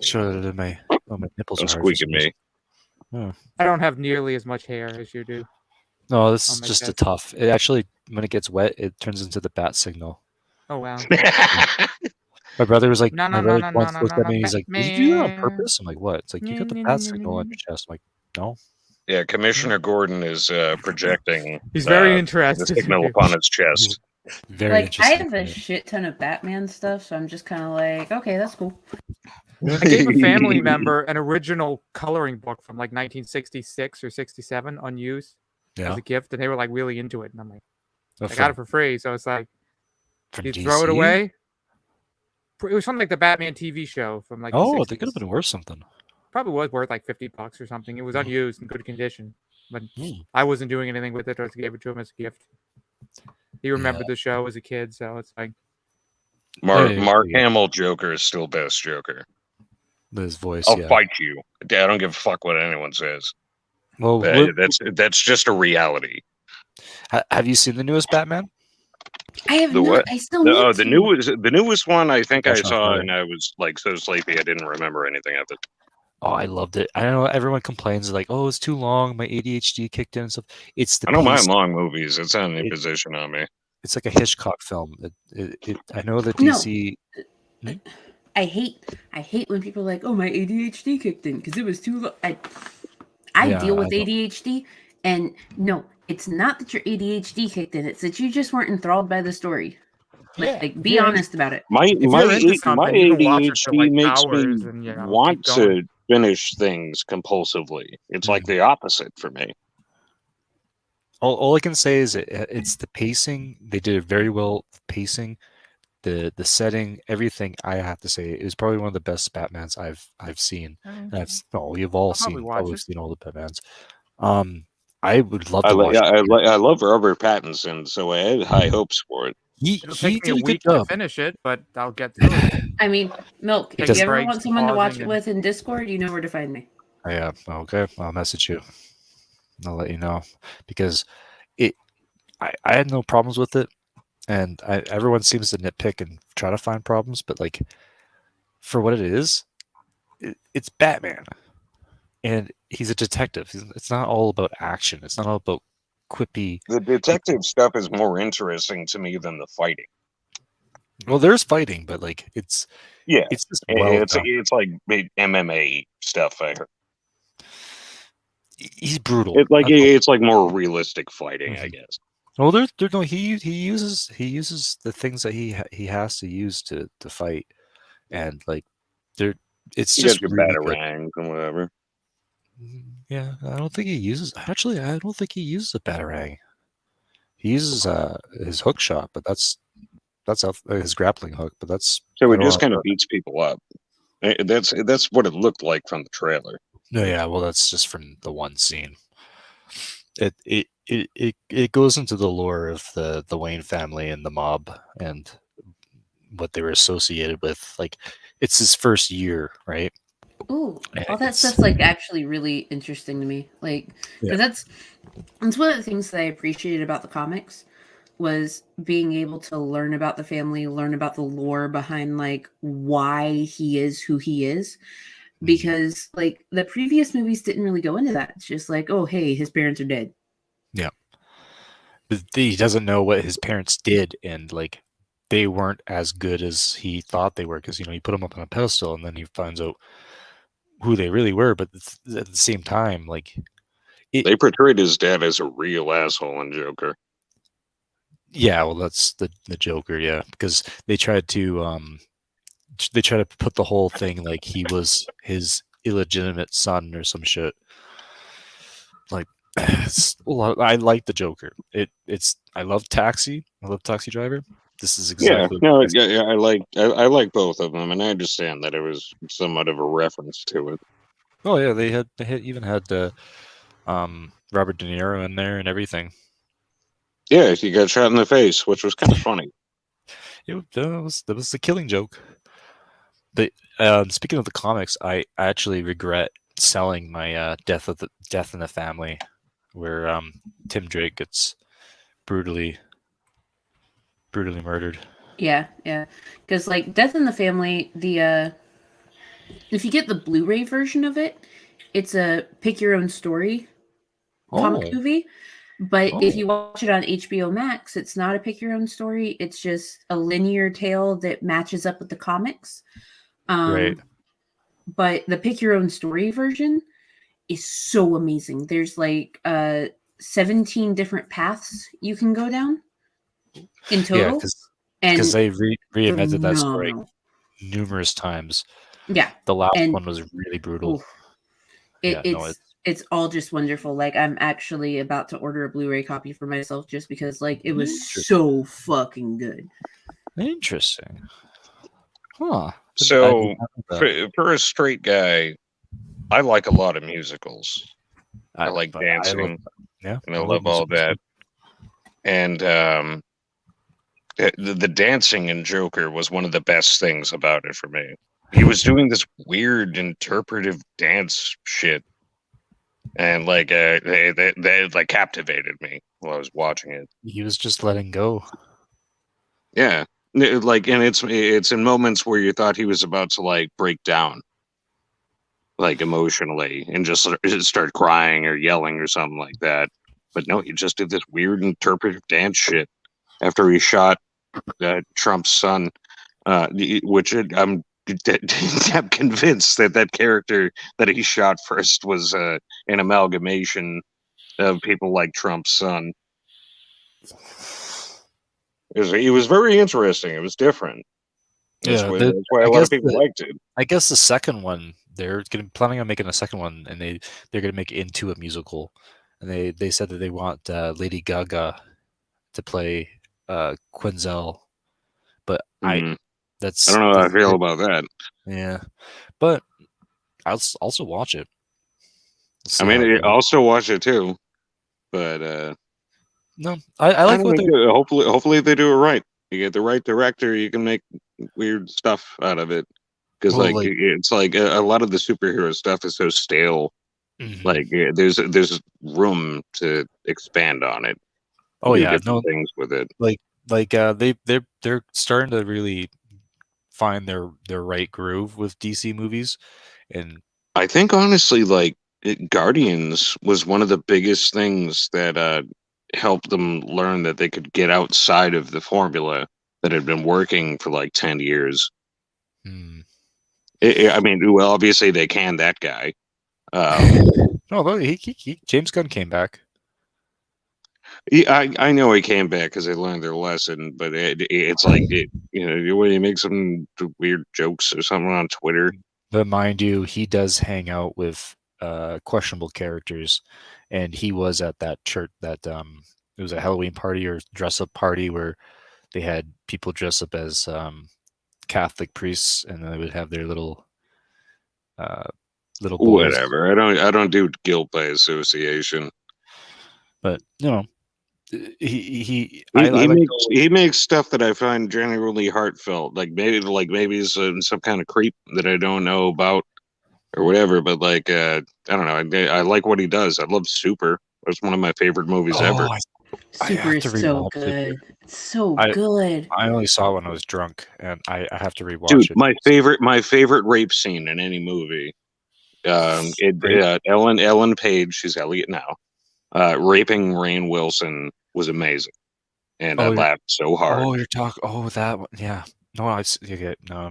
Sure that my nipples Don't are hard squeak for at some me. reason. I don't have nearly as much hair as you do. No, this Oh is my just God. a tough. It actually, when it gets wet, it turns into the bat signal. Oh wow. My brother was like, No, my no, brother no, once no, looked no, at me and he's like, "Did you do that on purpose?" I'm like, "What?" It's like, "You got the bat signal on your chest." I'm like, "No." Yeah, Commissioner Gordon is projecting. He's very the interested. signal upon his chest. Very Like I interesting. have a shit ton of Batman stuff, so I'm just kind of like, okay, that's cool. I gave a family member an original coloring book from like 1966 or 67, unused, Yeah. as a gift, and they were like really into it. And I'm like, Oh, I got it for free, so it's like, from you throw it DC? away. It was from like the Batman TV show from like. Oh, the they could have 60s. been worth something. Probably was worth like $50 or something. It was unused in good condition, but I wasn't doing anything with it. I just gave it to him as a gift. He remembered the show as a kid, so it's like Mark Hamill Joker is still best Joker. His voice. I'll Yeah. fight you. I don't give a fuck what anyone says. Well, That's just a reality. have you seen the newest Batman? I have The not. what? I still need to. The newest one. I think I That's not saw, bad. and I was like so sleepy I didn't remember anything of it. Oh, I loved it. I know everyone complains like, "Oh, it's too long. My ADHD kicked in and stuff." It's the I don't mind pace. long movies. It's not an imposition on me. It's like a Hitchcock film. I know that DC. I hate when people are like, "Oh, my ADHD kicked in because it was too long." I deal with ADHD, and no, it's not that your ADHD kicked in. It's that you just weren't enthralled by the story. Like be honest about it. My if you're into something, you can watch it for, ADHD like, makes hours me and, want keep going. to finish things compulsively. It's like the opposite for me. All I can say is it's the pacing. They did it very well. The pacing, the setting, everything. I have to say, it was probably one of the best Batmans I've seen. You've all probably seen all the Batmans. I would love I to watch. I love Robert Pattinson, so I had high hopes for it. It'll He take me a did a good week to job. finish it, but I'll get through it. I mean, Milk, if does- you ever breaks, want someone to watch pausing, it and- with in Discord, you know where to find me. Yeah. Okay. I'll message you. I'll let you know because I had no problems with it, and everyone seems to nitpick and try to find problems, but like for what it is, it's Batman, and he's a detective. It's not all about action. It's not all about quippy. The detective stuff is more interesting to me than the fighting. Well, there's fighting, but like it's Yeah, just well it's done. it's like big MMA stuff. I heard. He's brutal. It's like more realistic fighting, I guess. Well, there no he uses the things that he has to use to fight, and like it's You just got your really good. batarangs and whatever. Yeah, I don't think he uses. Actually, I don't think he uses a batarang. He uses his hook shot, but that's his grappling hook. But that's So I it don't just know. kind of beats people up. That's what it looked like from the trailer. No, yeah, well, that's just from the one scene. It goes into the lore of the Wayne family and the mob and what they were associated with. Like, it's his first year, right? Ooh, And all that it's- stuff's like actually really interesting to me. Like, Yeah. because that's one of the things that I appreciated about the comics was being able to learn about the family, learn about the lore behind like why he is who he is. Because like the previous movies didn't really go into that. It's just like, oh hey, his parents are dead. Yeah. But he doesn't know what his parents did, and like they weren't as good as he thought they were, because he put them up on a pedestal, and then he finds out who they really were. But at the same time, like They portrayed his dad as a real asshole in Joker. yeah, well, that's the Joker, yeah, because they tried to put the whole thing like he was his illegitimate son or some shit. Like, I like the Joker. I love Taxi. I love Taxi Driver. This is exactly I like both of them, and I understand that it was somewhat of a reference to it. Oh yeah, they even had Robert De Niro in there and everything. Yeah, he got shot in the face, which was kind of funny. That was the Killing Joke. But speaking of the comics, I actually regret selling my Death in the Family, where Tim Drake gets brutally murdered. Yeah, because like Death in the Family, the if you get the Blu-ray version of it, it's a pick your own story comic movie. But if you watch it on HBO Max, it's not a pick your own story. It's just a linear tale that matches up with the comics. Right. But the pick your own story version is so amazing. There's like 17 different paths you can go down in total. Yeah, because they reinvented that story phenomenal. numerous times. Yeah. The last one was really brutal. It's all just wonderful. Like, I'm actually about to order a Blu-ray copy for myself just because like it was so fucking good. Interesting. Huh. So for a straight guy, I like a lot of musicals. I like dancing. And I love all that. And the dancing in Joker was one of the best things about it for me. He was doing this weird interpretive dance shit, and like they like captivated me while I was watching it. He was just letting go. Yeah, like, and it's in moments where you thought he was about to like break down, like emotionally, and just start crying or yelling or something like that. But no, he just did this weird interpretive dance shit after he shot Trump's son, which I'm convinced that character that he shot first was an amalgamation of people like Trump's son. It was very interesting. It was different. That's why a lot of people liked it. I guess the second one they're planning on making a second one, and they're gonna make it into a musical, and they said that they want Lady Gaga to play Quinzel, but I don't that's know how I feel about that. yeah, but I'll also watch it. I mean, I'll still watch it too, but no, I like what they're. hopefully they do it right. You get the right director, you can make weird stuff out of it. Because it's like a lot of the superhero stuff is so stale. Mm-hmm. Like there's room to expand on it. Oh do yeah, different things with it. They're starting to really find their right groove with DC movies, and I think honestly, like Guardians was one of the biggest things that helped them learn that they could get outside of the formula that had been working for like 10 years. I mean, well, obviously they canned that guy. No, James Gunn came back. I know he came back because they learned their lesson, but it's like when he makes some weird jokes or something on Twitter. But mind you, he does hang out with questionable characters, and he was at that church that it was a Halloween party or dress up party where they had people dress up as Catholic priests, and then they would have their little boys. Whatever. I don't do guilt by association. But he makes stuff that I find genuinely heartfelt. Like maybe he's some kind of creep that I don't know about or whatever. But like I don't know. I like what he does. I love Super. It's one of my favorite movies ever. Super is so good. It's so good. I only saw it when I was drunk, and I have to rewatch it. My favorite rape scene in any movie. Ellen Page, she's Elliot now. Raping Rainn Wilson was amazing, and I laughed so hard. Oh, you're talking. Oh, that one. Yeah. No, no.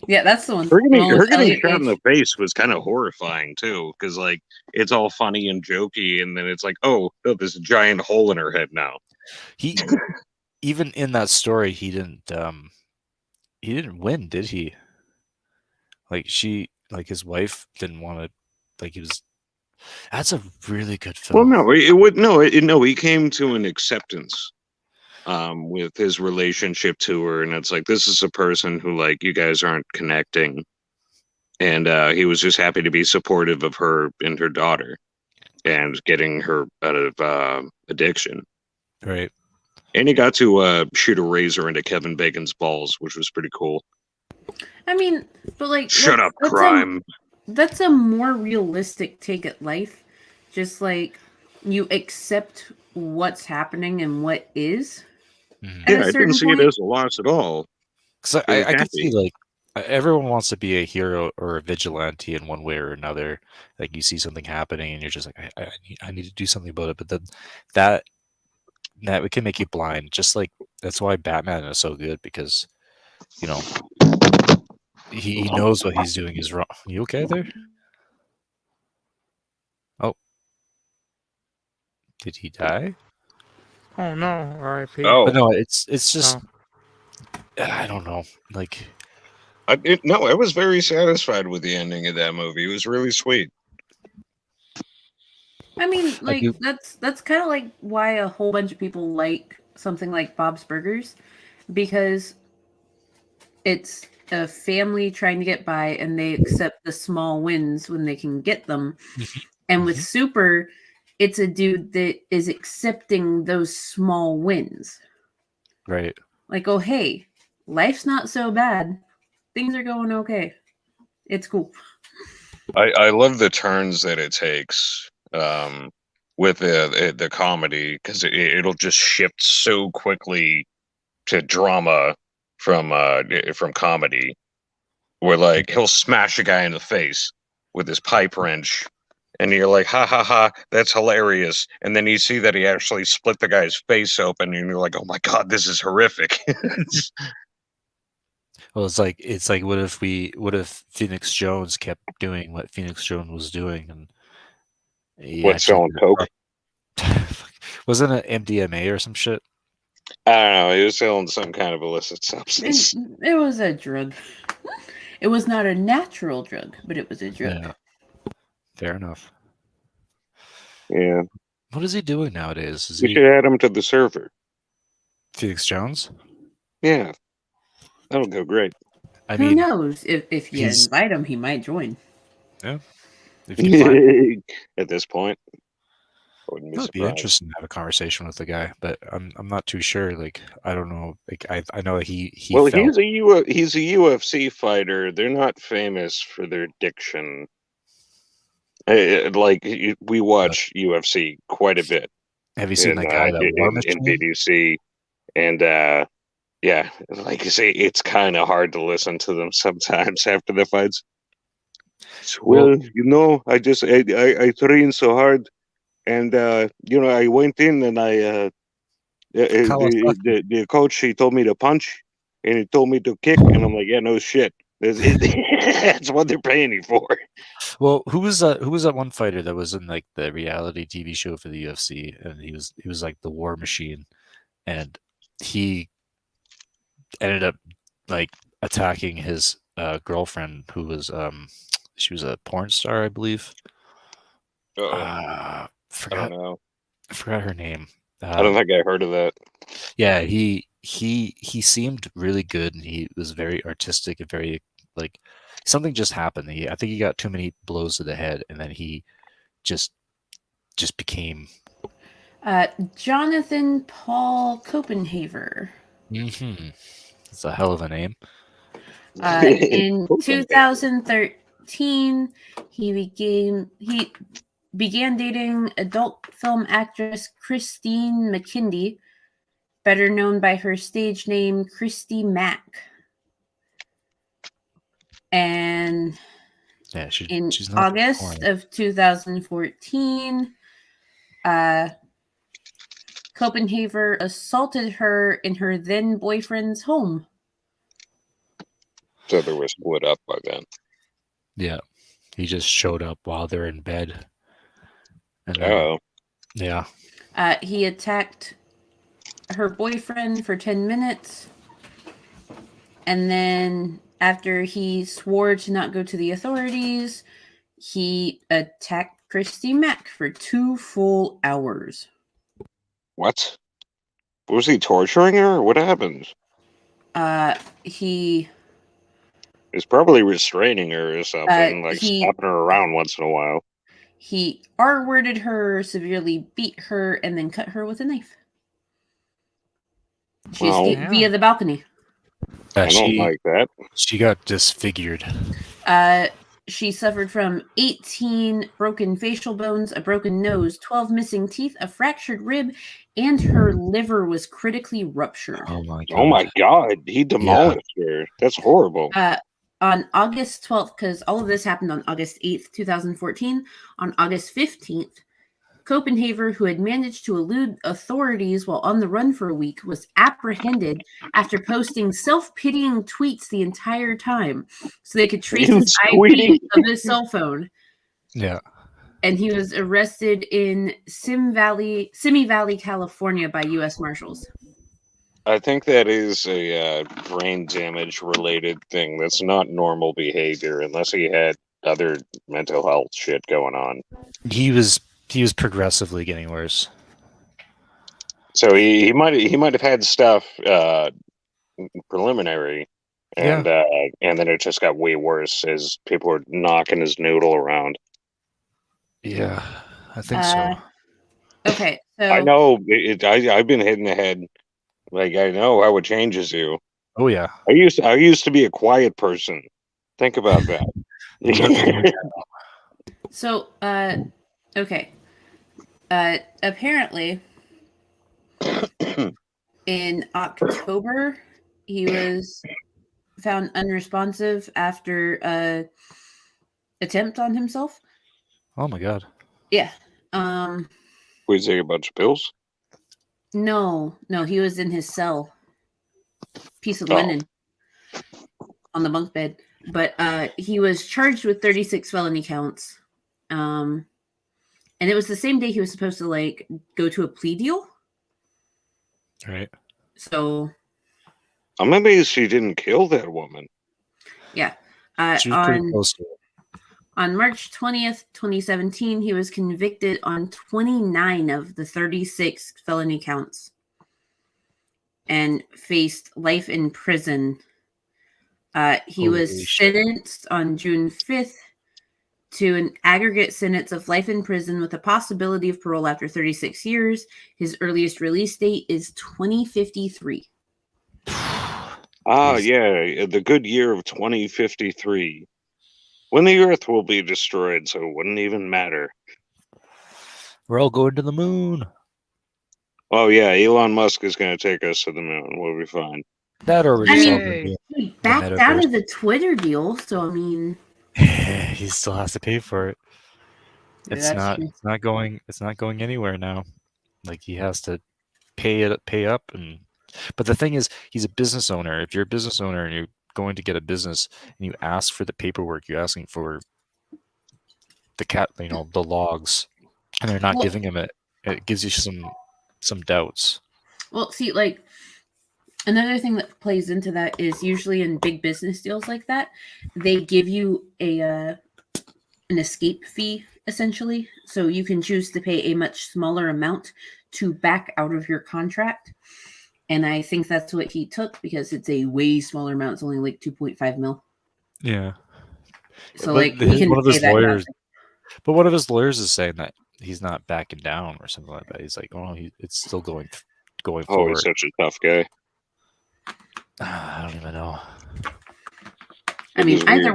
Yeah, that's the one. Her getting shot in the face was kind of horrifying too, because like it's all funny and jokey, and then it's like, oh, there's a giant hole in her head now. He even in that story, he didn't win, did he? Like his wife didn't want to. Like he was. That's a really good film. Well, no, he came to an acceptance with his relationship to her, and it's like, this is a person who, like, you guys aren't connecting, and he was just happy to be supportive of her and her daughter and getting her out of addiction. Right. And he got to shoot a razor into Kevin Bacon's balls, which was pretty cool. I mean, but like, shut up, crime. That's a more realistic take at life. Just like you accept what's happening and what is. Yeah, I didn't see it as a loss at all. Because I could see like everyone wants to be a hero or a vigilante in one way or another. Like you see something happening and you're just like, I need to do something about it. But then that it can make you blind. Just like that's why Batman is so good, because he knows what he's doing is wrong. You okay there? Oh, did he die? Oh no, R.I.P. Oh, but no, it's just I don't know. Like, I was very satisfied with the ending of that movie. It was really sweet. I mean, like that's kind of like why a whole bunch of people like something like Bob's Burgers, because it's a family trying to get by and they accept the small wins when they can get them. And with Super, it's a dude that is accepting those small wins. Right. Like, oh, hey, life's not so bad. Things are going okay. It's cool. I love the turns that it takes with the comedy, because it'll just shift so quickly to drama from comedy, where like he'll smash a guy in the face with his pipe wrench, and you're like, ha ha ha, that's hilarious. And then you see that he actually split the guy's face open, and you're like, oh my god, this is horrific. Well, it's like what if Phoenix Jones kept doing what Phoenix Jones was doing, and what's selling coke? Wasn't it MDMA or some shit? I don't know. He was selling some kind of illicit substance. It was a drug. It was not a natural drug, but it was a drug. Yeah. Fair enough. Yeah. What is he doing nowadays? Is We he should add him to the server. Felix Jones? Yeah. That'll go great. I Who mean, knows? If you he's- invite him, he might join. if you find At this point, I wouldn't be it would be surprised. interesting to have a conversation with the guy, but I'm not too sure. Like, I don't know. Like, I know that he Well, felt he's a UFC fighter. They're not famous for their diction. We watch UFC quite a bit have you seen that guy that War in Machine? BDC, and yeah, like you say, it's kind of hard to listen to them sometimes after the fights. Well, I just I trained so hard, and I went in and the coach, he told me to punch, and he told me to kick, and I'm like, yeah, no shit. That's what they're paying you for. Well, who was that one fighter that was in like the reality TV show for the UFC, and he was like the War Machine, and he ended up like attacking his girlfriend, who was she was a porn star, I believe. I don't know. I forgot her name. I don't think I heard of that. Yeah, he seemed really good, and he was very artistic and very like something just happened. I think he got too many blows to the head, and then he just became. Jonathan Paul Copenhaver. It's a hell of a name. In 2013, he began dating adult film actress Christine McKindy, better known by her stage name Christy Mack. And Yeah, in she's not August of 2014, Copenhaver assaulted her in her then boyfriend's home. So they were split up by then. Yeah, he just showed up while they're in bed. And then, yeah. He attacked her boyfriend for 10 minutes. And then after he swore to not go to the authorities, he attacked Christy Mack for 2 full hours. What? Was he torturing her? What happened? He was probably restraining her or something, slapping her around once in a while. He R-worded her, severely beat her, and then cut her with a knife. She escaped via the balcony. I don't like that. She got disfigured. She suffered from 18 broken facial bones, a broken nose, 12 missing teeth, a fractured rib, and her liver was critically ruptured. Oh my god. Oh my god. He demolished her. That's horrible. On August 12th, because all of this happened on August 8th, 2014, on August 15th, Copenhaver, who had managed to elude authorities while on the run for a week, was apprehended after posting self-pitying tweets the entire time so they could trace his IP of his cell phone. Yeah. And he was arrested in Simi Valley, California by U.S. Marshals. I think that is a brain damage related thing. That's not normal behavior unless he had other mental health shit going on. He was progressively getting worse. So he might have had stuff preliminary, and then it just got way worse as people were knocking his noodle around. Yeah, I think so. Okay, so I know I've been hit in the head. Like, I know how it changes you. Oh yeah. I used to be a quiet person. Think about that. So, okay. Apparently, in October, he was found unresponsive after an attempt on himself. Oh my god. Yeah. Was he take a bunch of pills? No, he was in his cell. Piece of linen on the bunk bed. But he was charged with 36 felony counts. And it was the same day he was supposed to go to a plea deal. Right. So I'm amazed he didn't kill that woman. Yeah. She was pretty close to it. On March 20th, 2017, he was convicted on 29 of the 36 felony counts and faced life in prison. He was sentenced on June 5th to an aggregate sentence of life in prison with a possibility of parole after 36 years. His earliest release date is 2053. Yeah, the good year of 2053. When the Earth will be destroyed, so it wouldn't even matter. We're all going to the moon. Oh yeah, Elon Musk is going to take us to the moon. We'll be fine. That or Yay. He backed out of the Twitter deal, so I mean, he still has to pay for it. It's not going anywhere now. Like he has to pay up but the thing is, he's a business owner. If you're a business owner and you're going to get a business and you ask for the paperwork, you're asking for the logs, and they're not giving him it. It gives you some doubts. Well, see, like another thing that plays into that is usually in big business deals like that, they give you an escape fee essentially, so you can choose to pay a much smaller amount to back out of your contract. And I think that's what he took because it's a way smaller amount. It's only like 2.5 mil. Yeah. So like he can pay that lawyers, but one of his lawyers is saying that he's not backing down or something like that. He's like, oh, it's still going forward. Oh, he's such a tough guy. I don't even know. I mean, either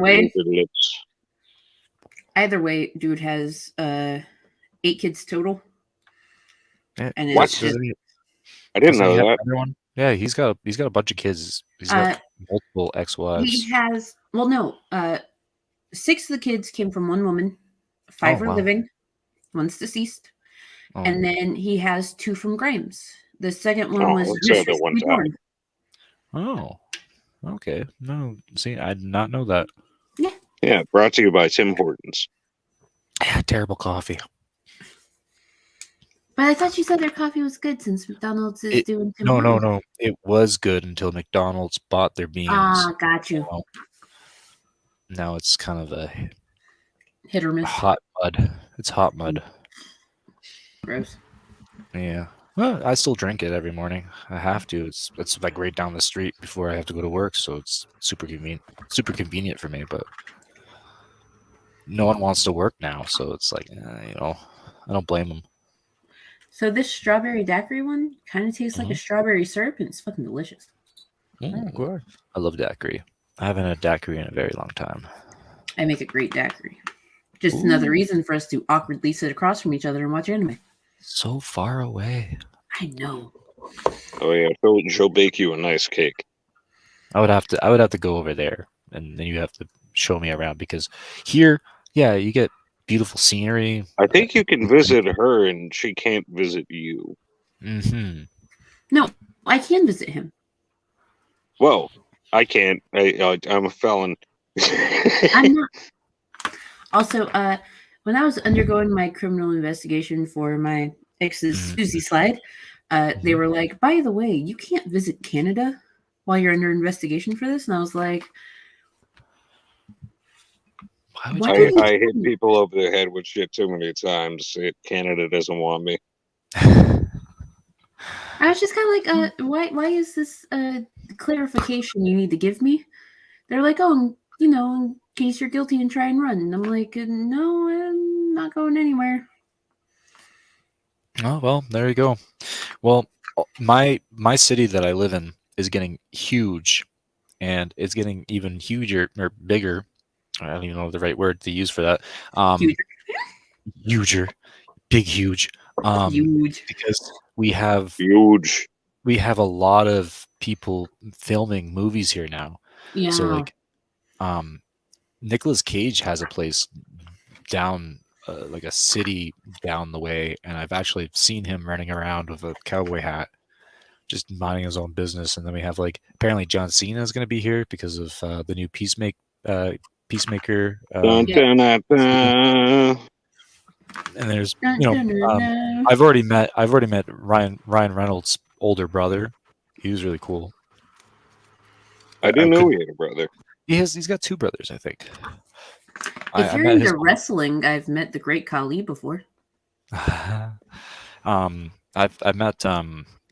way, dude has 8 kids total. Yeah. And what? It's just, I didn't know that. Everyone? Yeah, he's got a bunch of kids. He's got multiple ex-wives. He has 6 of the kids came from one woman, 5 are living, 1's deceased, and then he has 2 from Grimes. The second one was mysteriously born. Oh, okay. No, see, I did not know that. Yeah. Yeah, brought to you by Tim Hortons. Yeah, terrible coffee. But I thought you said their coffee was good since McDonald's is doing Tim Hortons. No. It was good until McDonald's bought their beans. Ah, got you. Now it's kind of a hit or miss. Hot mud. It's hot mud. Gross. Yeah. Well, I still drink it every morning. I have to. It's like right down the street before I have to go to work, so it's super convenient for me. But no one wants to work now, so it's like I don't blame them. So this strawberry daiquiri one kind of tastes like a strawberry syrup, and it's fucking delicious. Oh, good. I love daiquiri. I haven't had daiquiri in a very long time. I make a great daiquiri. Just another reason for us to awkwardly sit across from each other and watch anime. So far away. I know. Oh yeah, she'll bake you a nice cake. I would have to go over there, and then you have to show me around because here, yeah, you get beautiful scenery. I think you can visit her, and she can't visit you. Mm-hmm. No, I can visit him. Well, I can't. I'm a felon. I'm not. Also, when I was undergoing my criminal investigation for my ex's Susie slide, they were like, by the way, you can't visit Canada while you're under investigation for this. And I was like, I hit people over the head with shit too many times. Canada doesn't want me. I was just kind of like, why is this clarification you need to give me? They're like, oh, in case you're guilty and try and run. And I'm like, no, I'm not going anywhere. Oh, well, there you go. Well, my city that I live in is getting huge, and it's getting even huger or bigger. I don't even know the right word to use for that. Huger. Big, huge. Huge. Because we have a lot of people filming movies here now. Yeah. So like, Nicolas Cage has a place down, like a city down the way, and I've actually seen him running around with a cowboy hat, just minding his own business. And then we have apparently John Cena is going to be here because of the new Peacemaker. Dun, dun, dun, dun. And there's I've already met Ryan Reynolds' older brother. He was really cool. I didn't know he had a brother. He's got 2 brothers, I think. If you're met into his wrestling, I've met the Great Khali before. I've met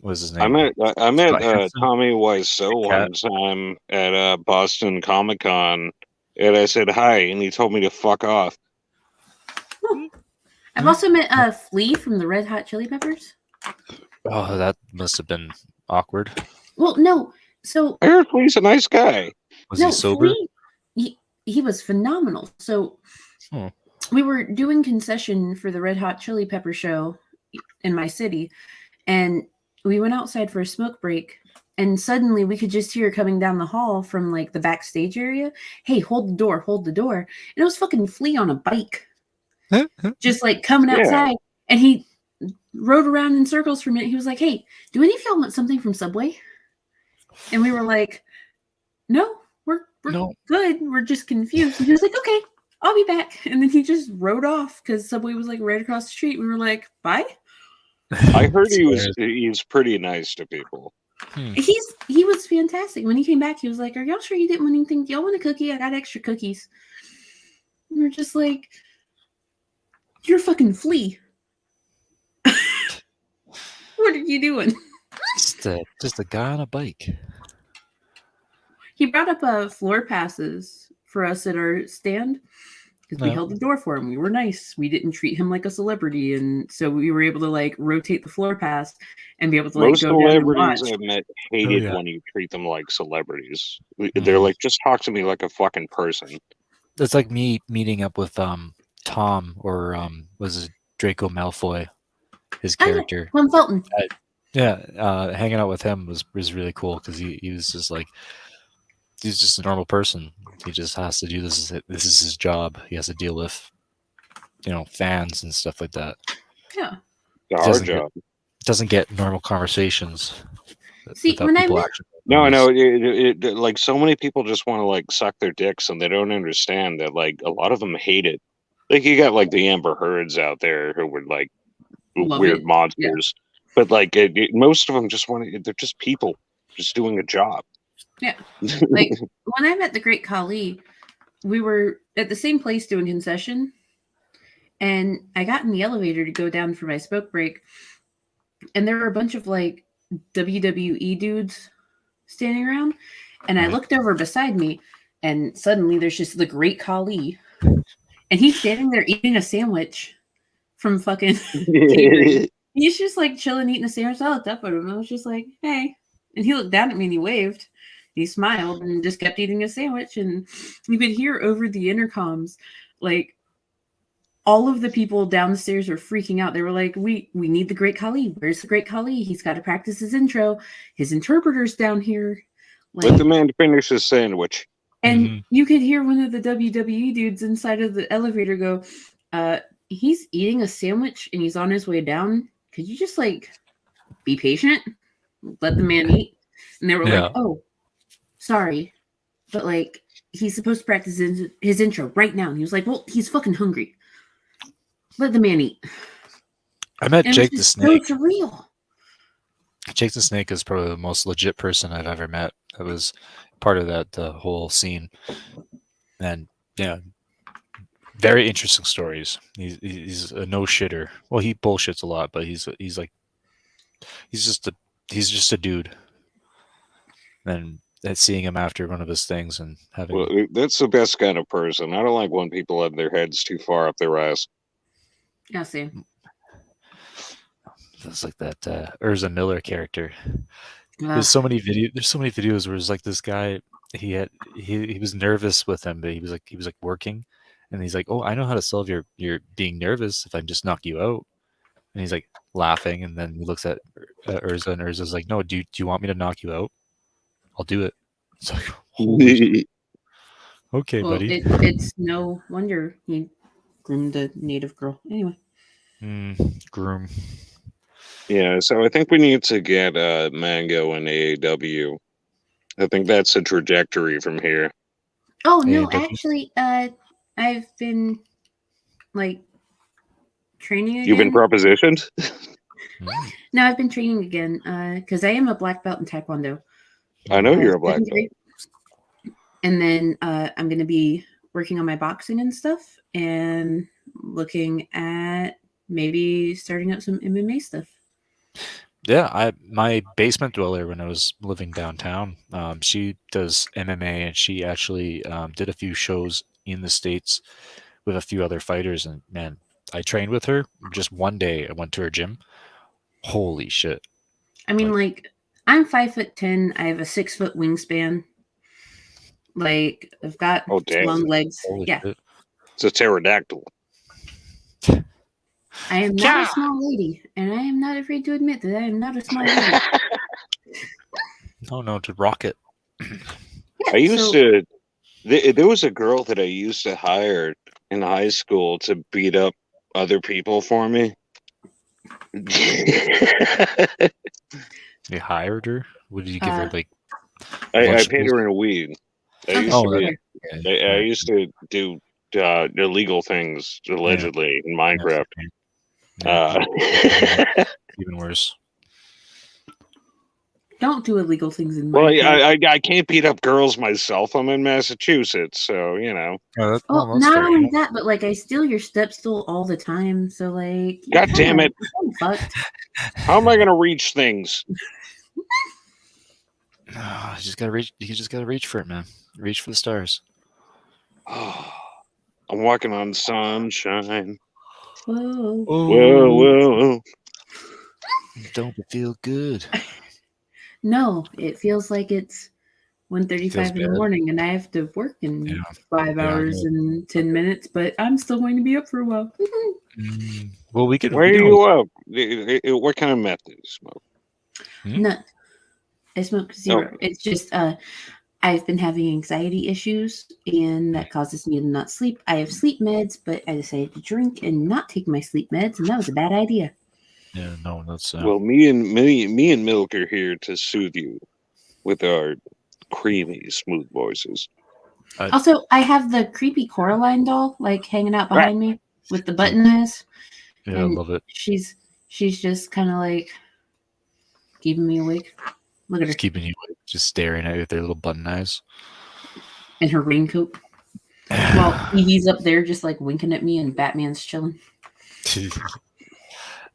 what's his I name? met Hanson? Tommy Wiseau one time at Boston Comic Con, and I said hi, and he told me to fuck off. I've also met Flea from the Red Hot Chili Peppers. Oh, that must have been awkward. Well, no. So I heard Flea's a nice guy. Was he sober? Flea, he was phenomenal. So we were doing concession for the Red Hot Chili Pepper show in my city, and we went outside for a smoke break, and suddenly we could just hear coming down the hall from like the backstage area, "Hey, hold the door, hold the door." And it was fucking Flea on a bike. Just like coming outside, and he rode around in circles for a minute. He was like, "Hey, do any of y'all want something from Subway?" And we were like, "No, we're good. We're just confused." And he was like, "Okay, I'll be back." And then he just rode off because Subway was like right across the street. We were like, "Bye." I heard he's pretty nice to people. He was fantastic. When he came back, he was like, "Are y'all sure you didn't want anything? Do y'all want a cookie? I got extra cookies." And we're just like, "You're fucking Flea. What are you doing?" Just a guy on a bike. He brought up floor passes for us at our stand because we held the door for him. We were nice. We didn't treat him like a celebrity, and so we were able to like rotate the floor pass and be able to like Most go down and celebrities watch. I've met hated when you treat them like celebrities. They're like, just talk to me like a fucking person. It's like me meeting up with Tom or was it Draco Malfoy, his character. Plum Felton. Hanging out with him was really cool because he was just like, he's just a normal person. He just has to do this. This is his job. He has to deal with, fans and stuff like that. Yeah, it's a hard job. Doesn't get normal conversations. See, when I know, like so many people just want to like suck their dicks, and they don't understand that like a lot of them hate it. Like you got like the Amber Heards out there who were like weird monsters, but like most of them just they're just people just doing a job. Yeah, like when I met the Great Khali, we were at the same place doing concession, and I got in the elevator to go down for my smoke break, and there were a bunch of like WWE dudes standing around, and I looked over beside me, and suddenly there's just the Great Khali, and he's standing there eating a sandwich from fucking catering. He's just like chilling, eating a sandwich. I looked up at him. I was just like, "Hey," and he looked down at me and he waved. He smiled and just kept eating a sandwich, and you could hear over the intercoms, like all of the people downstairs are freaking out. They were like, "We need the Great Khali. Where's the Great Khali? He's got to practice his intro. His interpreter's down here." Like, let the man finish his sandwich. And you could hear one of the WWE dudes inside of the elevator go, "He's eating a sandwich and he's on his way down. Could you just like be patient? Let the man eat?" And they were like, "Oh, sorry, but like he's supposed to practice his intro right now." And he was like, "Well, he's fucking hungry. Let the man eat." I met Jake the Snake. So surreal. Jake the Snake is probably the most legit person I've ever met. That was part of that whole scene, and very interesting stories. He's a no shitter. Well, he bullshits a lot, but he's just a dude. And seeing him after one of his things and having that's the best kind of person. I don't like when people have their heads too far up their ass. Yeah, see. It's like that Urza Miller character. There's so many videos where it's like this guy, he was nervous with him, but he was like working, and he's like, "Oh, I know how to solve your being nervous if I just knock you out." And he's like laughing, and then he looks at Urza, and Urza's like, "No, do you want me to knock you out? I'll do it." It's like, holy okay, buddy. It's no wonder he groomed a native girl. Anyway. Groom. Yeah, so I think we need to get Mango and AAW. I think that's a trajectory from here. Oh no, actually, I've been like training again. You've been propositioned? No, I've been training again because I am a black belt in Taekwondo. I know you're a black belt. And then I'm going to be working on my boxing and stuff and looking at maybe starting up some MMA stuff. Yeah, my basement dweller when I was living downtown, she does MMA, and she actually did a few shows in the States with a few other fighters. And man, I trained with her. Just one day I went to her gym. Holy shit. I mean, like I'm 5'10". I have a 6-foot wingspan. Like I've got long legs. Holy Yeah. shit. It's a pterodactyl. I am not a small lady, and I am not afraid to admit that I am not a small lady. No, to rock it. I used to. There was a girl that I used to hire in high school to beat up other people for me. You hired her? What did you give her? Like, I paid her in a weed. I used to do illegal things allegedly in Minecraft. Even worse. Don't do illegal things in Minecraft. Well, I can't beat up girls myself. I'm in Massachusetts, so you know. Well, not only that, but like I steal your step stool all the time. So like, God damn it! How am I gonna reach things? No, you just gotta reach. You just gotta reach for it, man. Reach for the stars. Oh, I'm walking on sunshine. Whoa. Whoa. Don't it feel good? No, it feels like it's 1:35 in the morning, and I have to work in 5 hours and 10 minutes. But I'm still going to be up for a while. Well, we could. Where are you up? What kind of meth do you smoke? None. I smoke zero. Oh. It's just I've been having anxiety issues, and that causes me to not sleep. I have sleep meds, but I decided to drink and not take my sleep meds, and that was a bad idea. Yeah, no, that's well. Me and Milk are here to soothe you with our creamy, smooth voices. Also, I have the creepy Coraline doll like hanging out behind me with the button eyes. Yeah, I love it. She's just kind of like keeping me awake. Look at her. Just keeping you awake, just staring at you with their little button eyes. And her raincoat. While he's up there just like winking at me and Batman's chilling. I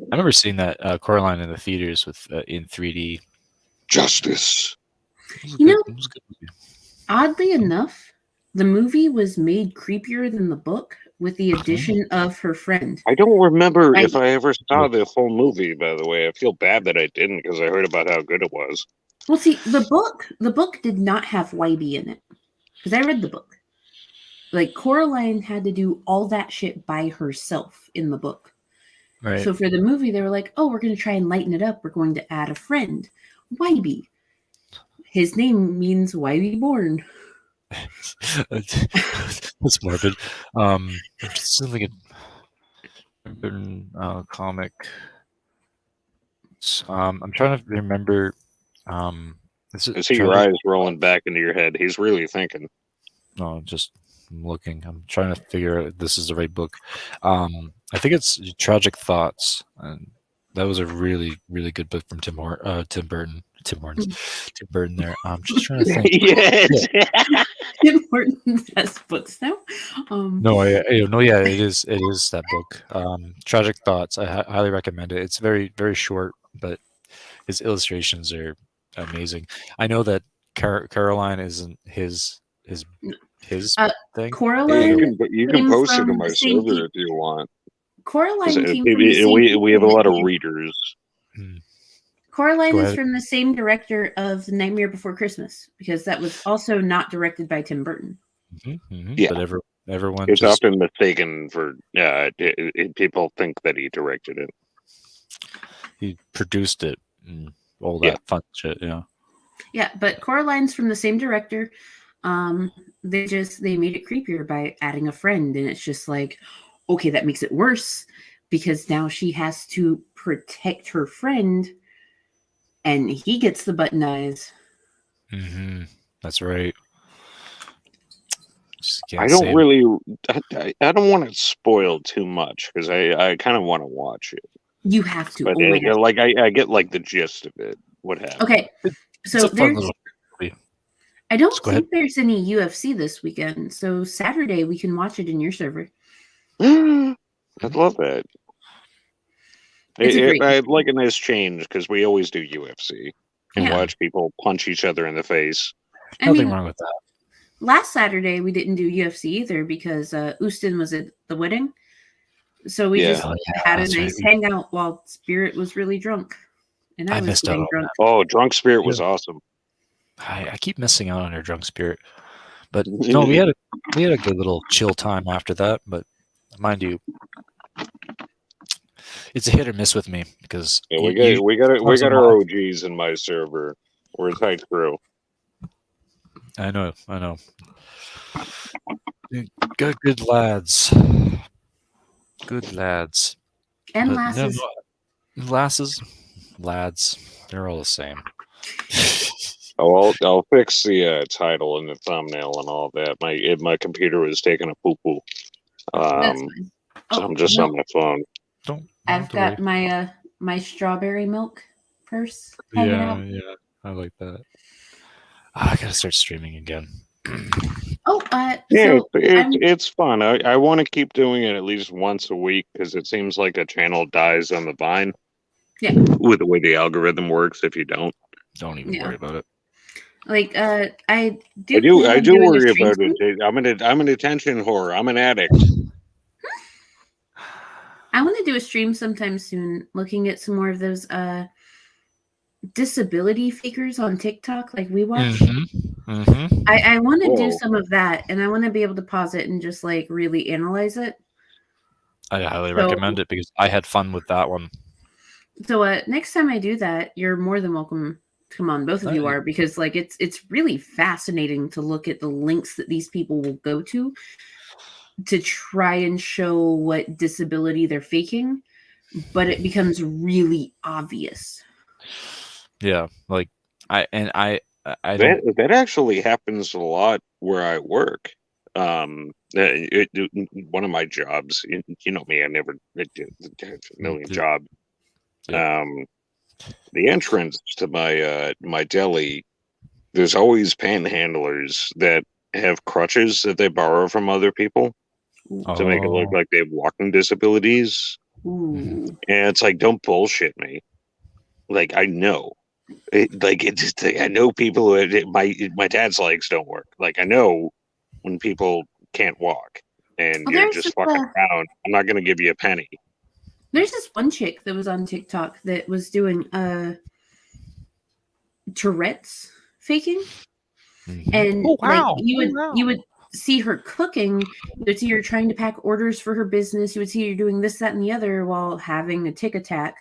remember seeing that Coraline in the theaters with in 3D. Justice. You know, oddly enough, the movie was made creepier than the book with the addition of her friend. I don't remember if I ever saw the full movie, by the way. I feel bad that I didn't because I heard about how good it was. Well, see, the book did not have Wybie in it because I read the book. Like, Coraline had to do all that shit by herself in the book. Right. So for the movie, they were like, oh, we're going to try and lighten it up. We're going to add a friend, Wybie. His name means Wybie born. That's morbid. Just like a comic. I'm trying to remember. I see your eyes rolling back into your head. He's really thinking. No, just looking. I'm trying to figure out if this is the right book. I think it's Tragic Thoughts, and that was a really, really good book from Tim Burton. Tim Burton there. I'm just trying to think. Yes. Yeah. Tim Burton's best books now. It is that book. Tragic Thoughts. I highly recommend it. It's very, very short, but his illustrations are amazing. I know that Caroline isn't his thing. Coraline. You can post it on my server if you want. Coraline came from the same we have a lot of readers. Coraline is from the same director of The Nightmare Before Christmas, because that was also not directed by Tim Burton. Yeah, but everyone it's often mistaken for people think that he directed it. He produced it and all that fun shit. Yeah, but Coraline's from the same director. They made it creepier by adding a friend, and it's just like, okay, that makes it worse because now she has to protect her friend, and he gets the button eyes. That's right. I don't want to spoil too much because I kind of want to watch it. You have to. But I get like the gist of it. What happened? Okay, so I don't go ahead. think there's any UFC this weekend, so Saturday we can watch it in your server. I'd love that. It's a great I'd like a nice change because we always do UFC and Yeah. watch people punch each other in the face. I Nothing mean, wrong with that. last Saturday we didn't do UFC either because Houston was at the wedding. So we Yeah. just Oh, yeah, had a that's right. nice hangout while Spirit was really drunk. And I I was missed out getting on drunk. Oh, Drunk Spirit was awesome. I keep missing out on your drunk spirit, but no, we had a good little chill time after that. But mind you, it's a hit or miss with me because Yeah, we got once in a our while- OGs in my server. We're a tight crew. I know. Good lads. Good lads. And But lasses. lads, they're all the same. Oh, I'll fix the title and the thumbnail and all that. My computer was taking a poo poo. That's fine. So I'm just on my phone. I've got my my strawberry milk purse hanging out. Yeah, I like that. I gotta start streaming again. Oh, Yeah, so it's fun. I want to keep doing it at least once a week because it seems like a channel dies on the vine. Yeah. With the way the algorithm works, if you don't even worry about it. Like I I do worry about it. I'm an attention whore. I'm an addict. I want to do a stream sometime soon looking at some more of those disability fakers on TikTok like we watch. Mm-hmm. I want to do Whoa. some of that, and I want to be able to pause it and just like really analyze it. I highly recommend it because I had fun with that one. So next time I do that, you're more than welcome to come on. Both of you are, because like it's really fascinating to look at the links that these people will go to try and show what disability they're faking, but it becomes really obvious. Yeah, like I don't. That actually happens a lot where I work. One of my jobs, you know me, I never did a million jobs. The entrance to my deli, there's always panhandlers that have crutches that they borrow from other people to make it look like they have walking disabilities. Ooh. And it's like, don't bullshit me. Like, I know. I know people who my dad's legs don't work. Like, I know when people can't walk and you're just fucking around. I'm not gonna give you a penny. There's this one chick that was on TikTok that was doing Tourette's faking, and like you would see her cooking. You would see her trying to pack orders for her business. You would see her doing this, that, and the other while having a tic attack,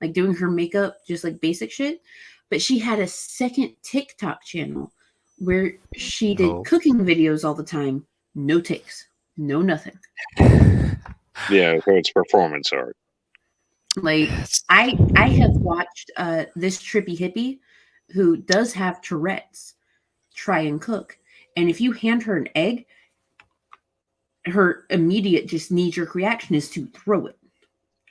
like doing her makeup, just like basic shit. But she had a second TikTok channel where she did cooking videos all the time. No tics, no nothing. Yeah, so it's performance art. Like I have watched this trippy hippie who does have Tourette's try and cook, and if you hand her an egg, her immediate just knee-jerk reaction is to throw it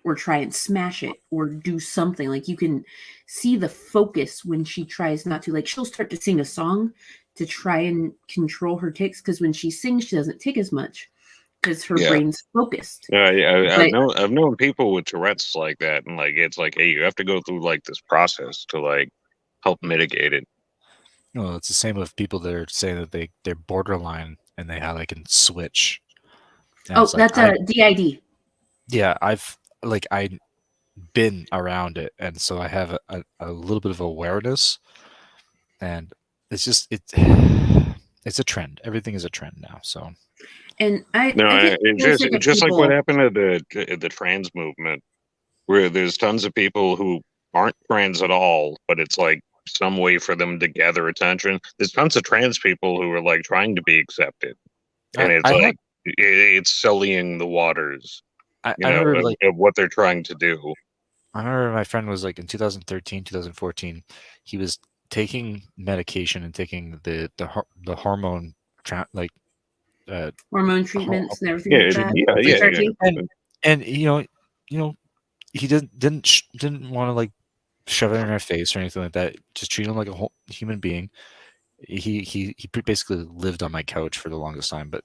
or try and smash it or do something. Like you can see the focus when she tries not to. Like she'll start to sing a song to try and control her tics, because when she sings she doesn't tic as much because her brain's focused. I've known people with Tourette's like that, and like it's like, hey, you have to go through like this process to like help mitigate it. Well, it's the same with people that are saying that they're borderline and they can switch. And that's a DID. Yeah, I've been around it, and so I have a little bit of awareness, and it's just it's a trend. Everything is a trend now. So. And just like what happened to the trans movement, where there's tons of people who aren't trans at all, but it's like some way for them to gather attention. There's tons of trans people who are like trying to be accepted, and it's sullying the waters. I remember, of what they're trying to do. I remember my friend was like in 2013, 2014, he was taking medication and taking the hormone hormone treatments and everything like that. And he didn't want to like shove it in her face or anything like that. Just treat him like a whole human being. he basically lived on my couch for the longest time, but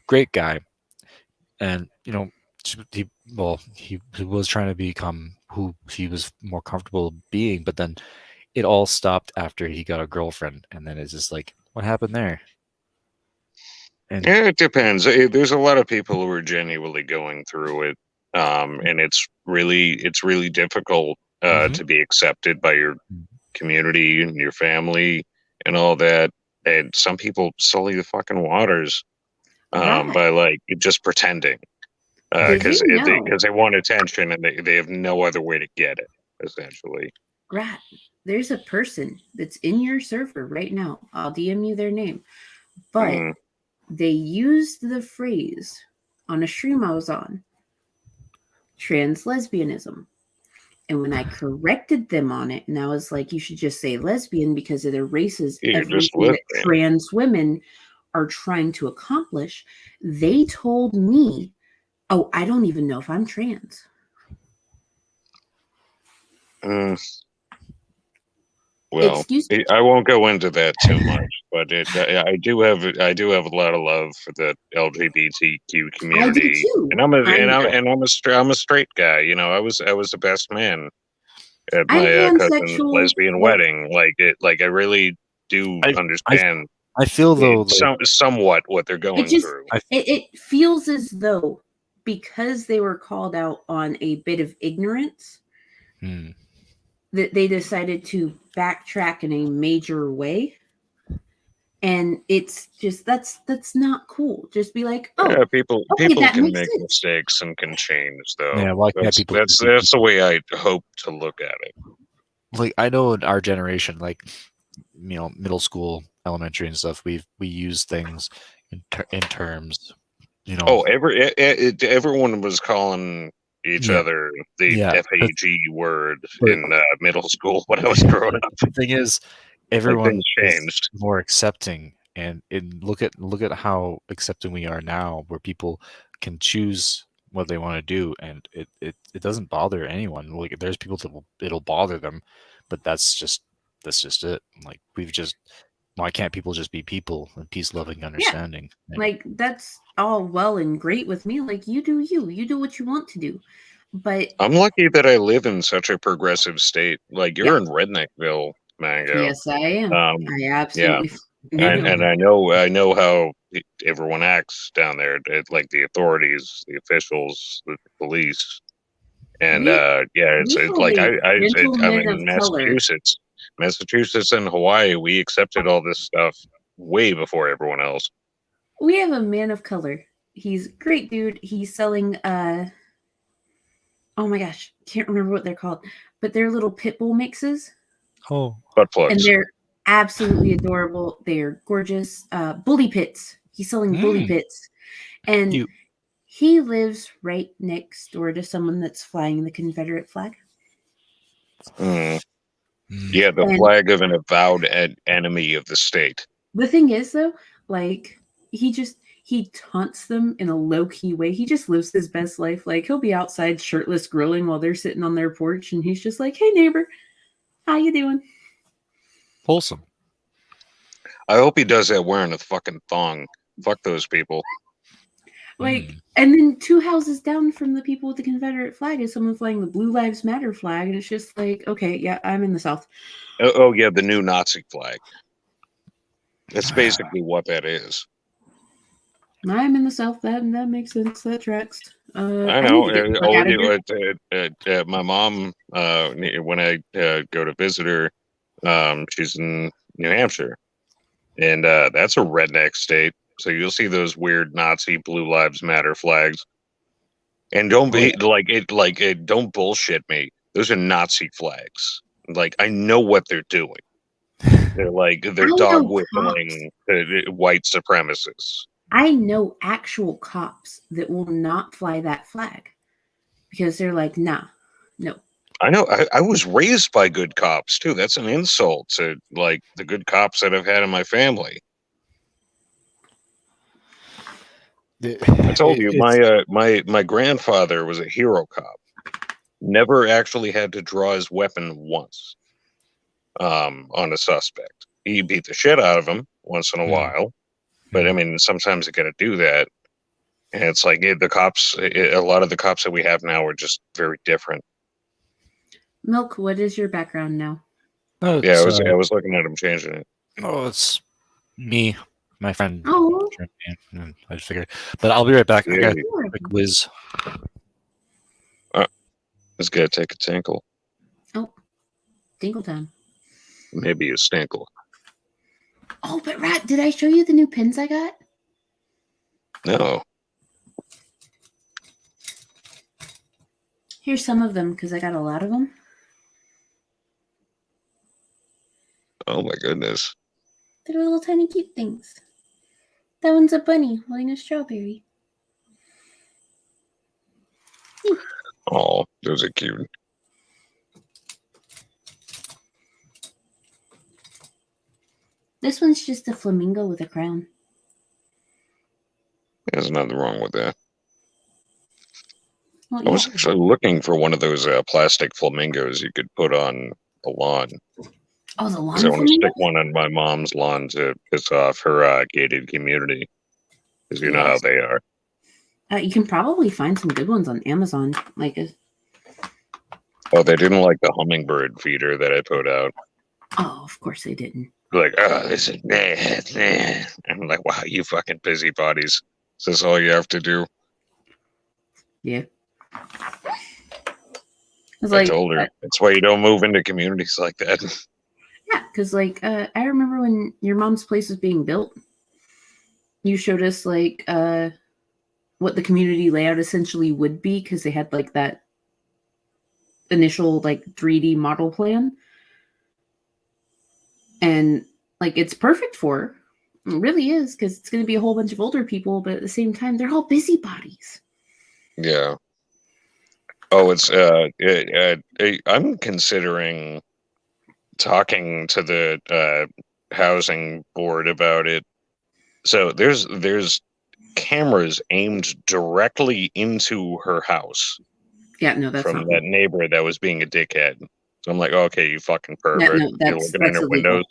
great guy. And he was trying to become who he was more comfortable being, but then it all stopped after he got a girlfriend, and then it's just like, what happened there? And Yeah, it depends. There's a lot of people who are genuinely going through it, and it's really difficult to be accepted by your community and your family and all that. And some people sully the fucking waters Right. by like just pretending because they want attention and they have no other way to get it, essentially. Right. There's a person that's in your server right now. I'll DM you their name. But they used the phrase on a stream I was on, trans lesbianism. And when I corrected them on it, and I was like, you should just say lesbian because it erases everything that trans women are trying to accomplish, they told me, oh, I don't even know if I'm trans. Well, I won't go into that too much, but I do have a lot of love for the LGBTQ community. I do too. And I'm a straight guy. You know, I was the best man at my cousin's lesbian wedding. I really do understand. I feel though somewhat what they're going through. It feels as though because they were called out on a bit of ignorance, that they decided to backtrack in a major way. And it's just that's not cool. Just be like, oh, yeah, people can make mistakes and can change, though. Yeah, that's the way I hope to look at it. Like, I know in our generation, like, middle school, elementary, and stuff, we use things in terms, Oh, everyone was calling each other the FAG word in middle school when I was growing up. The thing is, everyone changed, more accepting, and look at how accepting we are now, where people can choose what they want to do, and it doesn't bother anyone. Like, there's people that it'll bother them, but that's just it. Like, why can't people just be people and peace, loving, understanding? Yeah. Like, that's all well and great with me. Like, you do what you want to do. But I'm lucky that I live in such a progressive state. Like, you're in Redneckville, Mango. Yes, I am. I absolutely. Yeah. And I know how everyone acts down there. Like the authorities, the officials, the police, and it's like I'm in Massachusetts. Massachusetts and Hawaii, we accepted all this stuff way before everyone else. We have a man of color. He's a great dude. He's selling oh my gosh, can't remember what they're called, but they're little pit bull mixes. Oh, butt plugs. And they're absolutely adorable. They're gorgeous. Bully pits. He's selling bully pits. And he lives right next door to someone that's flying the Confederate flag. Yeah, the flag of an avowed enemy of the state. The thing is, though, like, he taunts them in a low-key way. He just lives his best life. Like, he'll be outside shirtless grilling while they're sitting on their porch, and he's just like, hey, neighbor, how you doing? Wholesome. I hope he does that wearing a fucking thong. Fuck those people. Like, and then 2 houses down from the people with the Confederate flag is someone flying the Blue Lives Matter flag, and it's just like, okay, yeah, I'm in the South. Oh yeah, the new Nazi flag. That's basically what that is. I'm in the South. That makes sense. That tracks. I know. My mom, when I go to visit her, she's in New Hampshire, and that's a redneck state. So you'll see those weird Nazi Blue Lives Matter flags, and don't be don't bullshit me. Those are Nazi flags. Like, I know what they're doing. They're dog whistling white supremacists. I know actual cops that will not fly that flag because they're like, nah, no. I know. I was raised by good cops too. That's an insult to like the good cops that I've had in my family. I told you, my grandfather was a hero cop. Never actually had to draw his weapon once on a suspect. you beat the shit out of them once in a while. But I mean, sometimes you got to do that. And it's like the cops, a lot of the cops that we have now are just very different. Milk, what is your background now? Oh, Yeah, I was looking at him changing it. Oh, it's me, my friend. Oh. I figured. But I'll be right back. I got Yeah. a quick whiz. This guy take a tinkle. Oh, Dingle time. Maybe a stinkle. Oh, but Rat, did I show you the new pins I got? No. Here's some of them because I got a lot of them. Oh my goodness. They're little tiny cute things. That one's a bunny holding a strawberry. Oh, those are cute. This one's just a flamingo with a crown. There's nothing wrong with that. Well, I was actually looking for one of those plastic flamingos you could put on the lawn. Oh, the lawn Because I want to flamingo? stick one on my mom's lawn to piss off her gated community. Because you know how they are. You can probably find some good ones on Amazon. Oh, they didn't like the hummingbird feeder that I put out. Oh, of course they didn't. Like, oh, this is nah. I'm like, wow, you fucking busybodies. Is this all you have to do? Yeah. I told her. That's why you don't move into communities like that. Yeah, because I remember when your mom's place was being built, you showed us what the community layout essentially would be because they had that initial 3D model plan. And it's perfect for her. It really is, because it's going to be a whole bunch of older people, but at the same time, they're all busybodies. Yeah. Oh, it's I'm considering talking to the housing board about it. So there's cameras aimed directly into her house. Yeah, no, that's from that neighbor that was being a dickhead. So I'm like, oh, okay, you fucking pervert. No, You're looking in her windows.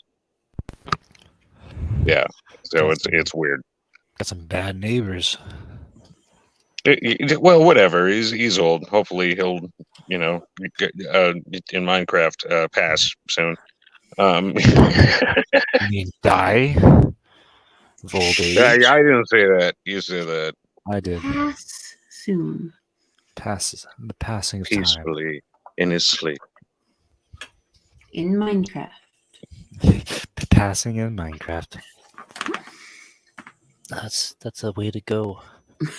Yeah. So it's weird. Got some bad neighbors. Well, whatever. He's old. Hopefully he'll, in Minecraft, pass soon. You mean die of old age? Yeah, I didn't say that. You said that. I did. Pass soon. Passes the passing of time. Peacefully in his sleep. In Minecraft. Passing in Minecraft. That's a way to go.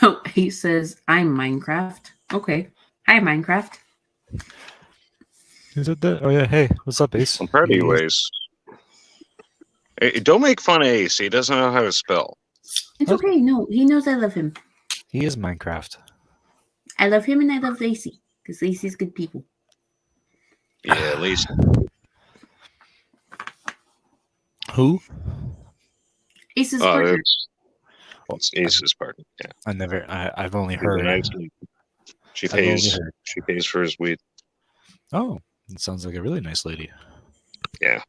Oh, he says, I'm Minecraft. Okay. Hi, Minecraft. Is it that? Oh, yeah. Hey, what's up, Ace? I'm proud of you, Ace. Hey, don't make fun of Ace. He doesn't know how to spell. It's okay. No, he knows I love him. He is Minecraft. I love him and I love Lacey because Lacey's good people. Yeah, at least. Who? Ace's partner. It's Ace's partner. Yeah. I've only heard. She pays for his weed. Oh, it sounds like a really nice lady. Yeah.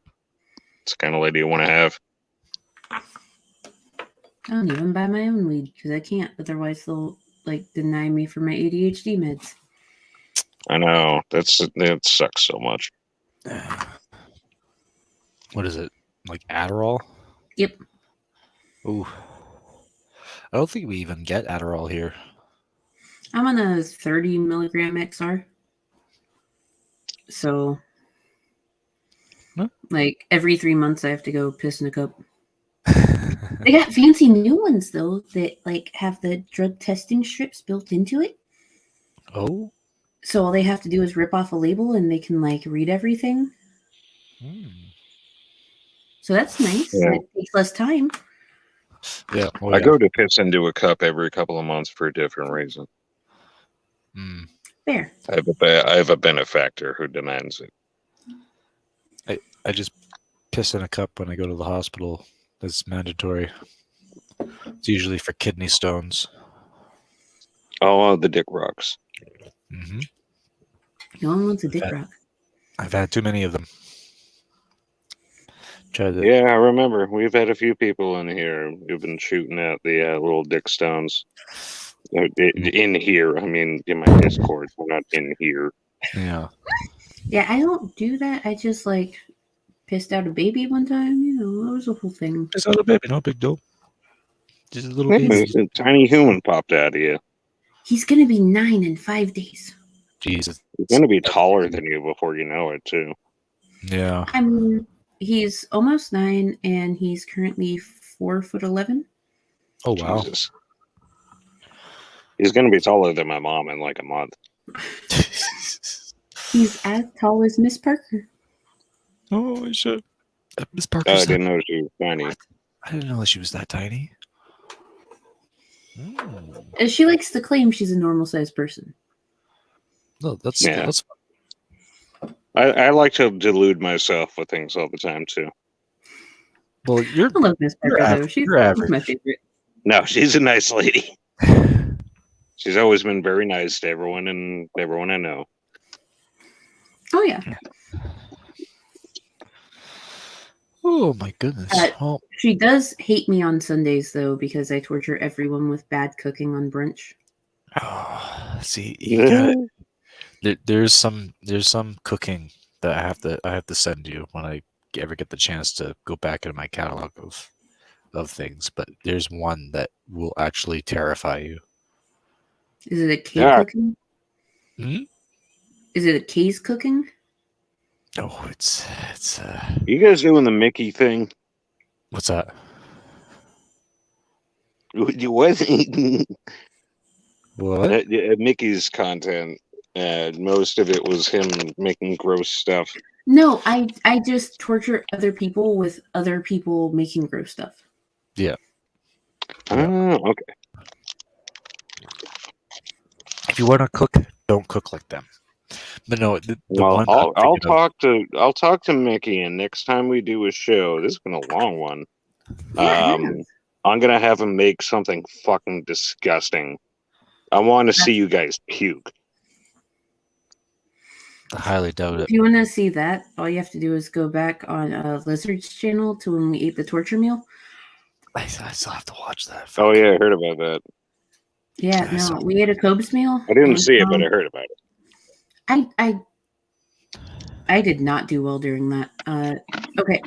It's the kind of lady you want to have. I don't even buy my own weed because I can't. Otherwise, they'll deny me for my ADHD meds. I know. That sucks so much. What is it? Like Adderall? Yep. Ooh. I don't think we even get Adderall here. I'm on a 30 milligram XR. So, every 3 months I have to go piss in a cup. They got fancy new ones, though, that, have the drug testing strips built into it. Oh? So all they have to do is rip off a label and they can, read everything. So that's nice. Yeah. It takes less time. Yeah. I go to piss into a cup every couple of months for a different reason. Fair. I have a benefactor who demands it. I just piss in a cup when I go to the hospital. It's mandatory. It's usually for kidney stones. Oh, the dick rocks. Mm-hmm. No one wants a dick rock. I've had too many of them. Try to. Yeah, I remember. We've had a few people in here who've been shooting at the little dick stones. In here, I mean, in my Discord, we're not in here. Yeah. Yeah, I don't do that. I just like pissed out a baby one time. You know, that was a whole thing. It's not a baby, no big deal. Just a little Yeah, baby. a tiny human popped out of you. He's gonna be 9 in 5 days. Jesus. He's going to be taller than you before you know it, too. Yeah. I mean, he's almost 9, and he's currently 4'11". Oh wow. Jesus. He's going to be taller than my mom in like a month. He's as tall as Miss Parker. Oh shit. Miss I Parker's didn't know she was tiny. I didn't know she was that tiny. Mm. And she likes to claim she's a normal sized person. No, that's Yeah. that's I like to delude myself with things all the time, too. well. You're I love Miss Parker, though. average. She's You're average. my favorite. No, she's a nice lady. She's always been very nice to everyone and everyone I know. Oh, yeah. Oh my goodness. Oh, She does hate me on Sundays, though, because I torture everyone with bad cooking on brunch. see, you got there's some cooking that I have to send you when I ever get the chance to go back into my catalog of things. But there's one that will actually terrify you. Is it a cake Yeah. cooking? Hmm? Is it a case cooking? Oh, it's You guys doing the Mickey thing? what's that? You wasn't What? Mickey's content. Most of it was him making gross stuff. No, I just torture other people with other people making gross stuff. Yeah. Oh, okay. If you want to cook, don't cook like them. But no, the Well, one I'll talk to Mickey, and next time we do a show, this has been a long one. Yeah, it is. I'm gonna have him make something fucking disgusting. I want to see you guys puke. I highly doubt it. If you want to see that, all you have to do is go back on Lizard's channel to when we ate the torture meal. I still have to watch that. Oh yeah, I heard about that. Yeah, I saw no, we ate a Cobes meal. I didn't and, see it, but I heard about it. I did not do well during that. Okay.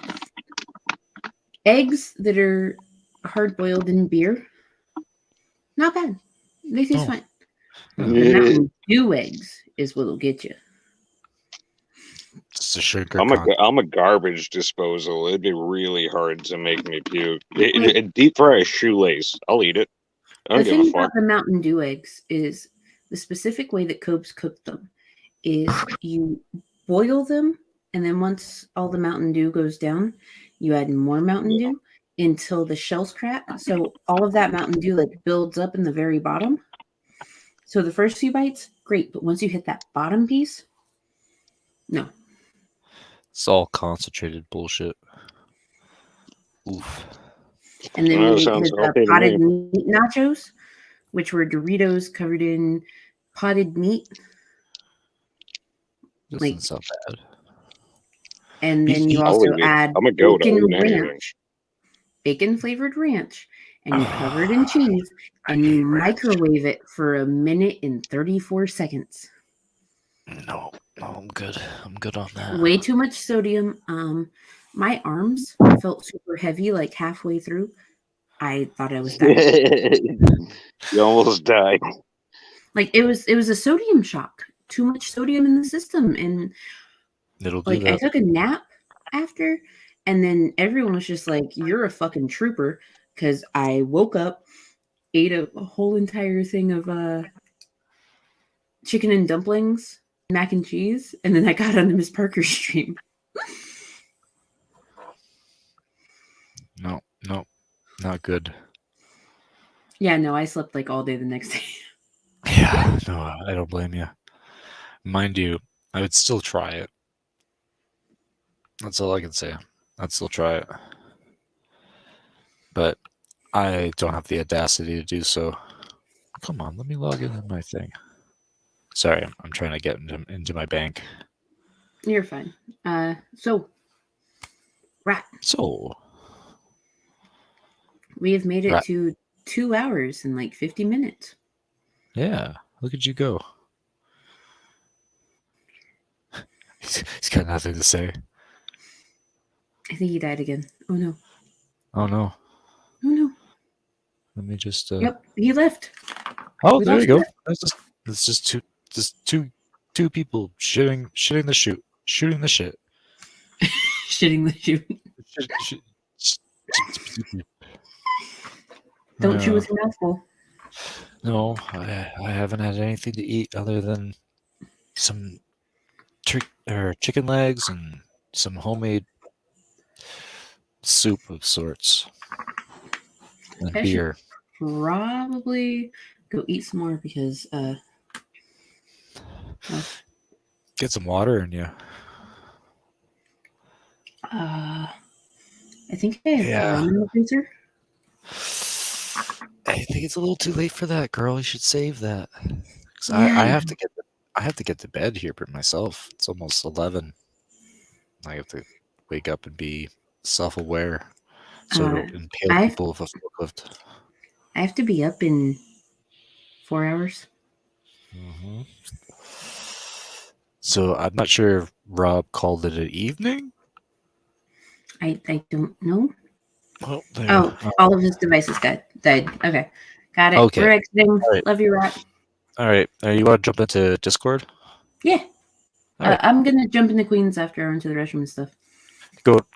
Eggs that are hard boiled in beer, not bad. They taste Oh. fine. Yeah. The Mountain Dew eggs is what'll get you. It's a sugar I'm a garbage disposal. It'd be really hard to make me puke. Wait. Deep fry a shoelace. I'll eat it. I The don't give thing a fuck. about the Mountain Dew eggs is the specific way that Cobes cooked them is you boil them, and then once all the Mountain Dew goes down, you add more Mountain Dew until the shells crack. So all of that Mountain Dew like builds up in the very bottom. So the first few bites, great, but once you hit that bottom piece, no. It's all concentrated bullshit. Oof. And then Well, we sounds did healthy to potted me. meat nachos, which were Doritos covered in potted meat. Doesn't Like- sound bad. And then you I'll also eat it. add I'm a goat. I'll bacon eat anything. ranch, bacon flavored ranch, and you cover it in cheese, and you microwave it for 1 minute and 34 seconds. No, I'm good. I'm good on that. Way too much sodium. My arms felt super heavy like halfway through. I thought I was dying. You almost died. Like it was a sodium shock. Too much sodium in the system, and It'll do like I that. took a nap after, and then everyone was just like, "You're a fucking trooper," because I woke up, ate a whole entire thing of chicken and dumplings, mac and cheese, and then I got on the Miss Parker stream. No, not good. Yeah, no, I slept like all day the next day. Yeah, no, I don't blame you. Mind you, I would still try it. That's all I can say. I'd still try it. But I don't have the audacity to do so. Come on, let me log into my thing. Sorry, I'm trying to get into my bank. You're fine. So Right. So, We have made it Right. to 2 hours and like 50 minutes. yeah, look at you go. He's got nothing to say. I think he died again. Oh no. Oh no. Oh no. Let me just. Yep, he left. Oh, We there you lost go. That's just two people shooting the shoot, shooting the shit. Shitting the shoe. Don't chew with your mouth full. No, I haven't had anything to eat other than some chicken legs and some homemade soup of sorts and I should beer. probably go eat some more because Get some water in you. I think I have Yeah. rum in the freezer. I think it's a little too late for that, girl. You should save that. 'Cause Yeah. I have to get to bed here for myself. It's almost 11. I have to wake up and be self-aware, so I don't impale I've- people with a forklift. I have to be up in 4 hours. Mm-hmm. So I'm not sure if Rob called it an evening. I don't know. Oh, there. Oh, all of his devices died. Okay. Got it. Okay. We're exiting. right. Love you, Rock. All right. You want to jump into Discord? Yeah. All right. I'm gonna jump into Queens after I run to the restroom and stuff. Go